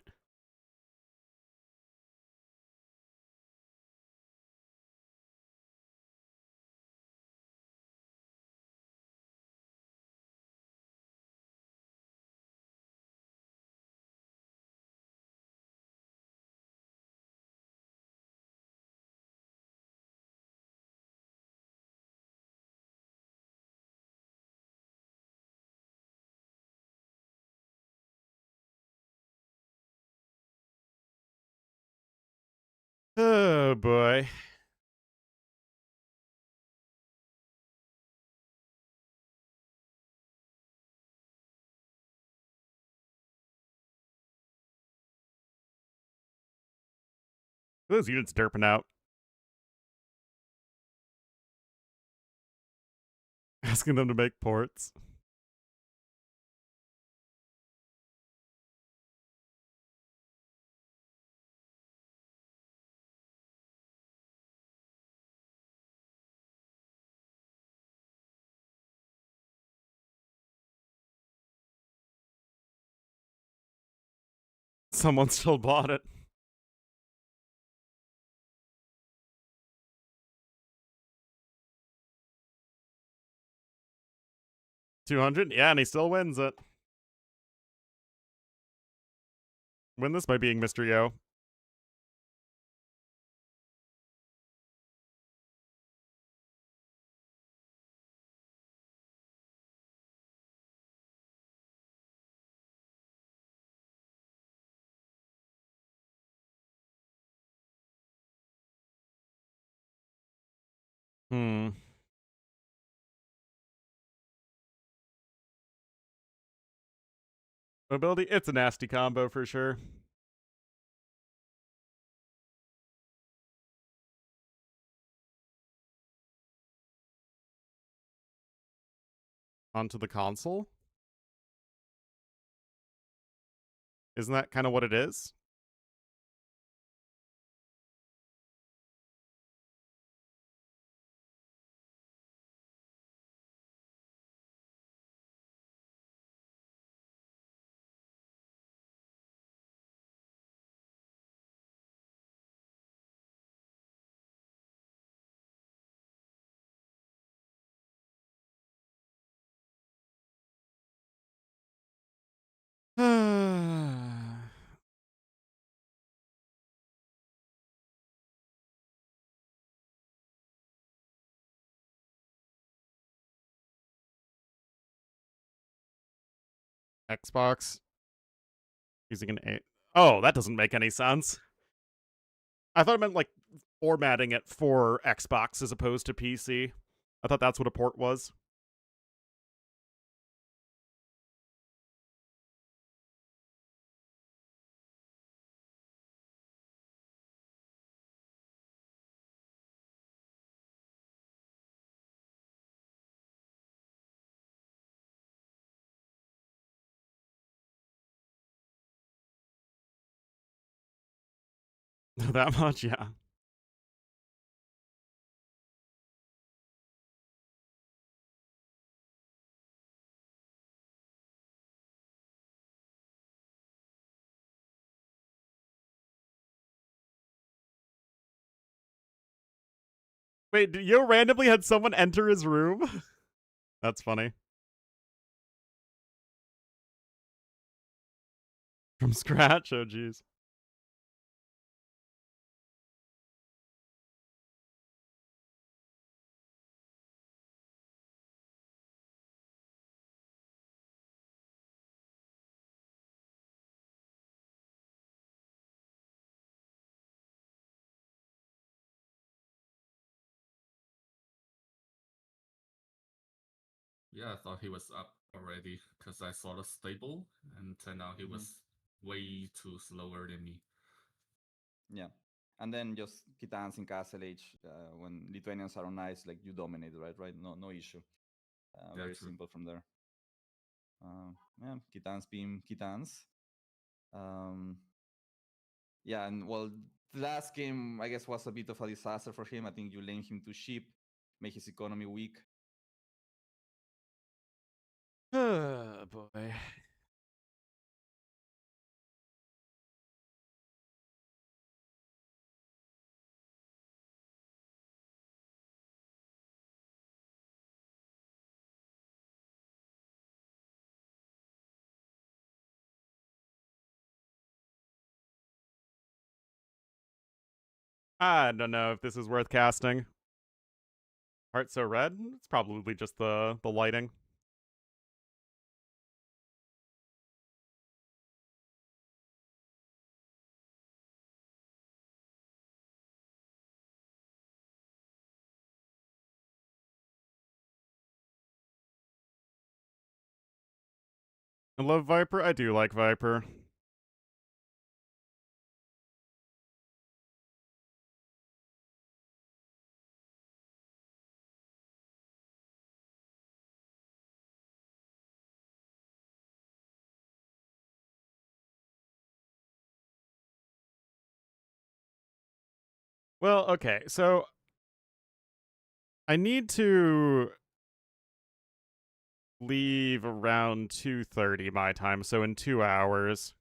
Oh boy. Those units derping out. asking them to make ports. Someone still bought it. $200? Yeah, and he still wins it. Win this by being Mr. Yo. Hmm. Mobility, it's a nasty combo for sure. Onto the console? Isn't that kind of what it is? Xbox using an 8. Oh, that doesn't make any sense. I thought it meant like formatting it for Xbox as opposed to PC. I thought that's what a port was. That much, yeah. Wait, Yo randomly had someone enter his room? That's funny. From scratch? Oh, jeez. Yeah, I thought he was up already because I saw the stable and turned out he was way too slower than me. Yeah. And then just Kitans in Castle Age, when Lithuanians are on ice, like you dominate, right? No issue. Very true. simple from there. Yeah, Kitans being Kitans. Yeah, and well, the last game, I guess, was a bit of a disaster for him. I think you lane him to sheep, make his economy weak. Oh, boy. I don't know if this is worth casting. Heart so red? It's probably just the lighting. I love Viper. I do like Viper. Well, okay, so I need to leave around 2:30 my time, so in 2 hours.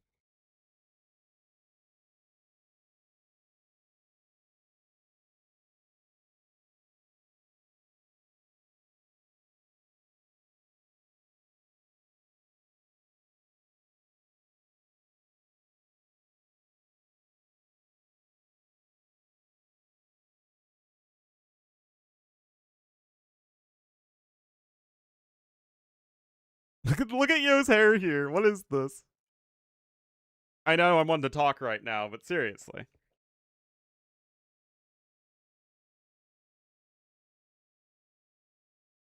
Look at Yo's hair here. What is this? I know I'm one to talk right now, but seriously.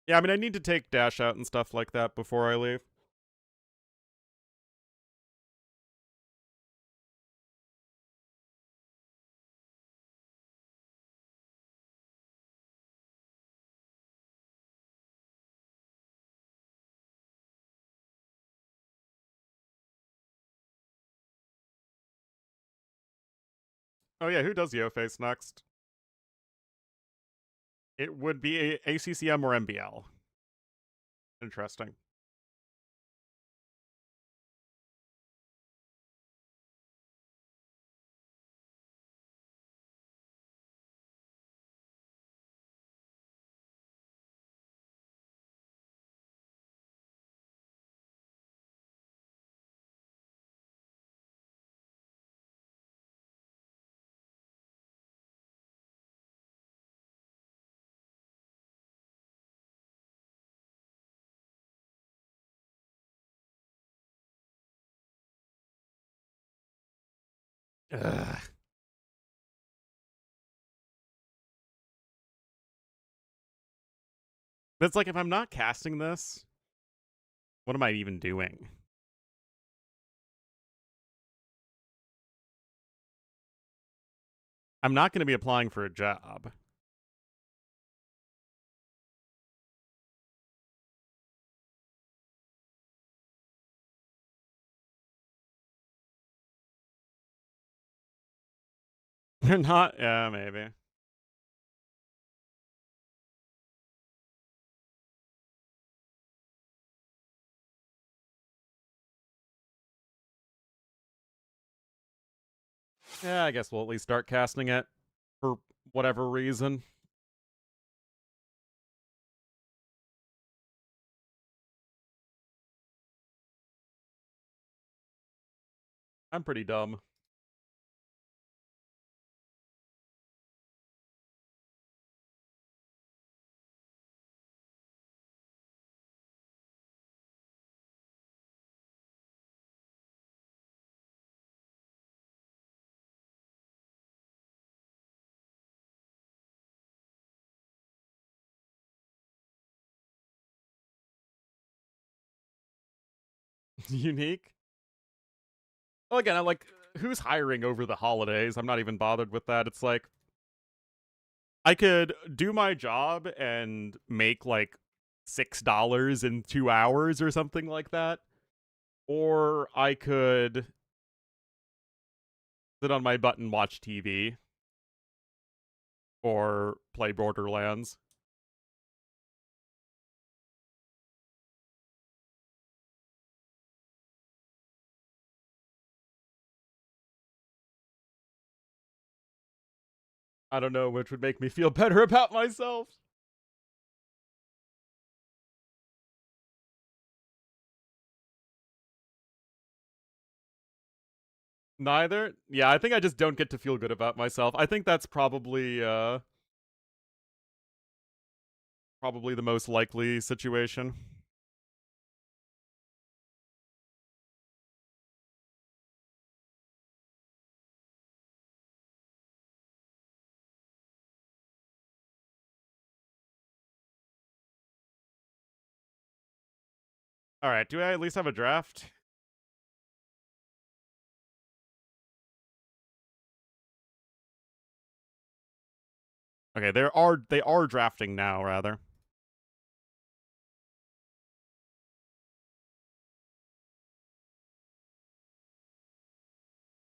Yeah, I mean, I need to take Dash out and stuff like that before I leave. Oh yeah, who does Yo face next? It would be a ACCM or MBL. Interesting. Ugh. It's like, if I'm not casting this, what am I even doing? I'm not going to be applying for a job. They're not. Yeah, maybe. Yeah, I guess we'll at least start casting it for whatever reason. I'm pretty dumb. Unique. Well, again, I'm like, who's hiring over the holidays? I'm not even bothered with that. It's like, I could do my job and make like $6 in 2 hours or something like that. Or I could sit on my butt and watch TV or play Borderlands. I don't know which would make me feel better about myself. Neither. Yeah, I think I just don't get to feel good about myself. I think that's probably the most likely situation. All right, do I at least have a draft? Okay, they are drafting now, rather.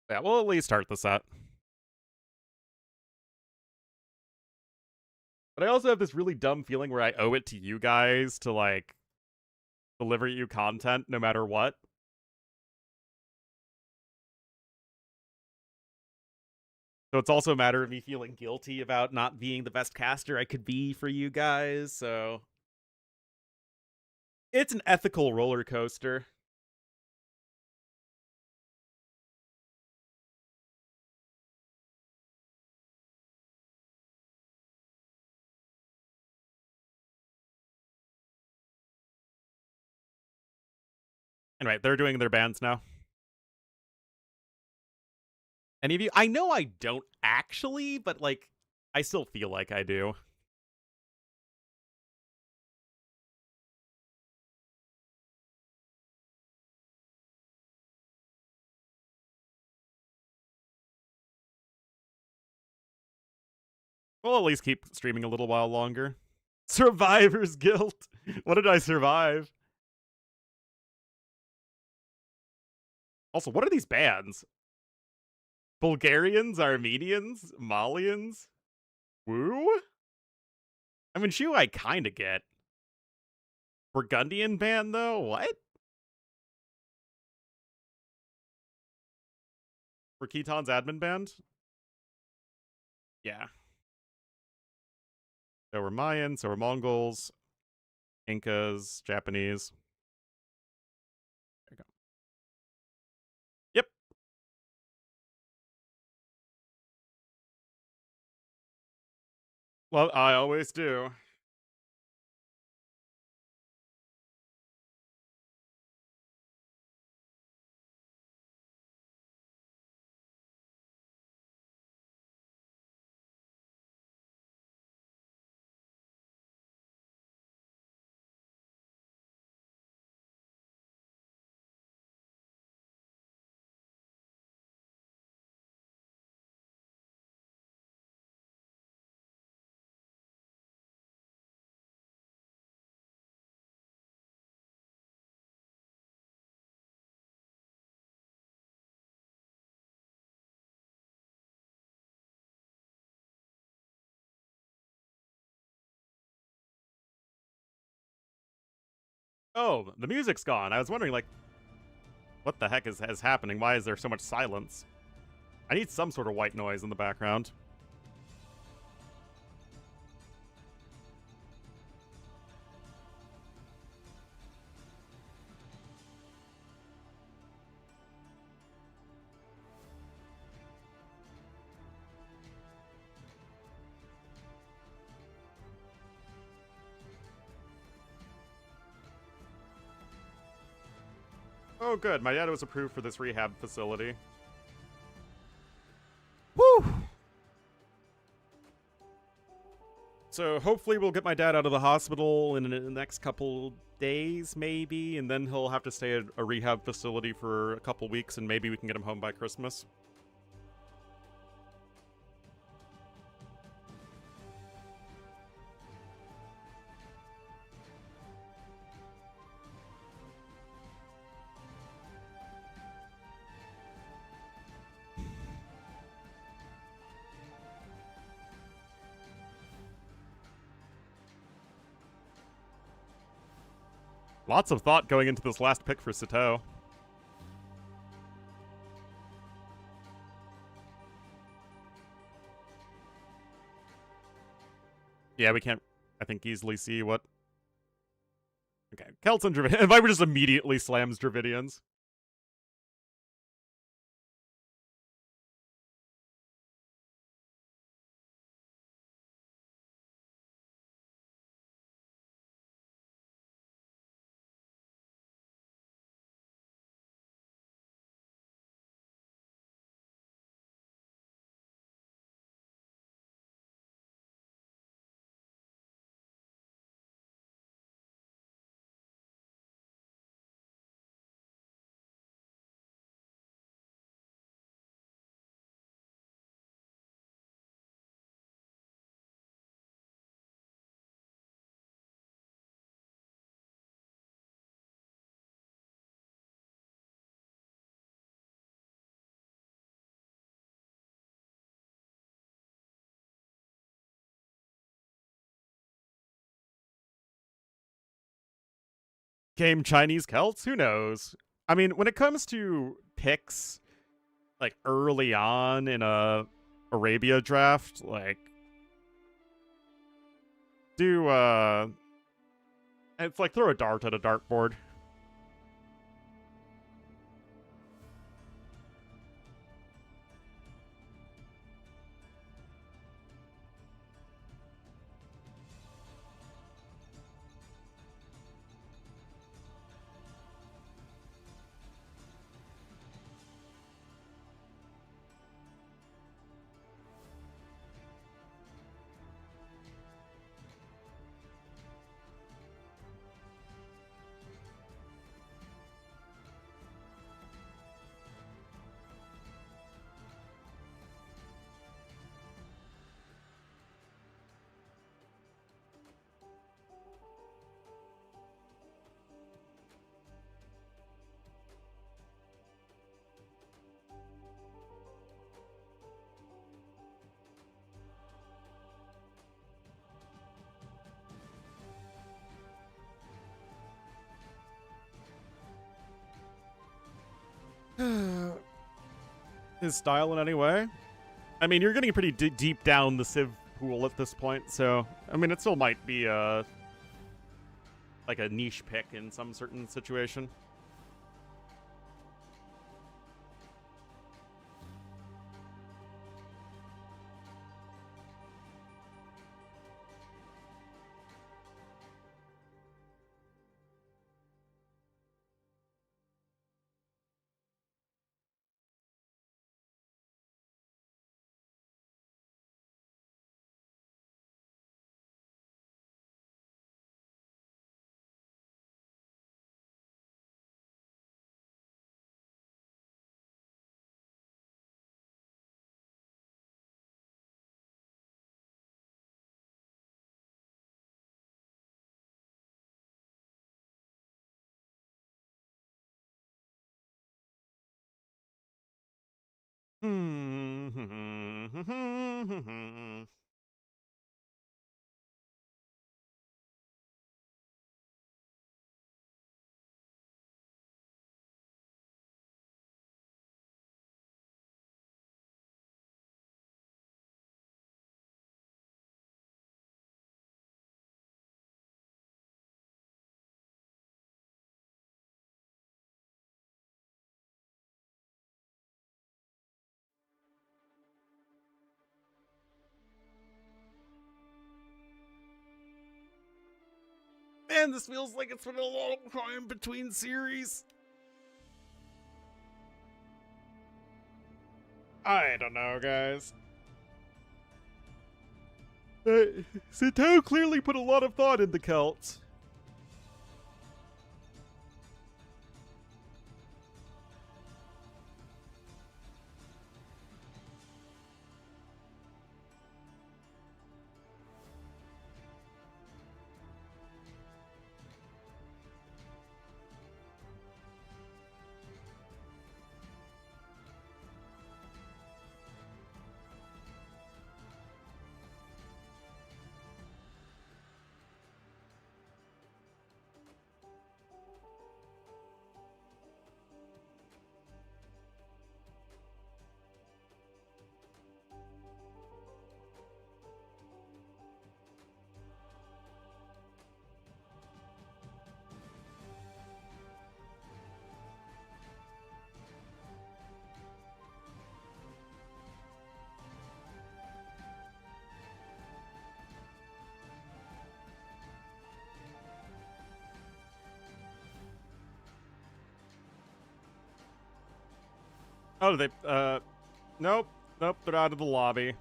Yeah, we'll at least start the set. But I also have this really dumb feeling where I owe it to you guys to, like, deliver you content no matter what. So it's also a matter of me feeling guilty about not being the best caster I could be for you guys, so... It's an ethical roller coaster. Anyway, they're doing their bans now. Any of you? I know I don't actually, but, like, I still feel like I do. We'll at least keep streaming a little while longer. Survivor's guilt. What did I survive? Also, what are these bands? Bulgarians, Armenians, Malians? Woo? I mean, Shu I kinda get. Burgundian band, though? What? For Keaton's admin band? Yeah. So we're Mayans, so we're Mongols, Incas, Japanese. There you go. Yep. Well, I always do. Oh, the music's gone. I was wondering, like, what the heck is happening? Why is there so much silence? I need some sort of white noise in the background. Oh, good. My dad was approved for this rehab facility. Woo! So hopefully we'll get my dad out of the hospital in the next couple days, maybe, and then he'll have to stay at a rehab facility for a couple weeks, and maybe we can get him home by Christmas. Lots of thought going into this last pick for Sitaux. Yeah, we can't, I think, easily see what... Okay, Celts and Dravidians. Viper just immediately slams Dravidians. game Chinese Celts? Who knows? I mean, when it comes to picks, like early on in a Arabia draft, like it's like throw a dart at a dartboard. His style in any way? I mean, you're getting pretty deep down the Civ pool at this point, so I mean, it still might be like a niche pick in some certain situation. Man, this feels like it's been a long time between series. I don't know, guys. Sitaux clearly put a lot of thought into Celts. Oh, they, nope, nope, they're out of the lobby.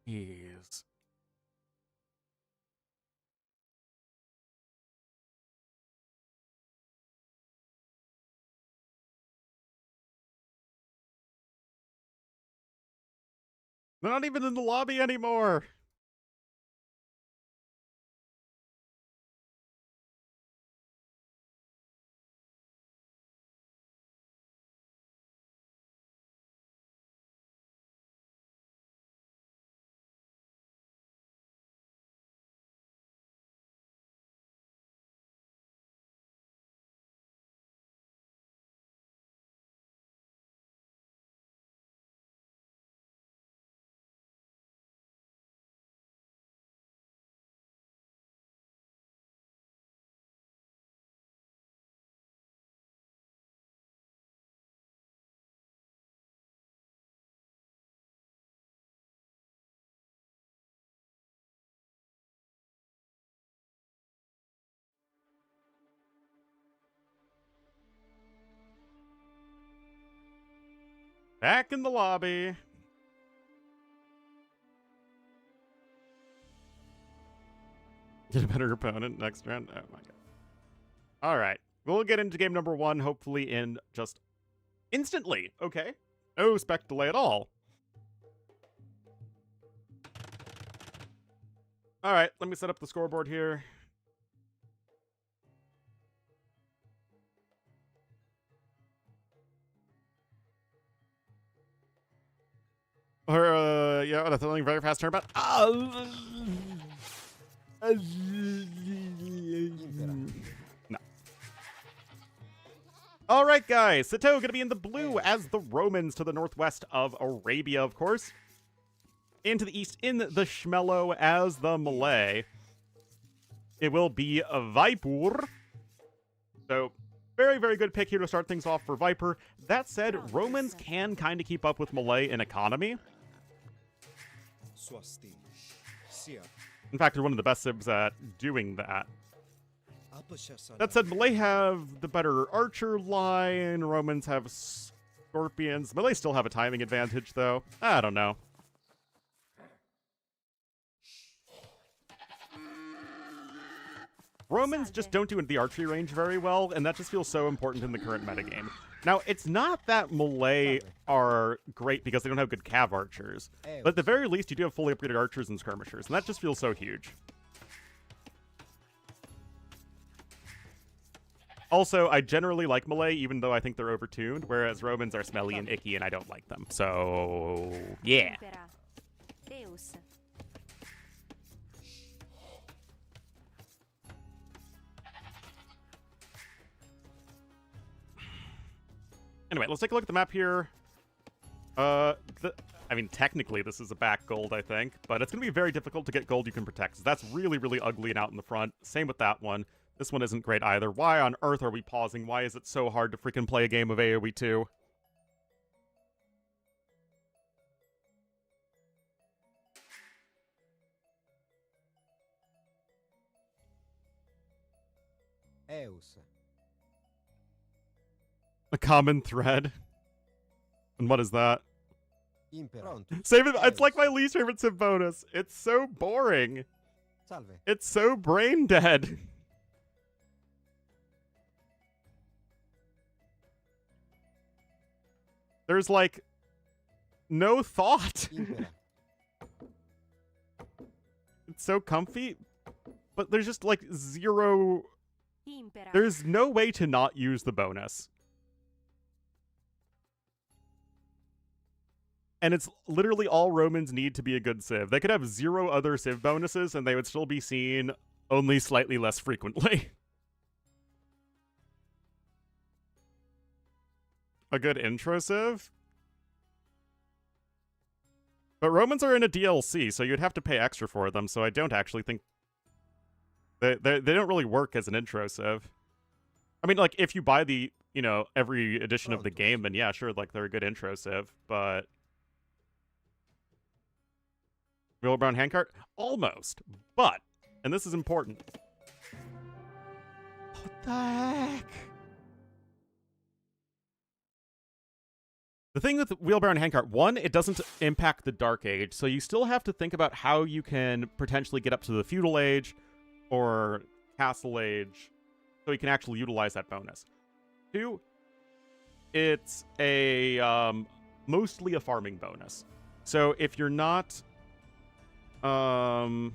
Yes. They're not even in the lobby anymore. Back in the lobby. Get a better opponent next round. Oh my god. All right. We'll get into game number 1, hopefully in just instantly. Okay. No spec delay at all. All right. Let me set up the scoreboard here. Or, yeah, that's only very fast turnabout. No. All right, guys. Sitaux going to be in the blue as the Romans to the northwest of Arabia, of course. Into the east in the Shmello as the Malay. It will be a Viper. So, very, very good pick here to start things off for Viper. That said, Romans can kind of keep up with Malay in economy. In fact, they're one of the best civs at doing that. That said, Malay have the better archer line. Romans have scorpions. Malay still have a timing advantage, though. I don't know. Romans just don't do the archery range very well, and that just feels so important in the current metagame. Now, it's not that Malay are great because they don't have good cav archers, but at the very least, you do have fully upgraded archers and skirmishers, and that just feels so huge. Also, I generally like Malay, even though I think they're overtuned, whereas Romans are smelly and icky, and I don't like them. So, yeah. Anyway, let's take a look at the map here. I mean, technically, this is a back gold, I think, but it's going to be very difficult to get gold you can protect. So that's really, really ugly and out in the front. Same with that one. This one isn't great either. Why on earth are we pausing? Why is it so hard to freaking play a game of AoE 2? A common thread? And what is that? Save it. It's like my least favorite civ bonus. It's so boring. It's so brain dead. There's like no thought. It's so comfy, but there's just like zero. There's no way to not use the bonus. And it's literally all Romans need to be a good civ. They could have 0 other civ bonuses, and they would still be seen only slightly less frequently. A good intro civ? But Romans are in a DLC, so you'd have to pay extra for them, so I don't actually think... They don't really work as an intro civ. I mean, like, if you buy the, you know, every edition of the game, then yeah, sure, like, they're a good intro civ, but... Wheel Brown Handcart? Almost. But, and this is important. What the heck? The thing with Wheelbarrow and Handcart, one, it doesn't impact the Dark Age, so you still have to think about how you can potentially get up to the Feudal Age or Castle Age so you can actually utilize that bonus. Two, it's a mostly a farming bonus. So if you're not so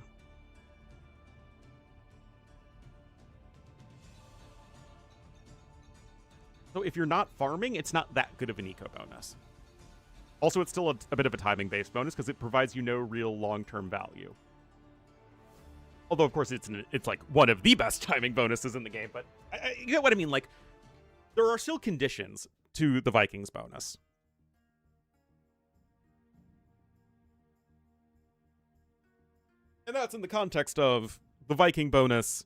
if you're not farming, it's not that good of an eco bonus. Also, it's still a bit of a timing-based bonus because it provides you no real long-term value. Although, of course, it's like one of the best timing bonuses in the game, but you get what I mean? Like, there are still conditions to the Vikings bonus. And that's in the context of the Viking bonus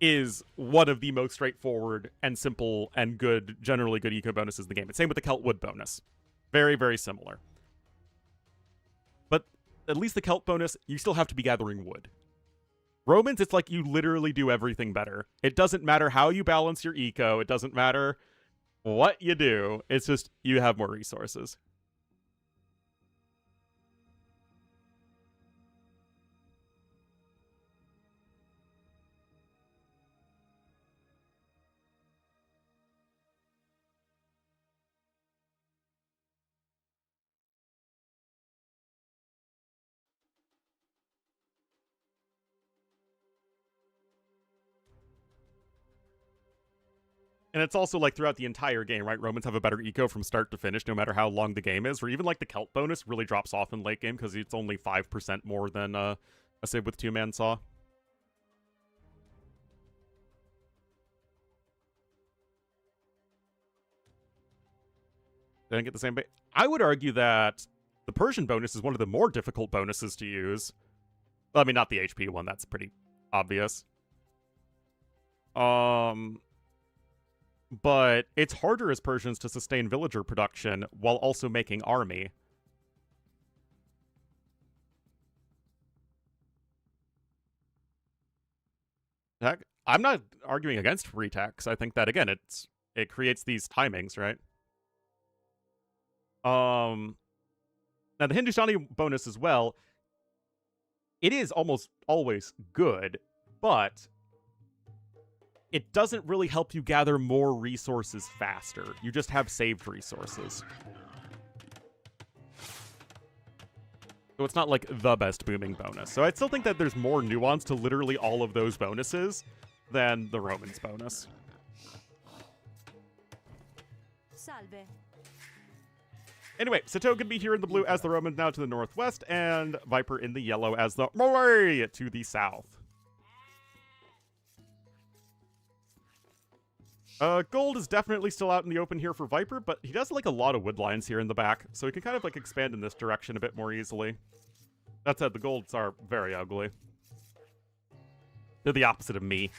is one of the most straightforward and simple and good, generally good eco bonuses in the game. It's same with the Celt Wood bonus. Very, very similar. But at least the Celt bonus, you still have to be gathering wood. Romans, it's like you literally do everything better. It doesn't matter how you balance your eco. It doesn't matter what you do. It's just you have more resources. And it's also like throughout the entire game, right? Romans have a better eco from start to finish, no matter how long the game is. Or even like the Celt bonus really drops off in late game because it's only 5% more than a Civ with 2-man saw. Didn't get the same. I would argue that the Persian bonus is one of the more difficult bonuses to use. Well, I mean, not the HP one. That's pretty obvious. But it's harder as Persians to sustain villager production while also making army. Heck, I'm not arguing against free tax. I think that again, it creates these timings, right? Now the Hindustani bonus as well. It is almost always good, but it doesn't really help you gather more resources faster. You just have saved resources. So it's not like the best booming bonus. So I still think that there's more nuance to literally all of those bonuses than the Romans bonus. Salve. Anyway, Sitaux could be here in the blue as the Romans now to the northwest, and Viper in the yellow as the Malay to the south. Gold is definitely still out in the open here for Viper, but he does like a lot of wood lines here in the back, so he can kind of like expand in this direction a bit more easily. That said, the golds are very ugly. They're the opposite of me.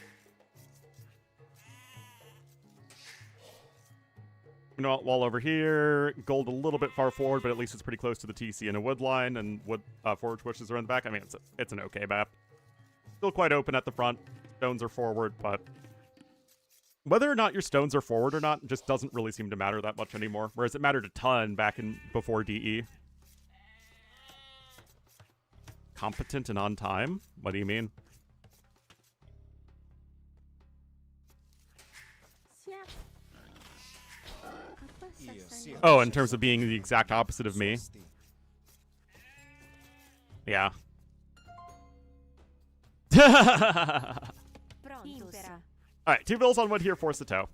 You know, while over here, gold a little bit far forward, but at least it's pretty close to the TC and a wood line, and wood forage bushes are in the back. I mean, it's an okay map. Still quite open at the front. Stones are forward, but whether or not your stones are forward or not just doesn't really seem to matter that much anymore, whereas it mattered a ton back in before DE. Competent and on time? What do you mean? Oh, in terms of being the exact opposite of me. Yeah. Alright, 2 bills on wood here for Sitaux.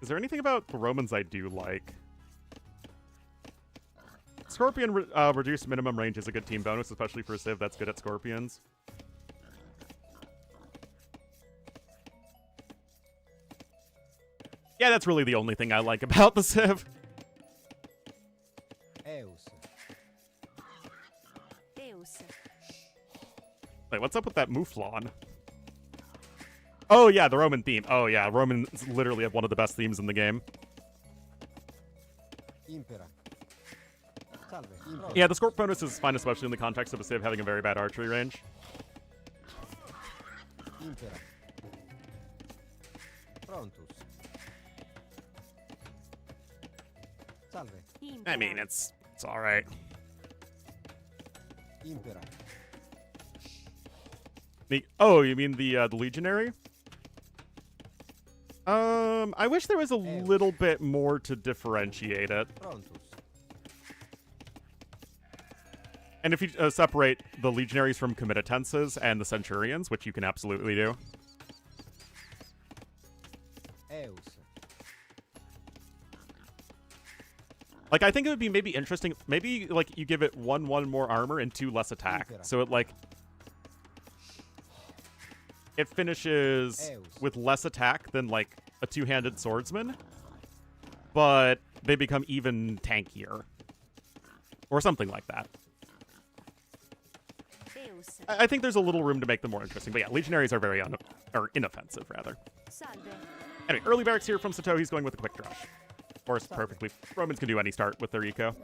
Is there anything about the Romans I do like? Scorpion reduced minimum range is a good team bonus, especially for a Civ that's good at Scorpions. Yeah, that's really the only thing I like about the Civ. Wait, what's up with that mouflon? Oh yeah, the Roman theme. Oh yeah, Romans literally have one of the best themes in the game. Yeah, the Scorp bonus is fine, especially in the context of a Civ having a very bad archery range. I mean, it's all right. Oh, you mean the Legionary? I wish there was a little bit more to differentiate it. And if you separate the Legionaries from Comitatenses and the Centurions, which you can absolutely do. Like, I think it would be maybe interesting, maybe, like, you give it 1 more armor and 2 less attack. So it, like, it finishes with less attack than, like, a 2-handed swordsman, but they become even tankier. Or something like that. I think there's a little room to make them more interesting. But yeah, Legionaries are very inoffensive, rather. Anyway, early barracks here from Sitaux. He's going with a quick rush. Of course, perfectly. Romans can do any start with their eco.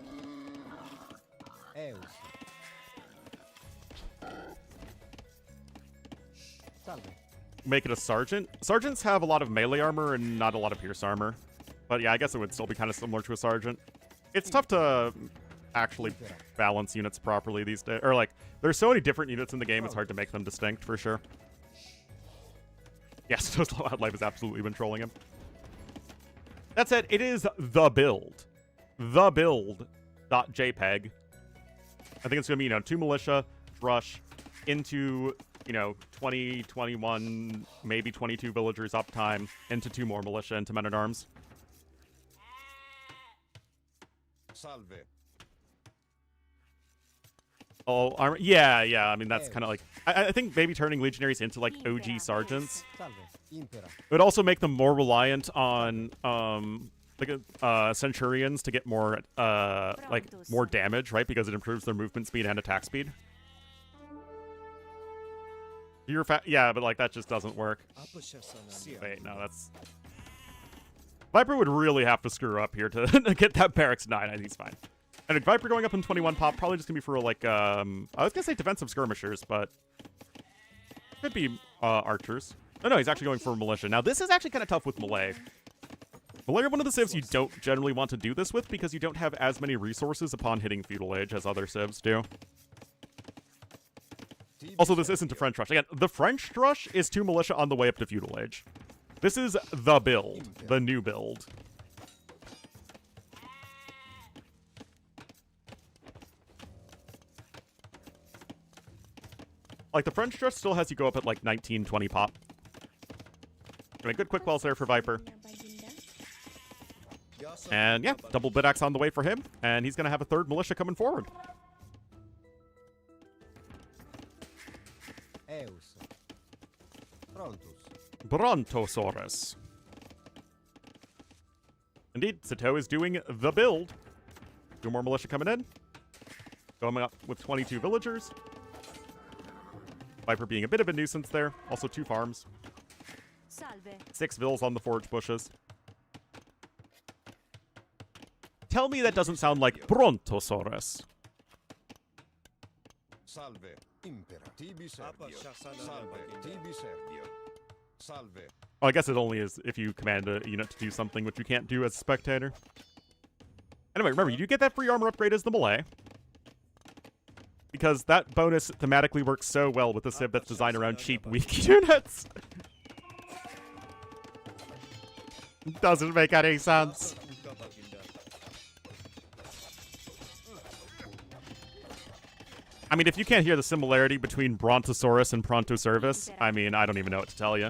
make it a sergeant. Sergeants have a lot of melee armor and not a lot of pierce armor. But yeah, I guess it would still be kind of similar to a sergeant. It's tough to actually balance units properly these days. Or like, there's so many different units in the game, it's hard to make them distinct for sure. Yes, Toast Wildlife has absolutely been trolling him. That said, it is the build. The build.jpg. I think it's going to be, 2 militia, rush, into, 20, 21, maybe 22 villagers uptime, into 2 more militia, into men-at-arms. Salve. Oh, armor. Yeah. I mean, that's kind of like... I think maybe turning legionaries into, like, OG sergeants would also make them more reliant on, centurions to get more, more damage, right? Because it improves their movement speed and attack speed. Yeah, but, like, that just doesn't work. Wait, no, that's... Viper would really have to screw up here to get that barracks 9. I think he's fine. And Viper going up in 21 pop, probably just gonna be for, like, I was gonna say defensive skirmishers, but... Could be, archers. No, he's actually going for militia. Now, this is actually kind of tough with melee. Melee are one of the civs you don't generally want to do this with because you don't have as many resources upon hitting feudal age as other civs do. Also, this isn't a French rush. Again, the French rush is 2 militia on the way up to feudal age. This is the build, the new build. Like, the French rush still has you go up at, like, 19, 20 pop. Anyway, good quick wells there for Viper. And, yeah, double Bidax on the way for him. And he's going to have a 3rd militia coming forward. Brontosaurus. Indeed, Sitaux is doing the build. 2 more militia coming in. Going up with 22 villagers. Viper being a bit of a nuisance there. Also 2 farms. Salve. 6 vills on the forage bushes. Tell me that doesn't sound like Brontosaurus. Salve. Impera. Tibi Serbio. Salve. Tibi Serbio. Salve. Oh, I guess it only is if you command a unit to do something which you can't do as a spectator. Anyway, remember, you do get that free armor upgrade as the melee. Because that bonus thematically works so well with the civ that's designed around cheap, weak units. Doesn't make any sense. I mean, if you can't hear the similarity between Brontosaurus and Prontoservice, I mean, I don't even know what to tell you.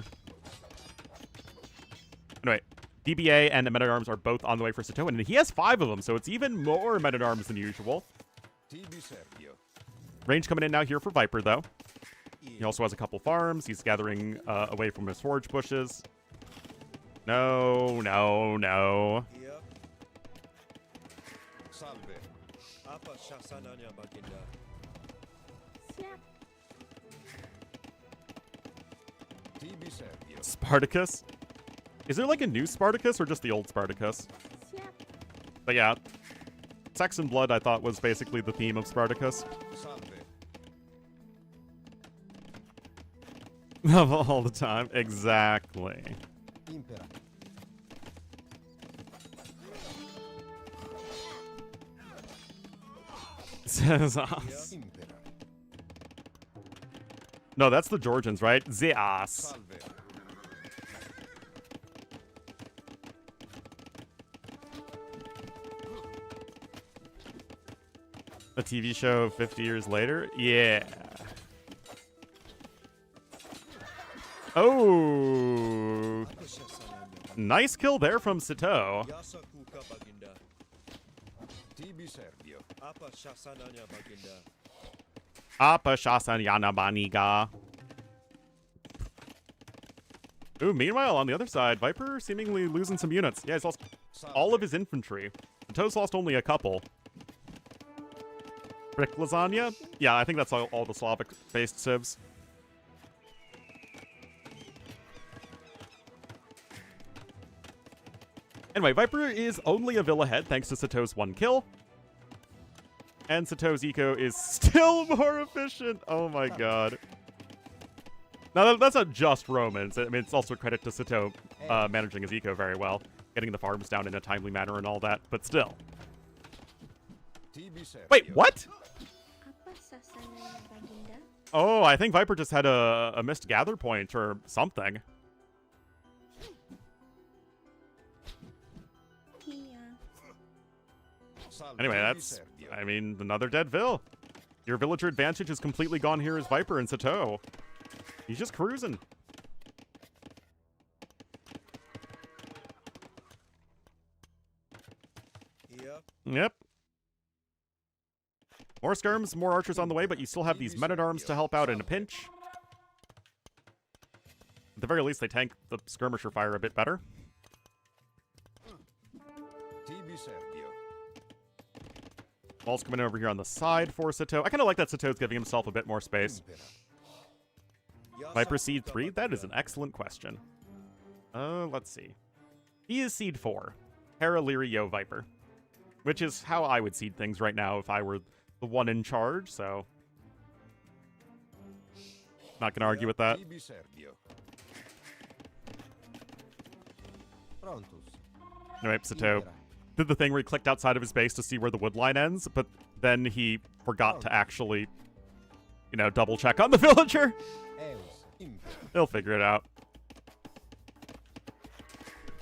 Anyway, DBA and the men-at-arms are both on the way for Sitaux, and he has 5 of them, so it's even more men-at-arms than usual. Range coming in now here for Viper, though. He also has a couple farms. He's gathering away from his forage bushes. No. Spartacus? Is there like a new Spartacus or just the old Spartacus? But yeah, Sex and Blood I thought was basically the theme of Spartacus. Of all the time, exactly. Says us. No, that's the Georgians, right? Zeas. A TV show 50 years later? Yeah. Oh. Nice kill there from Sitaux. Apa Shasanyana Baniga. Ooh, meanwhile, on the other side, Viper seemingly losing some units. Yeah, he's lost all of his infantry. Sitau's lost only a couple. Brick lasagna? Yeah, I think that's all the Slavic-based civs. Anyway, Viper is only a villa ahead thanks to Sitau's 1 kill. And Sitau's eco is still more efficient. Oh my god. Now, that's not just Romans. I mean, it's also a credit to Sitaux managing his eco very well, getting the farms down in a timely manner and all that, but still. Wait, what? Apa sasarannya, Baginda? Oh, I think Viper just had a missed gather point or something. Iya. Anyway, that's, I mean, another dead Vil. Your villager advantage is completely gone here as Viper and Sitaux. He's just cruising. Yep. More skirms, more archers on the way, but you still have these men-at-arms to help out in a pinch. At the very least, they tank the skirmisher fire a bit better. Walls coming over here on the side for Sitaux. I kind of like that Sitau's giving himself a bit more space. Viper Seed 3? That is an excellent question. Let's see. He is Seed 4. Hera Lyri Yo Viper. Which is how I would seed things right now if I were the one in charge, so... Not gonna argue with that. Anyway, Sitaux did the thing where he clicked outside of his base to see where the wood line ends, but then he forgot to actually, you know, double check on the villager. He'll figure it out.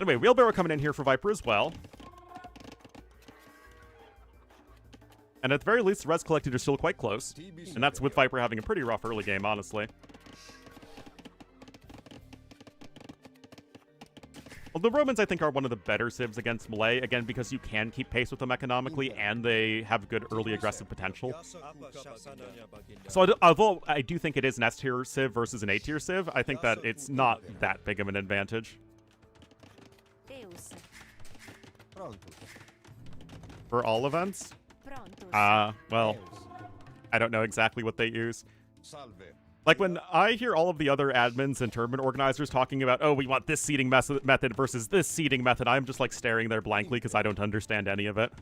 Anyway, Wheelbarrow coming in here for Viper as well. And at the very least, the res collected are still quite close. And that's with Viper having a pretty rough early game, honestly. Well, the Romans, I think, are one of the better civs against melee, again, because you can keep pace with them economically, and they have good early aggressive potential. So although I do think it is an S-tier civ versus an A-tier civ, I think that it's not that big of an advantage. For all events? Well, I don't know exactly what they use. Like, when I hear all of the other admins and tournament organizers talking about, oh, we want this seeding method versus this seeding method, I'm just, like, staring there blankly because I don't understand any of it.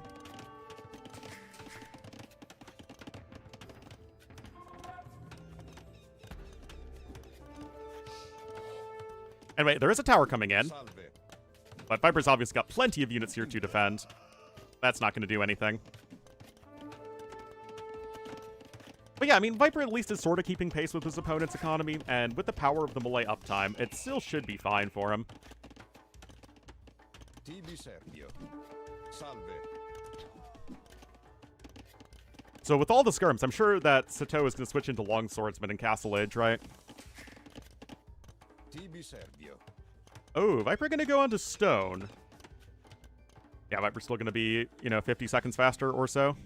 Anyway, there is a tower coming in. But Viper's obviously got plenty of units here to defend. That's not going to do anything. But yeah, I mean, Viper at least is sort of keeping pace with his opponent's economy, and with the power of the melee uptime, it still should be fine for him. So with all the skirms, I'm sure that Sitaux is going to switch into Long Swordsman and Castle Age, right? Oh, Viper going to go on to Stone. Yeah, Viper's still going to be, you know, 50 seconds faster or so.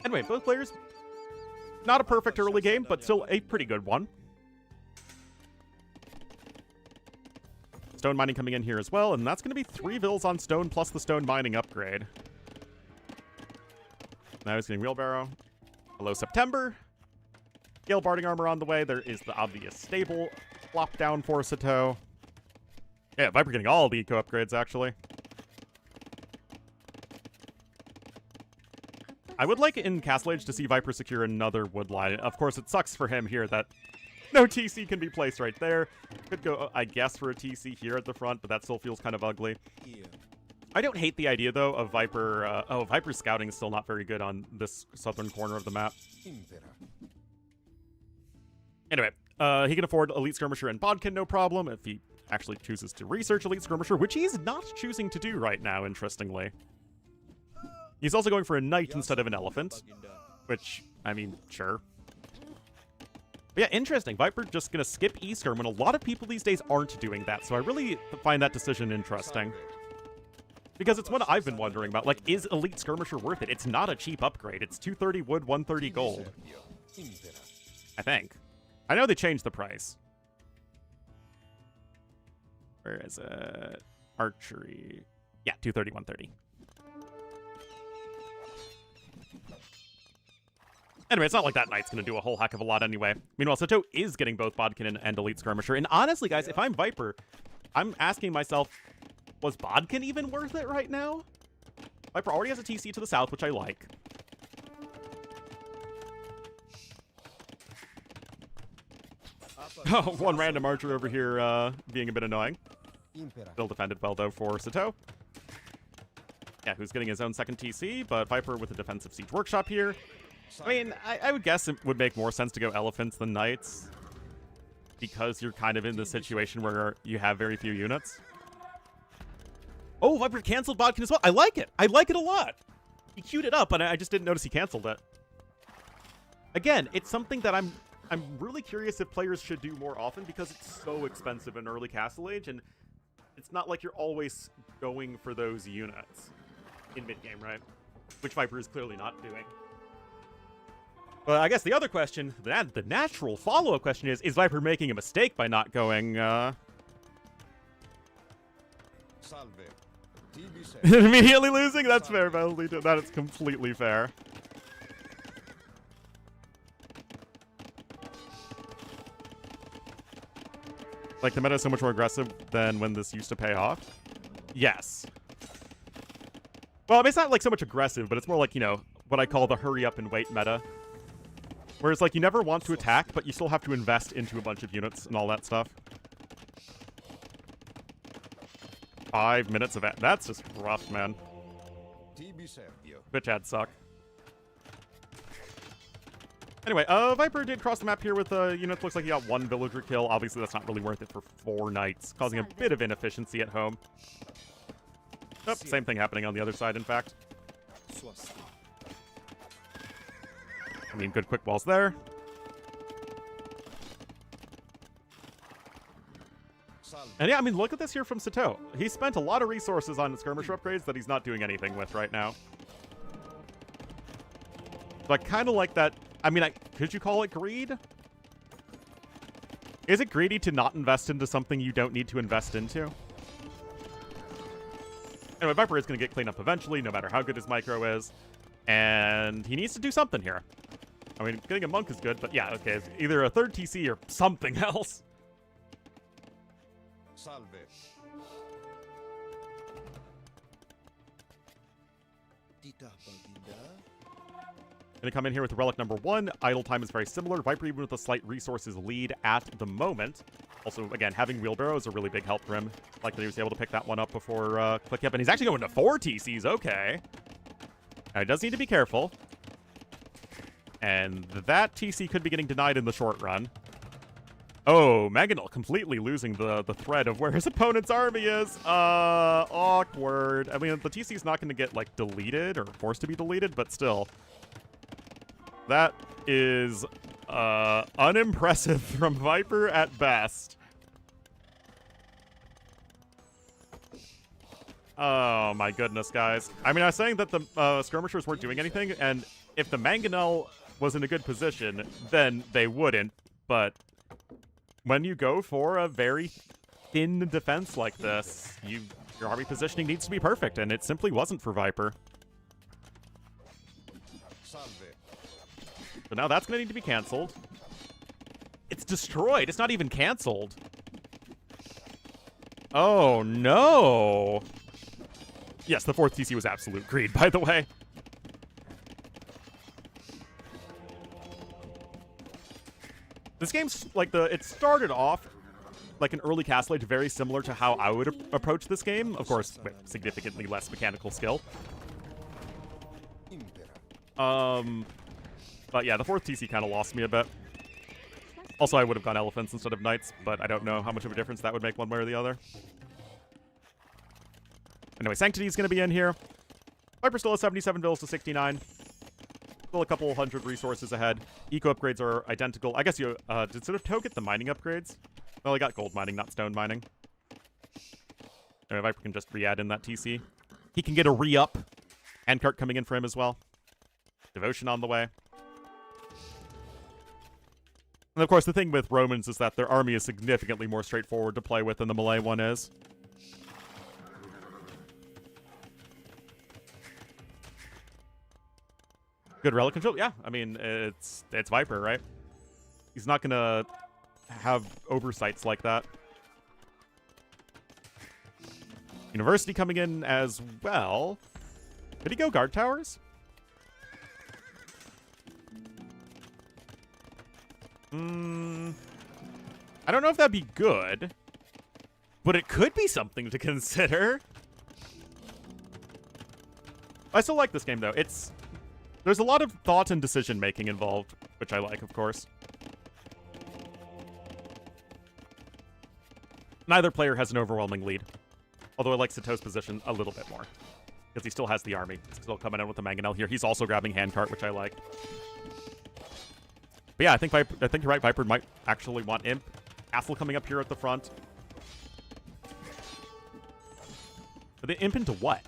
Anyway, both players, not a perfect early game, but still a pretty good one. Stone mining coming in here as well, and that's going to be 3 Vils on Stone plus the Stone mining upgrade. Now he's getting Wheelbarrow. Hello, September. Gale Barding Armor on the way. There is the obvious stable flop down for Sitaux. Yeah, Viper getting all the eco upgrades, actually. I would like in Castle Age to see Viper secure another wood line. Of course, it sucks for him here that no TC can be placed right there. Could go, I guess, for a TC here at the front, but that still feels kind of ugly. I don't hate the idea, though, of Viper... Viper's scouting is still not very good on this southern corner of the map. Anyway, he can afford Elite Skirmisher and Bodkin, no problem, if he actually chooses to research Elite Skirmisher, which he's not choosing to do right now, interestingly. He's also going for a knight instead of an elephant, which, I mean, sure. But yeah, interesting. Viper just going to skip E-Skirm, and a lot of people these days aren't doing that, so I really find that decision interesting. Because it's one I've been wondering about. Like, is Elite Skirmisher worth it? It's not a cheap upgrade. It's 230 wood, 130 gold. I think. I know they changed the price. Where is it? Archery. Yeah, 230, 130. Anyway, it's not like that knight's going to do a whole heck of a lot anyway. Meanwhile, Sitaux is getting both Bodkin and Elite Skirmisher. And honestly, guys, if I'm Viper, I'm asking myself, was Bodkin even worth it right now? Viper already has a TC to the south, which I like. Oh, one random archer over here being a bit annoying. Still defended well, though, for Sitaux. Yeah, who's getting his own second TC, but Viper with a defensive siege workshop here. I mean, I would guess it would make more sense to go elephants than knights, because you're kind of in the situation where you have very few units. Oh, Viper canceled Bodkin as well. I like it. I like it a lot. He queued it up, and I just didn't notice he canceled it. Again, it's something that I'm really curious if players should do more often, because it's so expensive in early Castle Age, and it's not like you're always going for those units in mid-game, right? Which Viper is clearly not doing. But I guess the other question, the natural follow-up question is Viper making a mistake by not going, Salve. immediately losing? That's fair, Melody. That is completely fair. Like, the meta is so much more aggressive than when this used to pay off? Yes. Well, I mean, it's not, like, so much aggressive, but it's more like, you know, what I call the hurry up and wait meta. Whereas, like, you never want to attack, but you still have to invest into a bunch of units and all that stuff. 5 minutes of that. That's just rough, man. Bitch ads suck. Anyway, Viper did cross the map here with units. Looks like he got 1 villager kill. Obviously, that's not really worth it for 4 knights, causing a bit of inefficiency at home. Oh, same thing happening on the other side, in fact. I mean, good quick walls there. And yeah, I mean, look at this here from Sitaux. He spent a lot of resources on skirmisher upgrades that he's not doing anything with right now. So I kind of like that. I mean, could you call it greed? Is it greedy to not invest into something you don't need to invest into? Anyway, Viper is going to get cleaned up eventually, no matter how good his micro is. And he needs to do something here. I mean, getting a monk is good, but yeah, okay. It's either a third TC or something else. Salve. Gonna come in here with relic number 1. Idle time is very similar. Viper even with a slight resources lead at the moment. Also, again, having wheelbarrow is a really big help for him. Like that he was able to pick that one up before click up. And he's actually going to 4 TCs. Okay. Now, he does need to be careful. And that TC could be getting denied in the short run. Oh, Mangonel completely losing the thread of where his opponent's army is. Awkward. I mean, the TC's not going to get, like, deleted or forced to be deleted, but still. That is unimpressive from Viper at best. Oh my goodness, guys. I mean, I was saying that the skirmishers weren't doing anything, and if the Mangonel was in a good position, then they wouldn't. But when you go for a very thin defense like this, your army positioning needs to be perfect, and it simply wasn't for Viper. So now that's going to need to be canceled. It's destroyed. It's not even canceled. Oh, no. Yes, the 4th TC was absolute greed, by the way. This game's like it started off like an early Castle Age, very similar to how I would approach this game. Of course, with significantly less mechanical skill. But yeah, the 4th TC kind of lost me a bit. Also, I would have gone elephants instead of knights, but I don't know how much of a difference that would make one way or the other. Anyway, Sanctity is going to be in here. Viper still has 77 bills to 69. Still a couple hundred resources ahead. Eco upgrades are identical. I guess you did Sitaux get the mining upgrades? Well, he got gold mining, not stone mining. Anyway, Viper can just re-add in that TC. He can get a re-up. Handcart coming in for him as well. Devotion on the way. And of course, the thing with Romans is that their army is significantly more straightforward to play with than the Malay one is. Good relic control? Yeah, I mean, it's Viper, right? He's not going to have oversights like that. University coming in as well. Did he go guard towers? I don't know if that'd be good, but it could be something to consider. I still like this game, though. There's a lot of thought and decision-making involved, which I like, of course. Neither player has an overwhelming lead, although I like Sitau's position a little bit more, because he still has the army. He's still coming in with the mangonel here. He's also grabbing handcart, which I like. But yeah, I think you're right. Viper might actually want Imp. Castle coming up here at the front. But the Imp into what?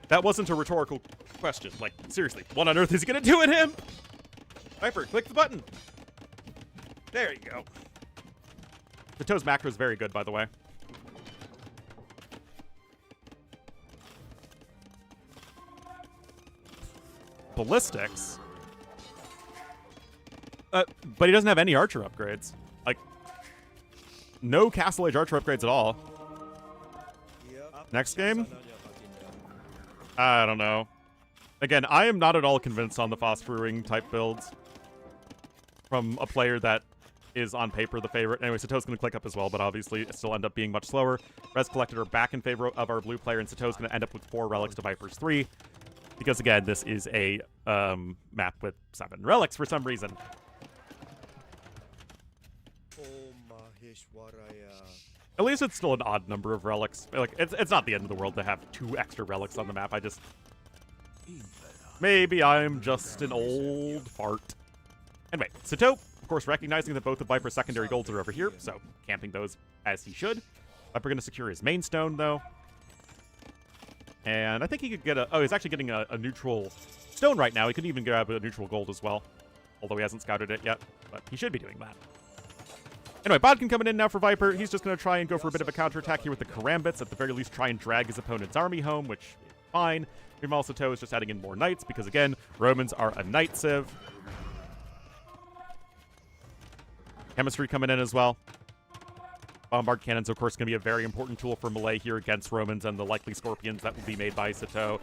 That wasn't a rhetorical question. Like, seriously, what on earth is he gonna do at him? Viper, click the button. There you go. Sitau's macro is very good, by the way. Ballistics? But he doesn't have any archer upgrades. Like, no Castle Age archer upgrades at all. Next game? I don't know. Again, I am not at all convinced on the phosphoring type builds from a player that is on paper the favorite. Anyway, Sitau's going to click up as well, but obviously it still end up being much slower. Res collected are back in favor of our blue player, and Sitau's going to end up with 4 relics to Viper's 3. Because, again, this is a map with 7 relics for some reason. At least it's still an odd number of relics. Like, it's not the end of the world to have 2 extra relics on the map. Maybe I'm just an old fart. Anyway, Sitaux, of course, recognizing that both of Viper's secondary golds are over here, so camping those as he should. Viper going to secure his main stone, though. And I think he could get oh, he's actually getting a neutral stone right now. He could even grab a neutral gold as well, although he hasn't scouted it yet, but he should be doing that. Anyway, Bodkin coming in now for Viper. He's just going to try and go for a bit of a counterattack here with the Karambits. At the very least, try and drag his opponent's army home, which is fine. Meanwhile, Sitaux is just adding in more knights because, again, Romans are a knight civ. Chemistry coming in as well. Bombard cannons, of course, going to be a very important tool for melee here against Romans and the likely scorpions that will be made by Sitaux.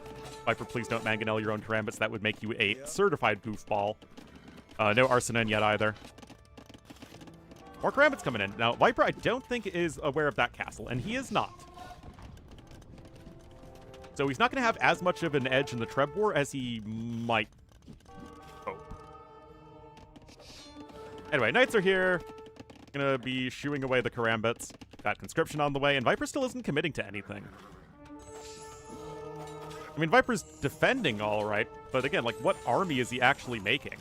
Viper, please don't mangonel your own Karambits. That would make you a certified goofball. No Arsenal yet either. More Karambits coming in. Now, Viper, I don't think, is aware of that castle, and he is not. So he's not going to have as much of an edge in the Treb War as he might hope. Anyway, knights are here. Gonna be shooing away the Karambits. Got conscription on the way, and Viper still isn't committing to anything. I mean, Viper's defending all right, but again, like, what army is he actually making?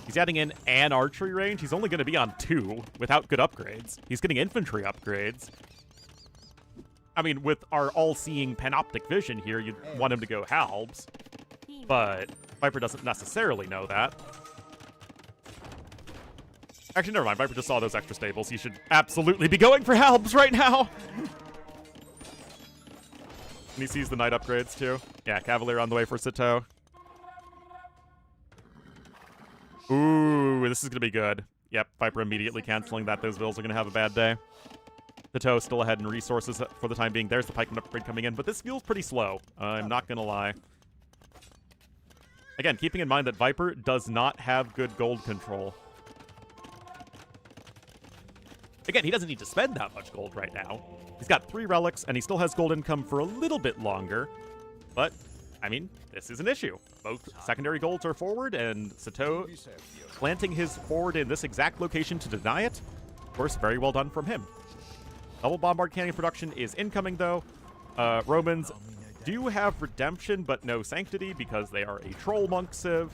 He's adding in an archery range. He's only going to be on 2 without good upgrades. He's getting infantry upgrades. I mean, with our all-seeing panoptic vision here, you'd want him to go halbs, but Viper doesn't necessarily know that. Actually, never mind. Viper just saw those extra stables. He should absolutely be going for halbs right now. And he sees the knight upgrades, too. Yeah, Cavalier on the way for Sitaux. Ooh, this is going to be good. Yep, Viper immediately canceling that. Those vills are going to have a bad day. Sitaux still ahead in resources for the time being. There's the pikeman upgrade coming in, but this feels pretty slow. I'm not going to lie. Again, keeping in mind that Viper does not have good gold control. Again, he doesn't need to spend that much gold right now. He's got 3 relics, and he still has gold income for a little bit longer. But, I mean, this is an issue. Both secondary golds are forward, and Sitaux planting his forward in this exact location to deny it. Of course, very well done from him. Double bombard cannon production is incoming, though. Romans do have redemption, but no sanctity, because they are a troll monk civ.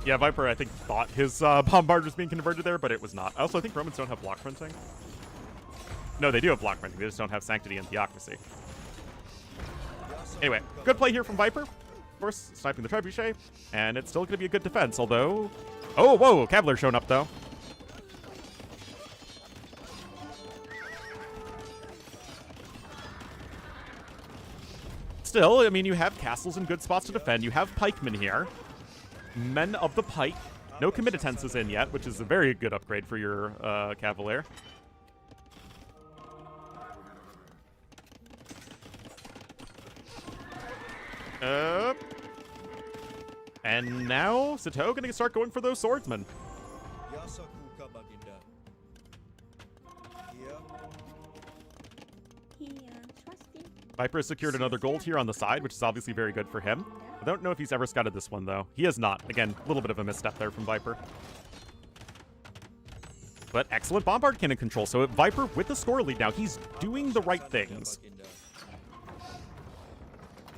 Yeah, Viper, I think, thought his bombard was being converted there, but it was not. I also think Romans don't have block printing. No, they do have block printing. They just don't have sanctity and theocracy. Anyway, good play here from Viper. Of course, sniping the trebuchet, and it's still going to be a good defense, although... Oh, whoa, Cavalier showing up, though. still, I mean, you have castles in good spots to defend. You have pikemen here. Men of the pike. No commititance is in yet, which is a very good upgrade for your cavalier. And now Sitaux gonna start going for those swordsmen. Viper has secured another gold here on the side, which is obviously very good for him. I don't know if he's ever scouted this one, though. He has not. Again, a little bit of a misstep there from Viper. But excellent bombard cannon control. So Viper with the score lead now, he's doing the right things.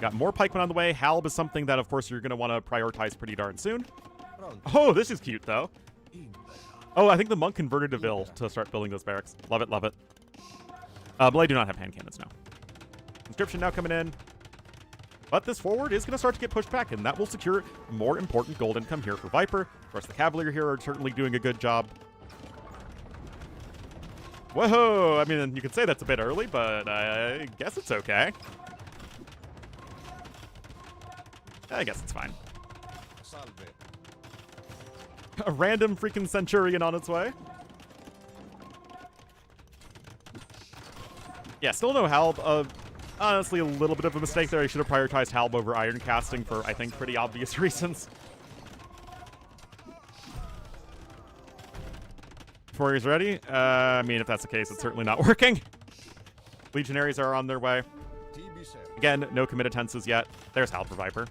Got more pikemen on the way. Halb is something that, of course, you're going to want to prioritize pretty darn soon. Oh, this is cute, though. Oh, I think the monk converted to Vil to start building those barracks. Love it, love it. But I do not have hand cannons now. Conscription now coming in. But this forward is going to start to get pushed back, and that will secure more important gold income here for Viper. Of course, the Cavalier here are certainly doing a good job. Whoa! I mean, you could say that's a bit early, but I guess it's okay. I guess it's fine. A random freaking Centurion on its way. Yeah, still no Halb. Honestly, a little bit of a mistake there. I should have prioritized Halb over Iron Casting for, I think, pretty obvious reasons. Warriors ready? I mean, if that's the case, it's certainly not working. Legionaries are on their way. Again, no committed tenses yet. There's Halb for Viper.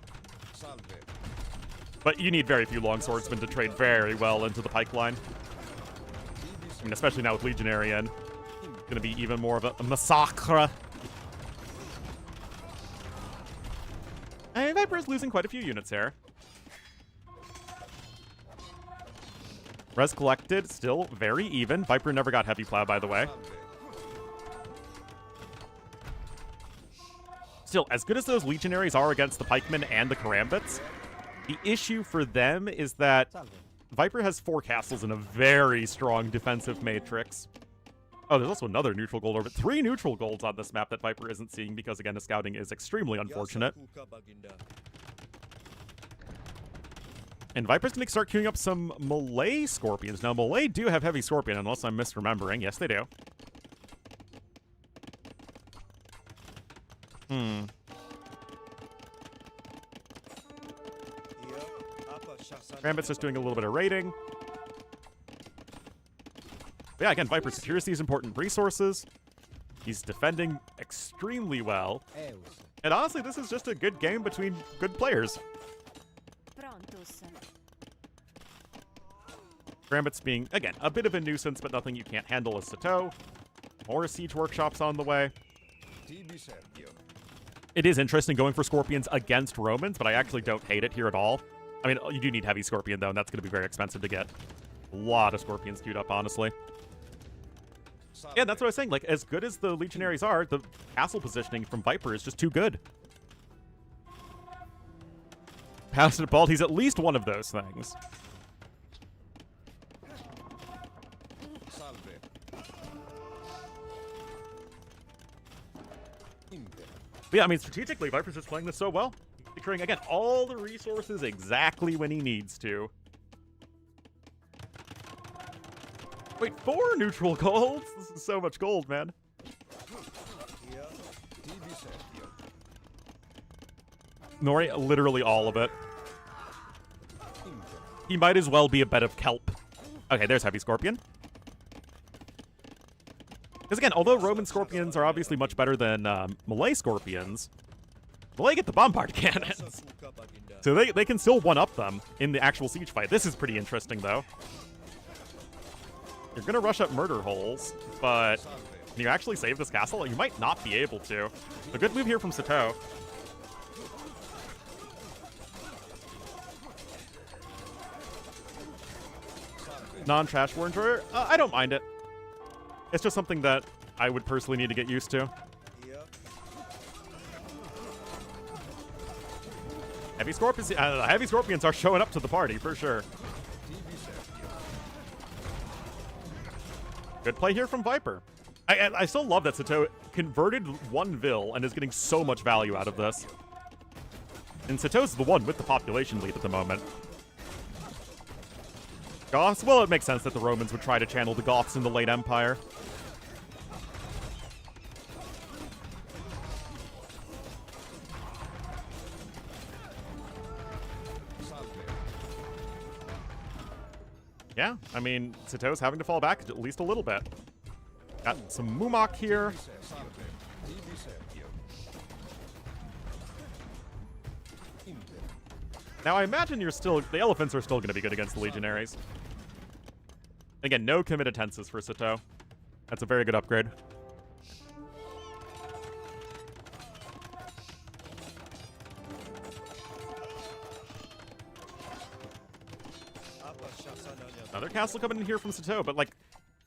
But you need very few long swordsmen to trade very well into the pike line. I mean, especially now with Legionary in. It's going to be even more of a massacre. And Viper is losing quite a few units here. Res collected, still very even. Viper never got heavy plow, by the way. Still, as good as those legionaries are against the pikemen and the karambits, the issue for them is that Viper has 4 castles in a very strong defensive matrix. Oh, there's also another neutral gold orbit. 3 neutral golds on this map that Viper isn't seeing because, again, the scouting is extremely unfortunate. And Viper's going to start queuing up some Malay Scorpions. Now, Malay do have heavy Scorpion, unless I'm misremembering. Yes, they do. Gambit's just doing a little bit of raiding. But yeah, again, Viper secures these important resources. He's defending extremely well. And honestly, this is just a good game between good players. Gambit's being, again, a bit of a nuisance, but nothing you can't handle as Sitaux. More siege workshops on the way. It is interesting going for Scorpions against Romans, but I actually don't hate it here at all. I mean, you do need heavy Scorpion, though, and that's going to be very expensive to get. A lot of Scorpions queued up, honestly. Yeah, that's what I was saying. Like, as good as the Legionaries are, the castle positioning from Viper is just too good. Passionate Bald, he's at least one of those things. But yeah, I mean, strategically, Viper's just playing this so well. Securing, again, all the resources exactly when he needs to. Wait, 4 neutral golds? This is so much gold, man. Nori, literally all of it. He might as well be a bed of kelp. Okay, there's Heavy Scorpion. Because again, although Roman Scorpions are obviously much better than Malay Scorpions, Malay get the bombard cannons. So they can still one-up them in the actual siege fight. This is pretty interesting, though. You're going to rush up murder holes, but can you actually save this castle? You might not be able to. A good move here from Sitaux. Non-trash war enjoyer? I don't mind it. It's just something that I would personally need to get used to. Heavy Scorpions, Heavy Scorpions are showing up to the party, for sure. Good play here from Viper. I still love that Sitaux converted one Vil and is getting so much value out of this. And Sitaux is the one with the population lead at the moment. Goths? Well, it makes sense that the Romans would try to channel the Goths in the late Empire. Yeah, I mean, Sitau's having to fall back at least a little bit. Got some Mumok here. Now, I imagine the elephants are still going to be good against the legionaries. Again, no committed tenses for Sitaux. That's a very good upgrade. Another castle coming in here from Sitaux, but like,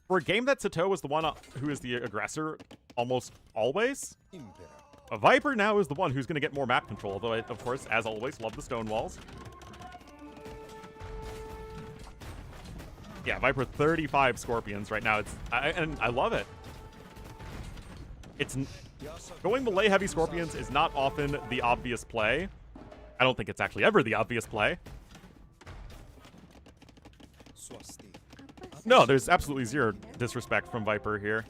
for a game that Sitaux was the one who is the aggressor almost always, a Viper now is the one who's going to get more map control, although I, of course, as always, love the stone walls. Yeah, Viper 35 Scorpions right now. And I love it. Going Malay heavy Scorpions is not often the obvious play. I don't think it's actually ever the obvious play. No, there's absolutely zero disrespect from Viper here.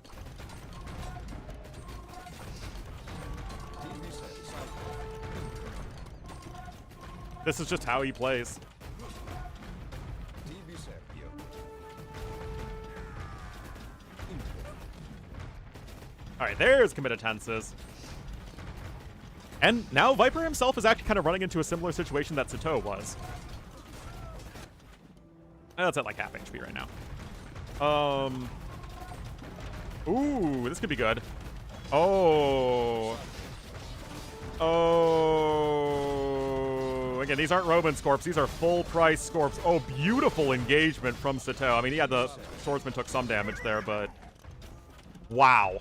This is just how he plays. Alright, there's committed tenses. And now Viper himself is actually kind of running into a similar situation that Sitaux was. That's at like half HP right now. Ooh, this could be good. Oh. Again, these aren't Roman Scorps. These are full-price Scorps. Oh, beautiful engagement from Sitaux. I mean, yeah, the swordsman took some damage there, but... Wow.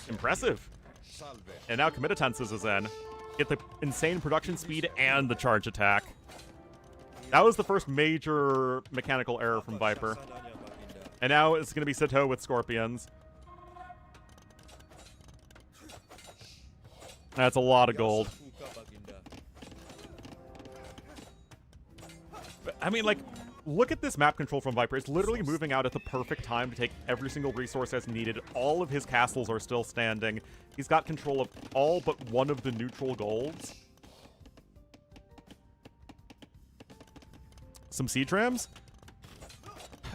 Impressive. And now committed tenses is in. Get the insane production speed and the charge attack. That was the first major mechanical error from Viper. And now it's going to be Sitaux with Scorpions. That's a lot of gold. But, I mean, like, look at this map control from Viper. It's literally moving out at the perfect time to take every single resource as needed. All of his castles are still standing. He's got control of all but one of the neutral golds. Some siege rams?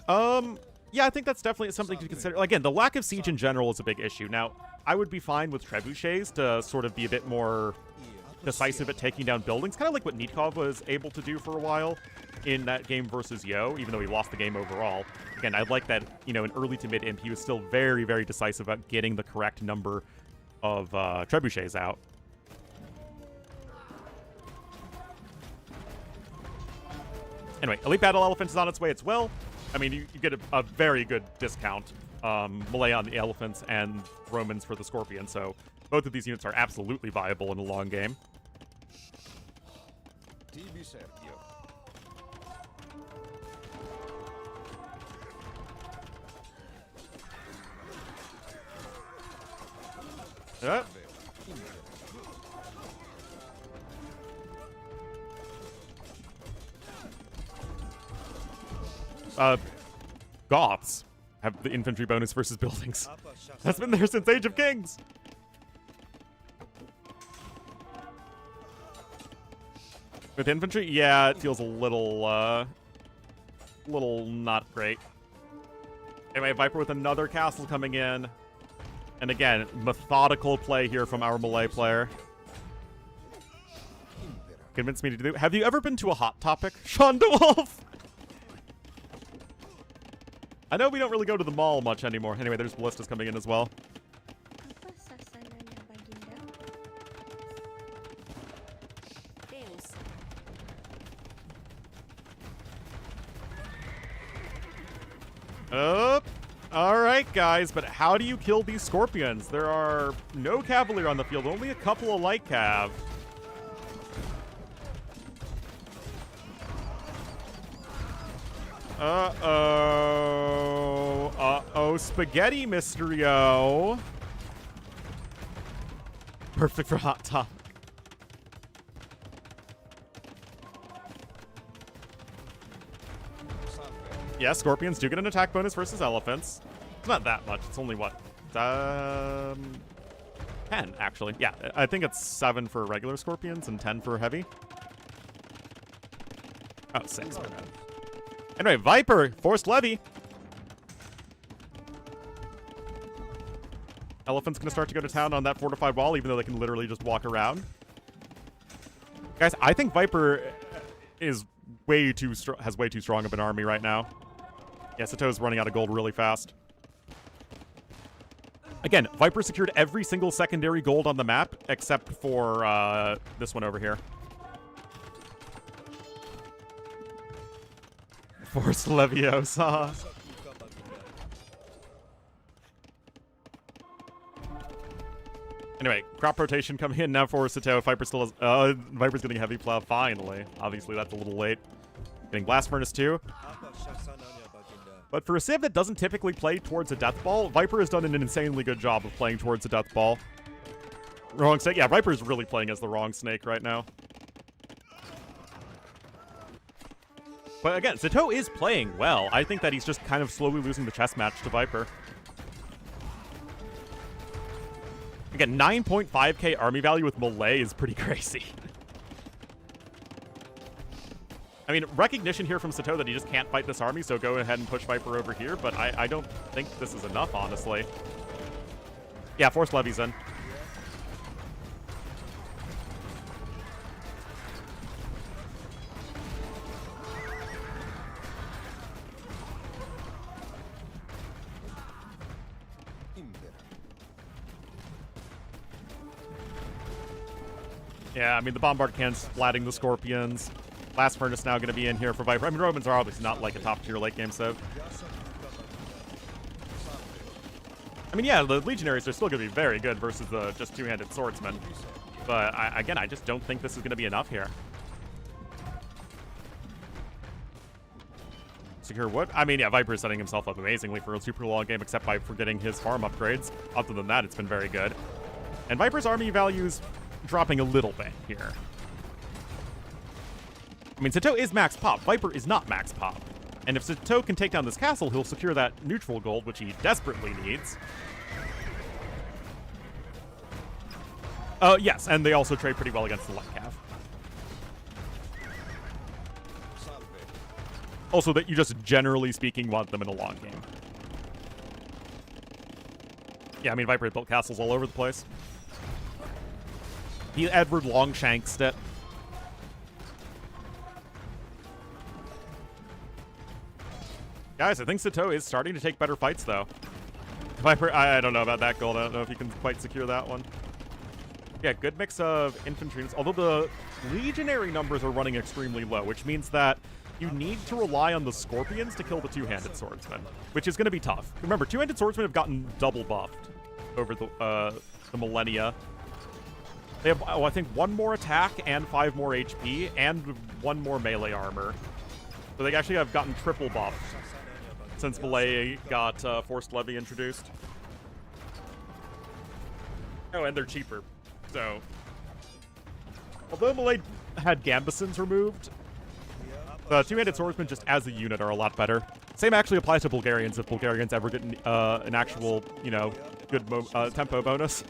Yeah, I think that's definitely something to consider. Again, the lack of siege in general is a big issue. Now, I would be fine with trebuchets to sort of be a bit more decisive at taking down buildings, kind of like what Nitkov was able to do for a while in that game versus Yo, even though he lost the game overall. Again, I like that, you know, in early to mid imp, he was still very, very decisive about getting the correct number of trebuchets out. Anyway, Elite Battle Elephant is on its way as well. I mean, you get a very good discount. Malay on the Elephants and Romans for the Scorpion, so both of these units are absolutely viable in a long game. Goths have the infantry bonus versus buildings. That's been there since Age of Kings. With infantry, yeah, it feels a little not great. Anyway, Viper with another castle coming in. And again, methodical play here from our Malay player. Convinced me to do. Have you ever been to a Hot Topic, Sean DeWolf? I know we don't really go to the mall much anymore. Anyway, there's ballistas coming in as well. Apa sasananya, Baginda? Oh, all right, guys. But how do you kill these Scorpions? There are no cavalry on the field, only a couple of light cav. Uh-oh. Uh-oh. Spaghetti Mysterio. Perfect for Hot Top. Yeah, Scorpions do get an attack bonus versus elephants. It's not that much. It's only what? 10, actually. Yeah, I think it's 7 for regular Scorpions and 10 for heavy. Oh, 6. My bad. Anyway, Viper, Forced Levy. Elephant's gonna start to go to town on that fortified wall, even though they can literally just walk around. Guys, I think Viper is has way too strong of an army right now. Yeah, Sitau's running out of gold really fast. Again, Viper secured every single secondary gold on the map, except for this one over here. Forced Leviosa. Anyway, crop rotation coming in now for Sitaux. Viper still has, Viper's getting a heavy plow finally. Obviously, that's a little late. Getting Blast Furnace too. But for a Civ that doesn't typically play towards a Death Ball, Viper has done an insanely good job of playing towards a Death Ball. Wrong snake? Yeah, Viper's really playing as the wrong snake right now. But again, Sitaux is playing well. I think that he's just kind of slowly losing the chess match to Viper. Again, 9.5k army value with Malay is pretty crazy. I mean, recognition here from Sitaux that he just can't fight this army, so go ahead and push Viper over here, but I don't think this is enough, honestly. Yeah, Forced Levy's in. Yeah, I mean, the Bombard can's splatting the Scorpions. Blast Furnace now going to be in here for Viper. I mean, Romans are obviously not like a top-tier late-game Civ. I mean, yeah, the Legionaries are still going to be very good versus the just two-handed swordsmen. But, again, I just don't think this is going to be enough here. Secure wood? I mean, yeah, Viper is setting himself up amazingly for a super long game, except by forgetting his farm upgrades. Other than that, it's been very good. And Viper's army value's dropping a little bit here. I mean, Sitaux is max pop. Viper is not max pop. And if Sitaux can take down this castle, he'll secure that neutral gold, which he desperately needs. Yes, and they also trade pretty well against the light cav. Also, that you just, generally speaking, want them in a long game. Yeah, I mean, Viper built castles all over the place. He Edward Longshanks it. Guys, I think Sitaux is starting to take better fights, though. Viper, I don't know about that gold. I don't know if you can quite secure that one. Yeah, good mix of infantry. Although the legionary numbers are running extremely low, which means that you need to rely on the Scorpions to kill the two-handed swordsmen, which is going to be tough. Remember, two-handed swordsmen have gotten double buffed over the millennia. They have, I think, 1 more attack and 5 more HP and 1 more melee armor. So they actually have gotten triple buffed since Malay got Forced Levy introduced. Oh, and they're cheaper. So, although Malay had Gambesons removed, the two-handed swordsmen just as a unit are a lot better. Same actually applies to Bulgarians if Bulgarians ever get an actual, you know, good tempo bonus.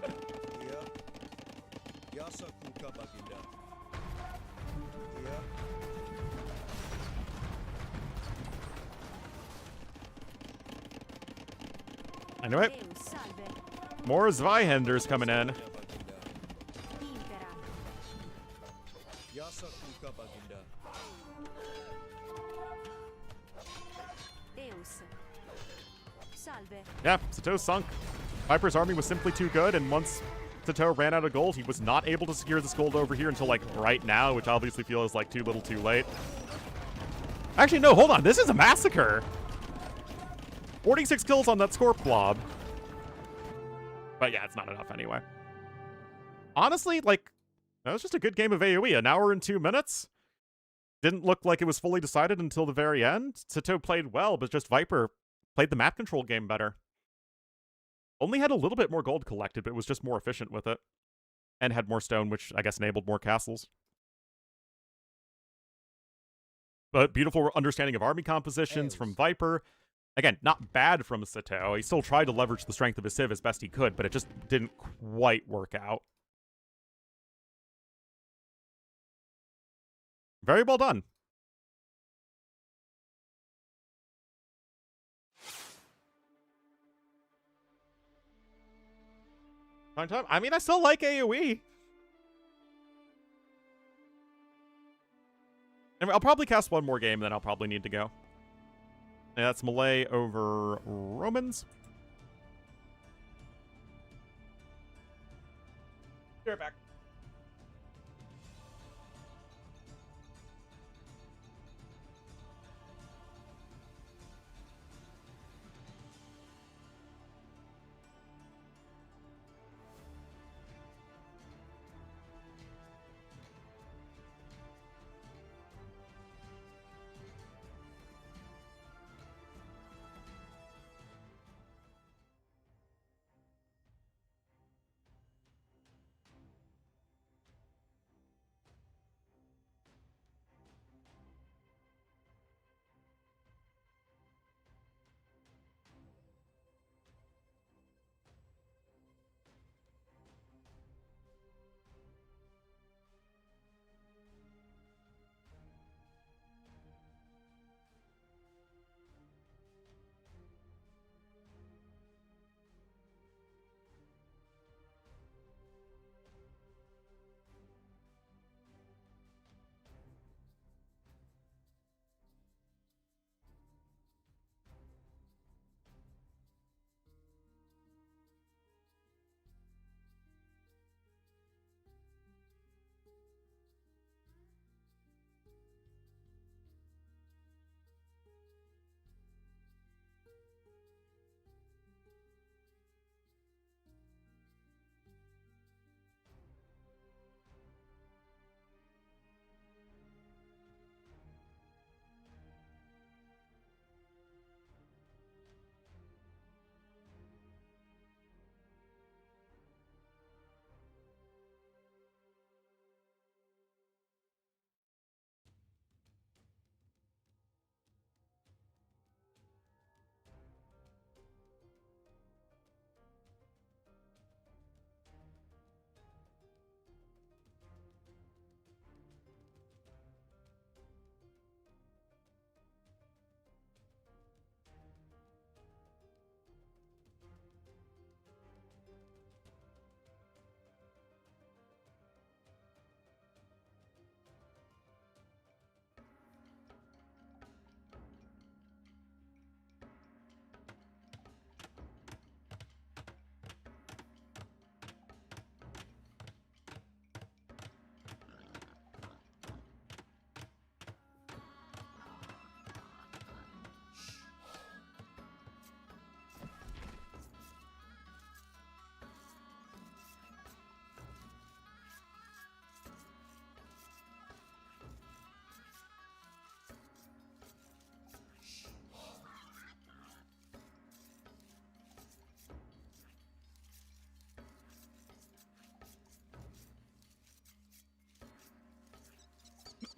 Anyway, more Zweihanders coming in. Yeah, Sitaux sunk. Viper's army was simply too good, and once Sitaux ran out of gold, he was not able to secure this gold over here until, like, right now, which obviously feels like too little too late. Actually, no, hold on. This is a massacre. 46 kills on that Scorp blob. But yeah, it's not enough anyway. Honestly, like, that was just a good game of AoE. An hour and 2 minutes. Didn't look like it was fully decided until the very end. Sitaux played well, but just Viper played the map control game better. Only had a little bit more gold collected, but was just more efficient with it. And had more stone, which I guess enabled more castles. But beautiful understanding of army compositions from Viper. Again, not bad from Sitaux. He still tried to leverage the strength of his civ as best he could, but it just didn't quite work out. Very well done. Time. I mean, I still like AoE. And I'll probably cast one more game, then I'll probably need to go. And that's Malay over Romans. Be right back.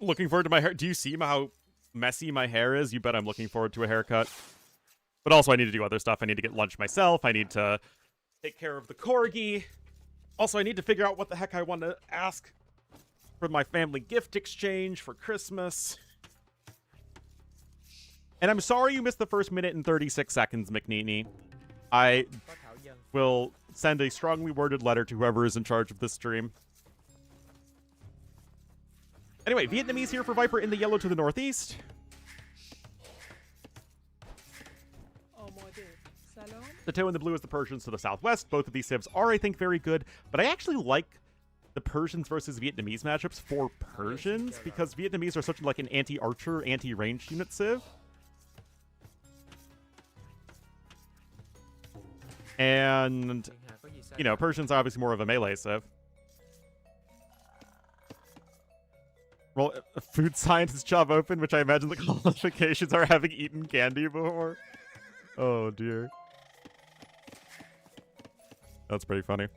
Looking forward to my hair. Do you see how messy my hair is? You bet I'm looking forward to a haircut. But also I need to do other stuff. I need to get lunch myself. I need to take care of the corgi. Also, I need to figure out what the heck I want to ask for my family gift exchange for Christmas. And I'm sorry you missed the first minute and 36 seconds, McNeely. I will send a strongly worded letter to whoever is in charge of this stream. Anyway, Vietnamese here for Viper in the yellow to the northeast. The toe and the blue is the Persians to the southwest. Both of these civs are, I think, very good. But I actually like the Persians versus Vietnamese matchups for Persians because Vietnamese are such like an anti-archer, anti-ranged unit civ. And, you know, Persians are obviously more of a melee civ. Roll a food scientist job open, which I imagine the qualifications are having eaten candy before. Oh, dear. That's pretty funny.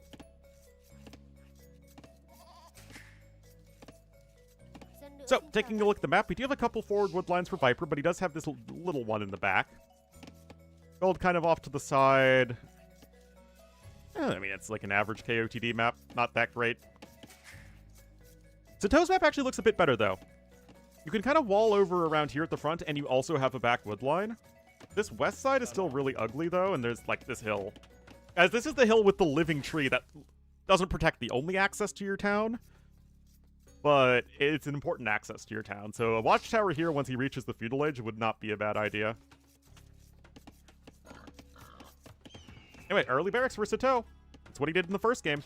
So, taking a look at the map, we do have a couple forward wood lines for Viper, but he does have this little one in the back. Gold kind of off to the side. I mean, it's like an average KOTD map. Not that great. Sitau's map actually looks a bit better, though. You can kind of wall over around here at the front, and you also have a back wood line. This west side is still really ugly, though, and there's, like, this hill. As this is the hill with the living tree that doesn't protect the only access to your town, but it's an important access to your town. So a watchtower here once he reaches the feudal age would not be a bad idea. Anyway, early barracks for Sitaux. That's what he did in the first game.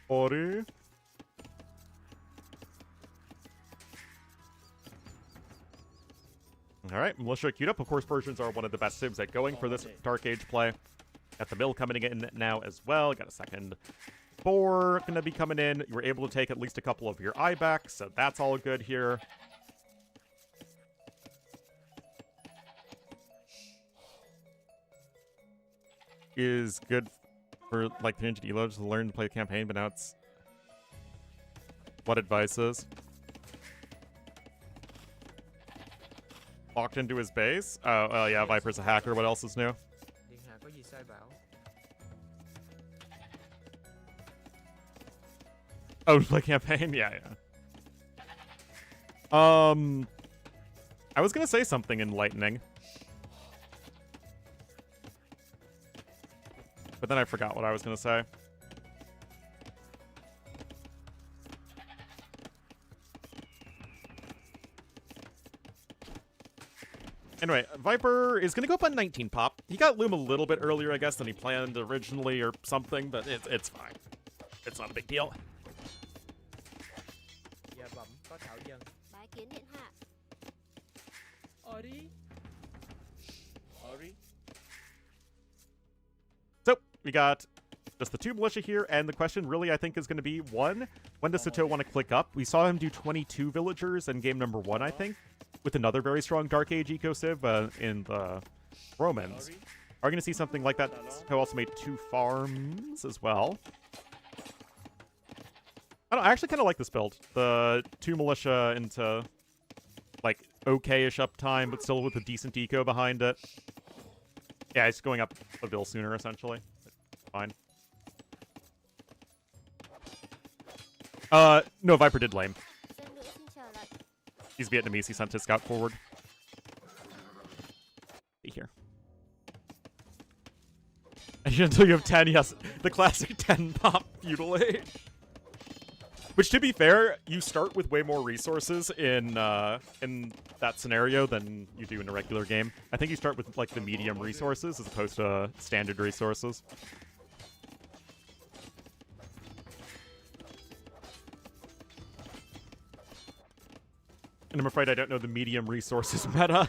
Ori. Alright, Militia queued up. Of course, Persians are one of the best civs at going for this Dark Age play. Got the mill coming in now as well. Got a second 4 gonna be coming in. You were able to take at least a couple of your eye back, so that's all good here. Is good for like 300 elos to learn to play the campaign, but now it's what advice is? Walked into his base? Oh, yeah, Viper's a hacker. What else is new? Oh, play campaign? Yeah. I was gonna say something enlightening, but then I forgot what I was gonna say. Anyway, Viper is going to go up on 19 pop. He got Loom a little bit earlier, I guess, than he planned originally or something, but it's fine. It's not a big deal. So, we got just the 2 militia here, and the question really, I think, is going to be, 1, when does Sitaux want to click up? We saw him do 22 villagers in game number 1, I think, with another very strong Dark Age eco-civ in the Romans. Are we going to see something like that? Sitaux also made 2 farms as well. I actually kind of like this build. The 2 militia into, like, okay-ish uptime, but still with a decent eco behind it. Yeah, it's going up a bill sooner, essentially. Fine. No, Viper did lame. He's Vietnamese, he sent his scout forward. Be here. Until you have 10, yes. The classic 10 pop feudal age. Which, to be fair, you start with way more resources in that scenario than you do in a regular game. I think you start with, like, the medium resources as opposed to standard resources. And I'm afraid I don't know the medium resources meta.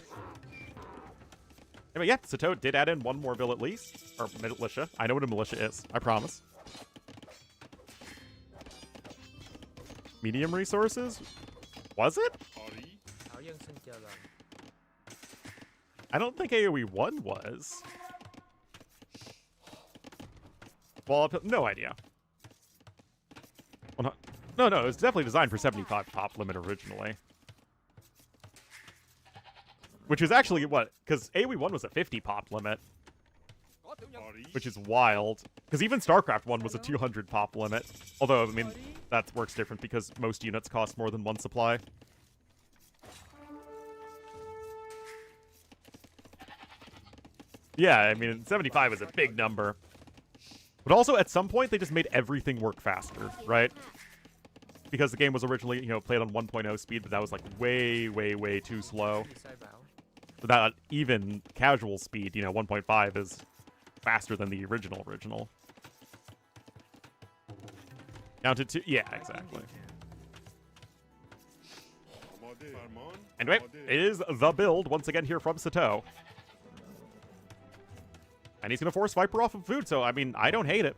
Anyway, yeah, Sitaux did add in 1 more vill at least. Or militia. I know what a militia is. I promise. Medium resources? Was it? I don't think AoE 1 was. Well, no idea. Well, no, it was definitely designed for 75 pop limit originally. Which is actually what? Because AoE 1 was a 50 pop limit. Which is wild. Because even StarCraft 1 was a 200 pop limit. Although, I mean, that works different because most units cost more than 1 supply. Yeah, I mean, 75 is a big number. But also, at some point, they just made everything work faster, right? Because the game was originally, played on 1.0 speed, but that was, like, way, way, way too slow. Without even casual speed, 1.5 is faster than the original. Down to 2. Yeah, exactly. Anyway, it is the build once again here from Sitaux. And he's going to force Viper off of food, so, I mean, I don't hate it.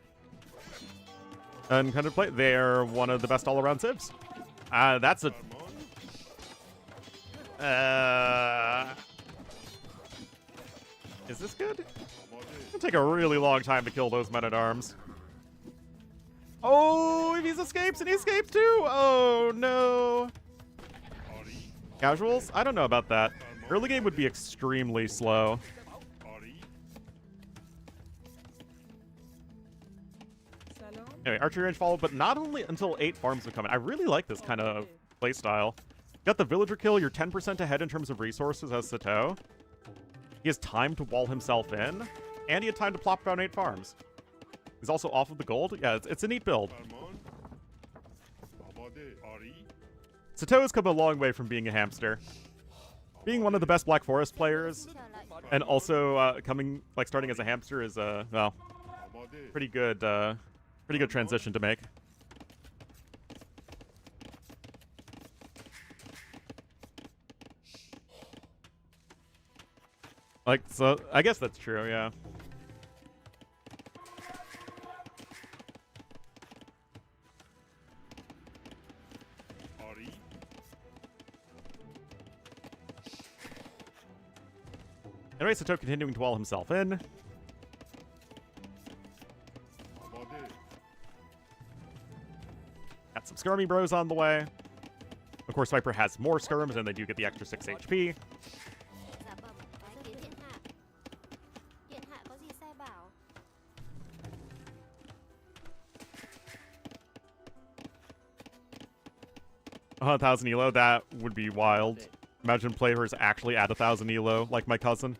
And kind of play. They're one of the best all-around civs. That's a... Is this good? It'll take a really long time to kill those men-at-arms. Oh, if he escapes, and he escapes too! Oh, no. Casuals? I don't know about that. Early game would be extremely slow. Anyway, archery range followed, but not only until 8 farms have come in. I really like this kind of playstyle. Got the villager kill, you're 10% ahead in terms of resources as Sitaux. He has time to wall himself in, and he had time to plop down 8 farms. He's also off of the gold. Yeah, it's a neat build. Sitaux has come a long way from being a hamster. Being one of the best Black Forest players, and also starting as a hamster is, well, pretty good transition to make. Like, so, I guess that's true, yeah. Anyway, Sitaux continuing to wall himself in. Got some skirmy bros on the way. Of course, Viper has more skirms, and they do get the extra 6 HP. Oh, 1,000 elo, that would be wild. Imagine players actually at 1,000 elo, like my cousin.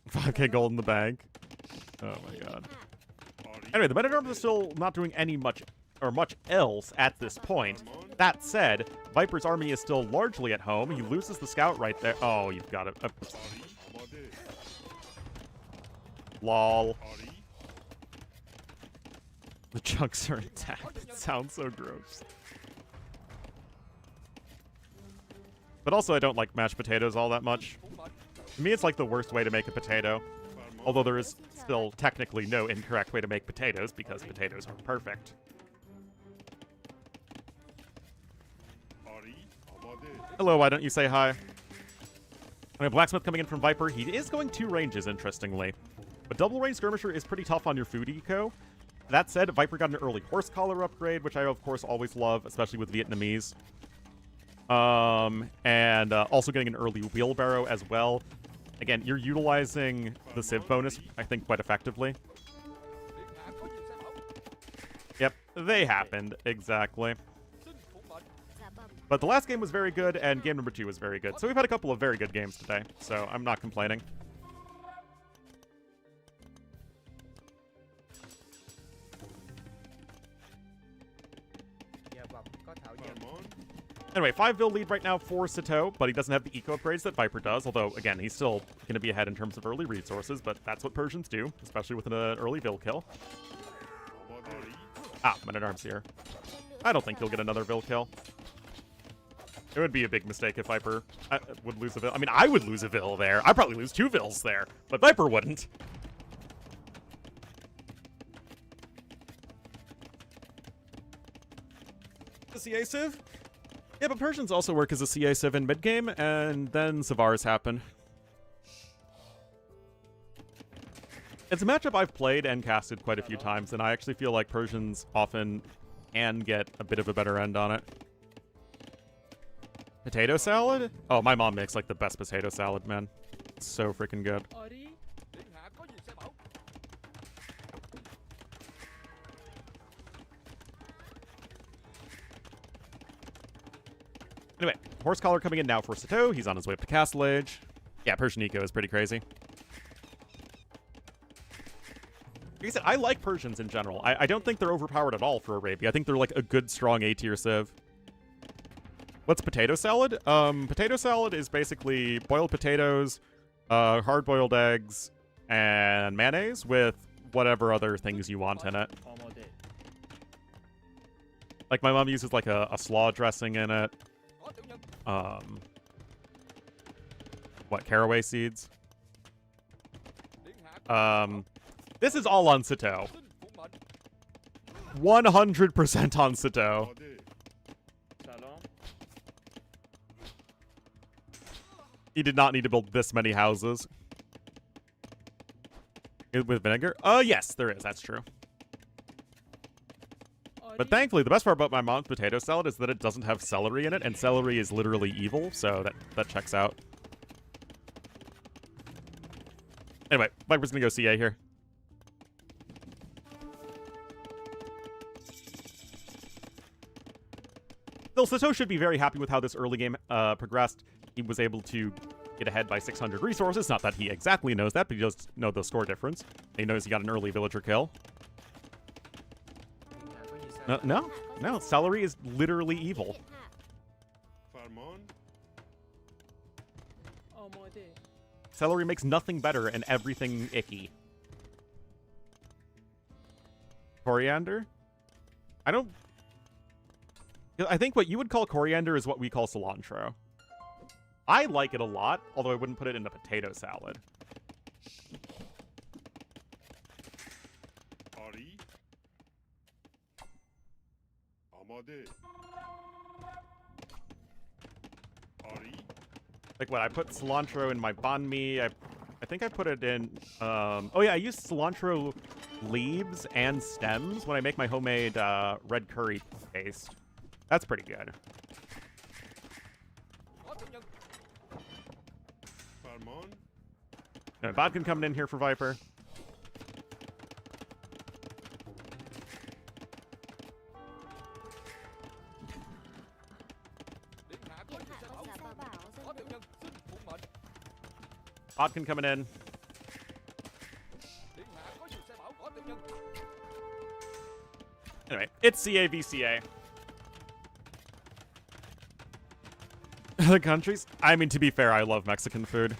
$5K gold in the bank. Oh my god. Anyway, the men-at-arms are still not doing much else at this point. That said, Viper's army is still largely at home. He loses the scout right there. Oh, you've got it. Lol. The chunks are intact. It sounds so gross. But also, I don't like mashed potatoes all that much. To me, it's like the worst way to make a potato. Although there is still technically no incorrect way to make potatoes, because potatoes are perfect. Hello, why don't you say hi? Blacksmith coming in from Viper. He is going 2 ranges, interestingly. But double range skirmisher is pretty tough on your food eco. That said, Viper got an early horse collar upgrade, which I, of course, always love, especially with Vietnamese. And also getting an early wheelbarrow as well. Again, you're utilizing the Civ bonus, I think, quite effectively. Yep, they happened, exactly. But the last game was very good, and game number 2 was very good. So we've had a couple of very good games today, so I'm not complaining. Anyway, 5-vil lead right now for Sitaux, but he doesn't have the eco upgrades that Viper does, although, again, he's still going to be ahead in terms of early resources, but that's what Persians do, especially with an early vil kill. Ah, men-at-arms here. I don't think he'll get another vil kill. It would be a big mistake if Viper would lose a vil. I mean, I would lose a vil there. I'd probably lose 2 vils there, but Viper wouldn't. The CA Civ? Yeah, but Persians also work as a CA Civ in mid-game, and then Savars happen. It's a matchup I've played and casted quite a few times, and I actually feel like Persians often can get a bit of a better end on it. Potato salad? Oh, my mom makes like the best potato salad, man. It's so freaking good. Anyway, horse collar coming in now for Sitaux. He's on his way up to Castle Age. Yeah, Persian eco is pretty crazy. Like I said, I like Persians in general. I don't think they're overpowered at all for Arabia. I think they're like a good, strong A-tier civ. What's potato salad? Potato salad is basically boiled potatoes, hard-boiled eggs, and mayonnaise with whatever other things you want in it. Like, my mom uses like a slaw dressing in it. what, caraway seeds. This is all on Sitaux. 100% on Sitaux. He did not need to build this many houses. With vinegar? Yes, there is. That's true. But thankfully, the best part about my mom's potato salad is that it doesn't have celery in it, and celery is literally evil, so that checks out. Anyway, Viper's gonna go CA here. Still, Sitaux should be very happy with how this early game progressed. He was able to get ahead by 600 resources. Not that he exactly knows that, but he does know the score difference. He knows he got an early villager kill. No, celery is literally evil. Celery makes nothing better and everything icky. Coriander? I think what you would call coriander is what we call cilantro. I like it a lot, although I wouldn't put it in a potato salad. Like what, I put cilantro in my banh mi. I think I put it in, oh yeah, I use cilantro leaves and stems when I make my homemade red curry paste. That's pretty good. No, vodka coming in here for Viper. Vodka coming in. Anyway, it's CA v CA. The countries? I mean, to be fair, I love Mexican food.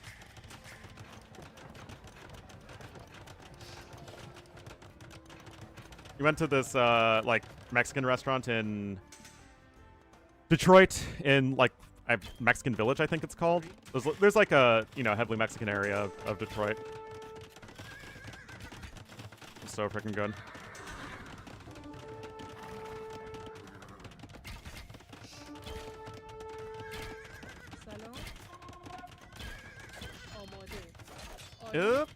We went to this, like, Mexican restaurant in Detroit, in, like, Mexican Village, I think it's called. There's like a, heavily Mexican area of Detroit. It's so freaking good. Yep.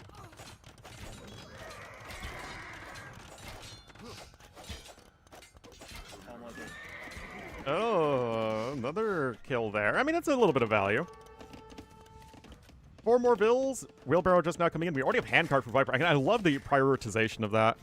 Oh, another kill there. I mean, it's a little bit of value. 4 more bills. Wheelbarrow just now coming in. We already have handcart for Viper. I love the prioritization of that.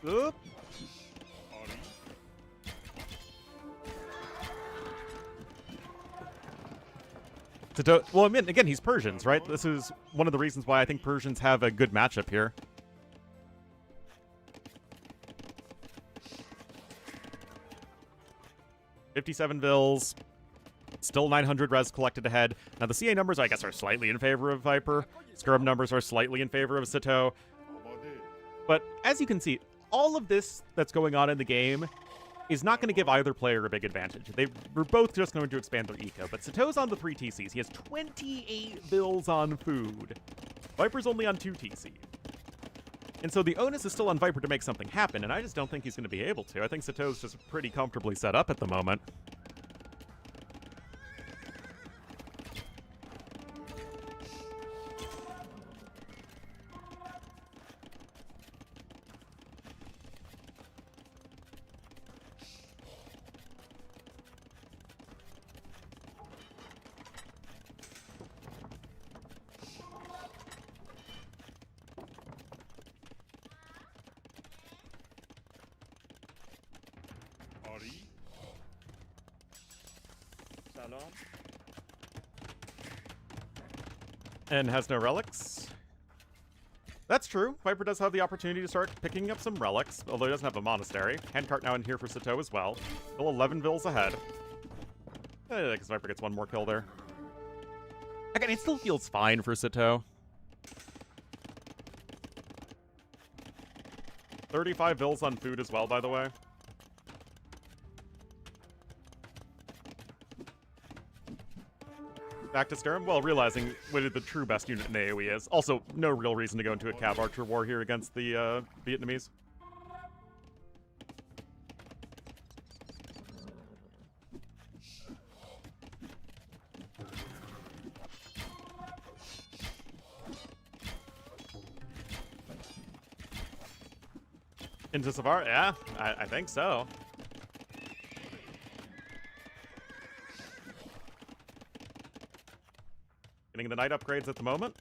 Oop. Well, I mean, again, he's Persians, right? This is one of the reasons why I think Persians have a good matchup here. $57 bills. Still 900 res collected ahead. Now, the CA numbers, I guess, are slightly in favor of Viper. Scrub numbers are slightly in favor of Sitaux. But as you can see, all of this that's going on in the game is not going to give either player a big advantage. We're both just going to expand their eco, but Sitau's on the 3 TCs. He has 28 bills on food. Viper's only on 2 TC. And so the onus is still on Viper to make something happen, and I just don't think he's going to be able to. I think Sitau's just pretty comfortably set up at the moment. And has no relics. That's true. Viper does have the opportunity to start picking up some relics, although he doesn't have a monastery. Handcart now in here for Sitaux as well. Still 11 vills ahead. Because Viper gets one more kill there. Again, it still feels fine for Sitaux. 35 vills on food as well, by the way. Back to Sturm, well, realizing what the true best unit in AoE is. Also, no real reason to go into a Cav Archer war here against the Vietnamese. Into Savar? Yeah, I think so. Getting the knight upgrades at the moment.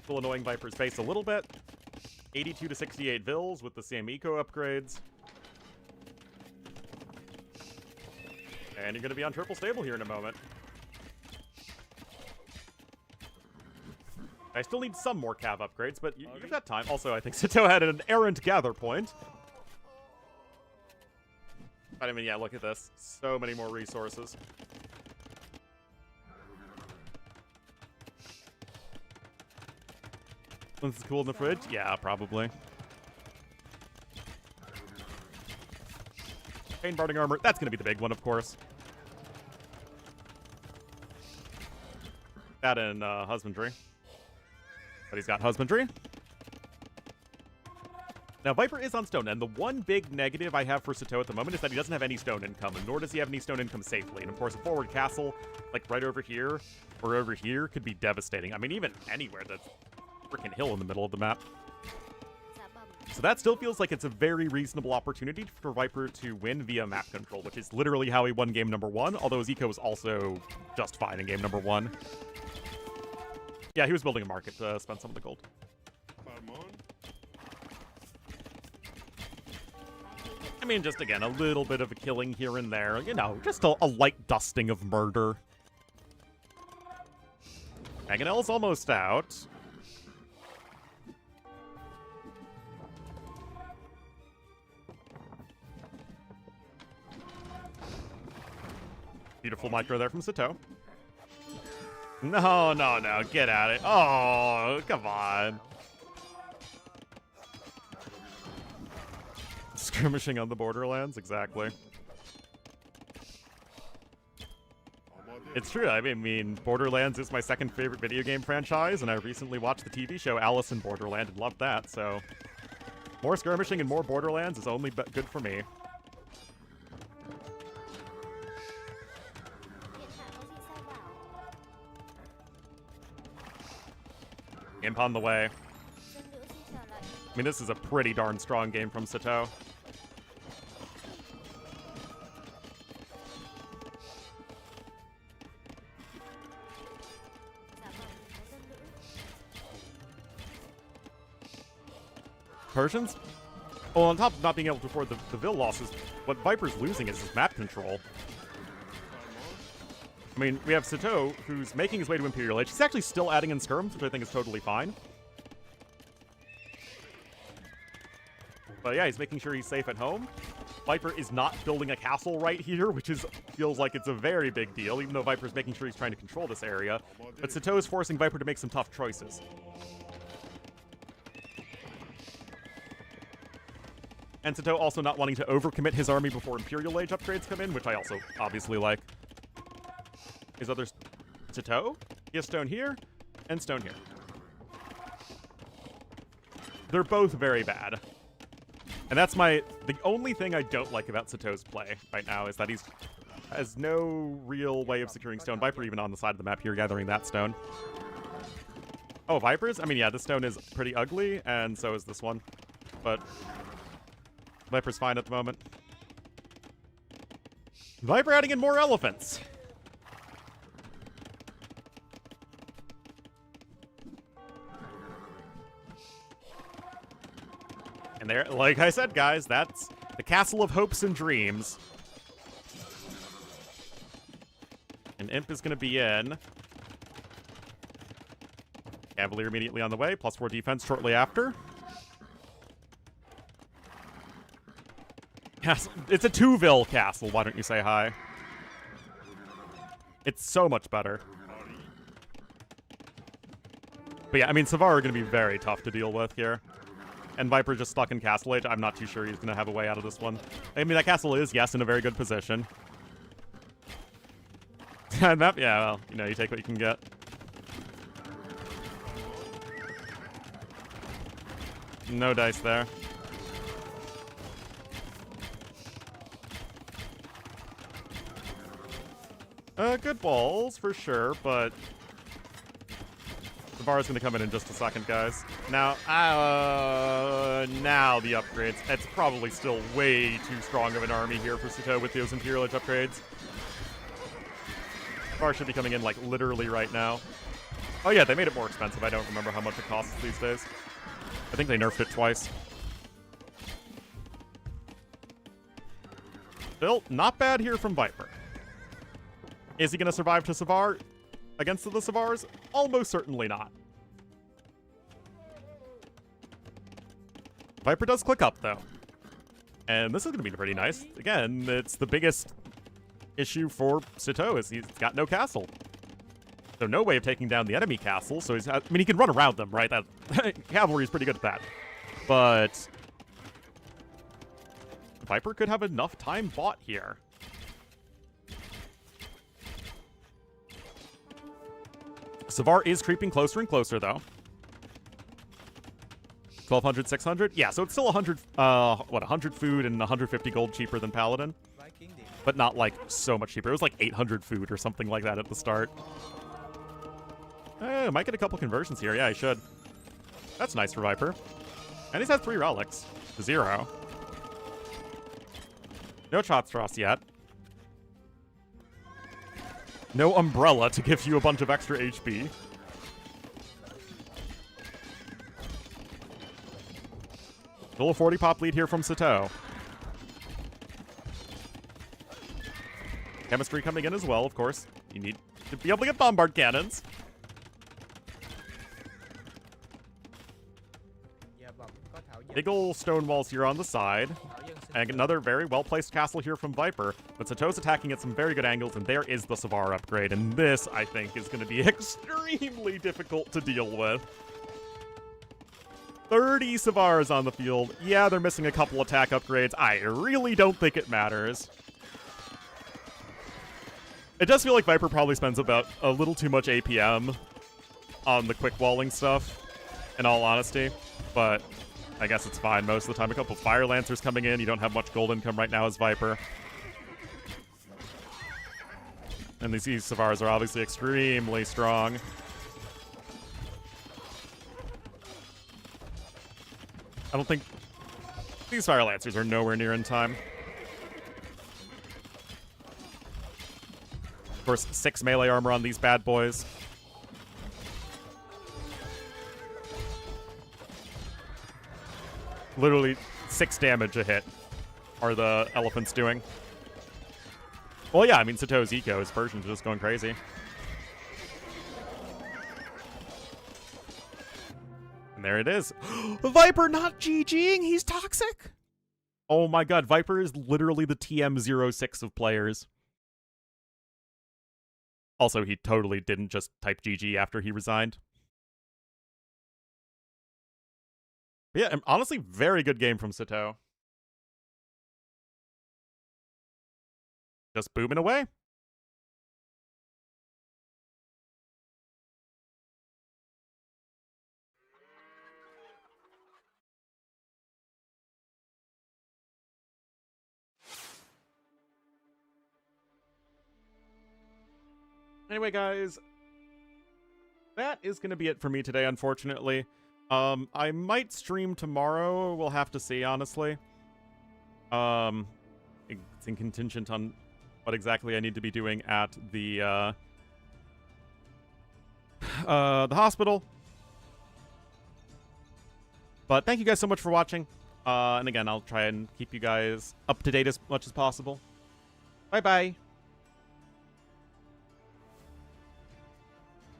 Still annoying Viper's face a little bit. 82 to 68 vills with the same eco upgrades. And you're going to be on triple stable here in a moment. I still need some more cav upgrades, but you've got time. Also, I think Sitaux had an errant gather point. But I mean, yeah, look at this. So many more resources. This is cool in the fridge? Yeah, probably. Pain Barding Armor, that's going to be the big one, of course. That and Husbandry. But he's got Husbandry. Now, Viper is on stone, and the one big negative I have for Sitaux at the moment is that he doesn't have any stone income, and nor does he have any stone income safely. And of course, a forward castle, like right over here, or over here, could be devastating. I mean, even anywhere that's freaking hill in the middle of the map. So that still feels like it's a very reasonable opportunity for Viper to win via map control, which is literally how he won game number 1, although his eco was also just fine in game number 1. Yeah, he was building a market to spend some of the gold. I mean, just again, a little bit of a killing here and there. You know, just a light dusting of murder. Mangonel's almost out. Beautiful micro there from Sitaux. No, no, no. Get at it. Oh, come on. Skirmishing on the Borderlands, exactly. It's true. I mean, Borderlands is my second favorite video game franchise, and I recently watched the TV show Alice in Borderland and loved that, so more skirmishing and more Borderlands is only good for me. Imp on the way. I mean, this is a pretty darn strong game from Sitaux. Persians? Well, on top of not being able to afford the Vil losses, what Viper's losing is his map control. I mean, we have Sitaux, who's making his way to Imperial Age. He's actually still adding in skirms, which I think is totally fine. But yeah, he's making sure he's safe at home. Viper is not building a castle right here, which feels like it's a very big deal, even though Viper's making sure he's trying to control this area. But Sitaux is forcing Viper to make some tough choices. And Sitaux also not wanting to overcommit his army before Imperial Age upgrades come in, which I also obviously like. His other Sitaux? He has stone here and stone here. They're both very bad. And that's the only thing I don't like about Sitau's play right now is that he has no real way of securing stone. Viper even on the side of the map here gathering that stone. Oh, Vipers? I mean, yeah, this stone is pretty ugly, and so is this one. But Viper's fine at the moment. Viper adding in more elephants. And there, like I said, guys, that's the castle of hopes and dreams. And Imp is going to be in. Cavalier immediately on the way. +4 defense shortly after. Castle. It's a Tuville castle. Why don't you say hi? It's so much better. But yeah, I mean, Savar are going to be very tough to deal with here. And Viper just stuck in Castle Age. I'm not too sure he's going to have a way out of this one. I mean, that castle is, yes, in a very good position. And that, yeah, well, you know, you take what you can get. No dice there. Good balls, for sure, but... Savar's gonna come in just a second, guys. Now the upgrades. It's probably still way too strong of an army here for Sitaux with those Imperial Age upgrades. Savar should be coming in, like, literally right now. Oh yeah, they made it more expensive. I don't remember how much it costs these days. I think they nerfed it twice. Still, not bad here from Viper. Is he going to survive to Savar against the Savars? Almost certainly not. Viper does click up, though. And this is going to be pretty nice. Again, it's the biggest issue for Sitaux is he's got no castle. So no way of taking down the enemy castle. So he's, I mean, he can run around them, right? That cavalry is pretty good at that. But Viper could have enough time bought here. Savar is creeping closer and closer, though. 1,200, 600? Yeah, so it's still 100, 100 food and 150 gold cheaper than Paladin. But not, like, so much cheaper. It was like 800 food or something like that at the start. I might get a couple conversions here. Yeah, I should. That's nice for Viper. And he's had 3 relics to 0. No shots for us yet. No umbrella to give you a bunch of extra HP. Still a 40 pop lead here from Sitaux. Chemistry coming in as well, of course. You need to be able to get bombard cannons. Big ol' stone walls here on the side. And another very well-placed castle here from Viper. But Sitau's attacking at some very good angles, and there is the Savar upgrade. And this, I think, is going to be extremely difficult to deal with. 30 Savars on the field. Yeah, they're missing a couple attack upgrades. I really don't think it matters. It does feel like Viper probably spends about a little too much APM on the quick walling stuff, in all honesty. But I guess it's fine most of the time. A couple Fire Lancers coming in. You don't have much gold income right now as Viper. And these Savars are obviously extremely strong. I don't think... These Fire Lancers are nowhere near in time. Of course, 6 melee armor on these bad boys. Literally 6 damage a hit are the elephants doing. Well, yeah, I mean, Sitau's eco, his Persians are just going crazy. And there it is. Viper not GGing, he's toxic! Oh my god, Viper is literally the TM06 of players. Also, he totally didn't just type GG after he resigned. But yeah, honestly, very good game from Sitaux. Just booming away. Anyway, guys, that is going to be it for me today, unfortunately. I might stream tomorrow. We'll have to see, honestly. It's in contingent on what exactly I need to be doing at the hospital. But thank you guys so much for watching. And again, I'll try and keep you guys up to date as much as possible. Bye-bye.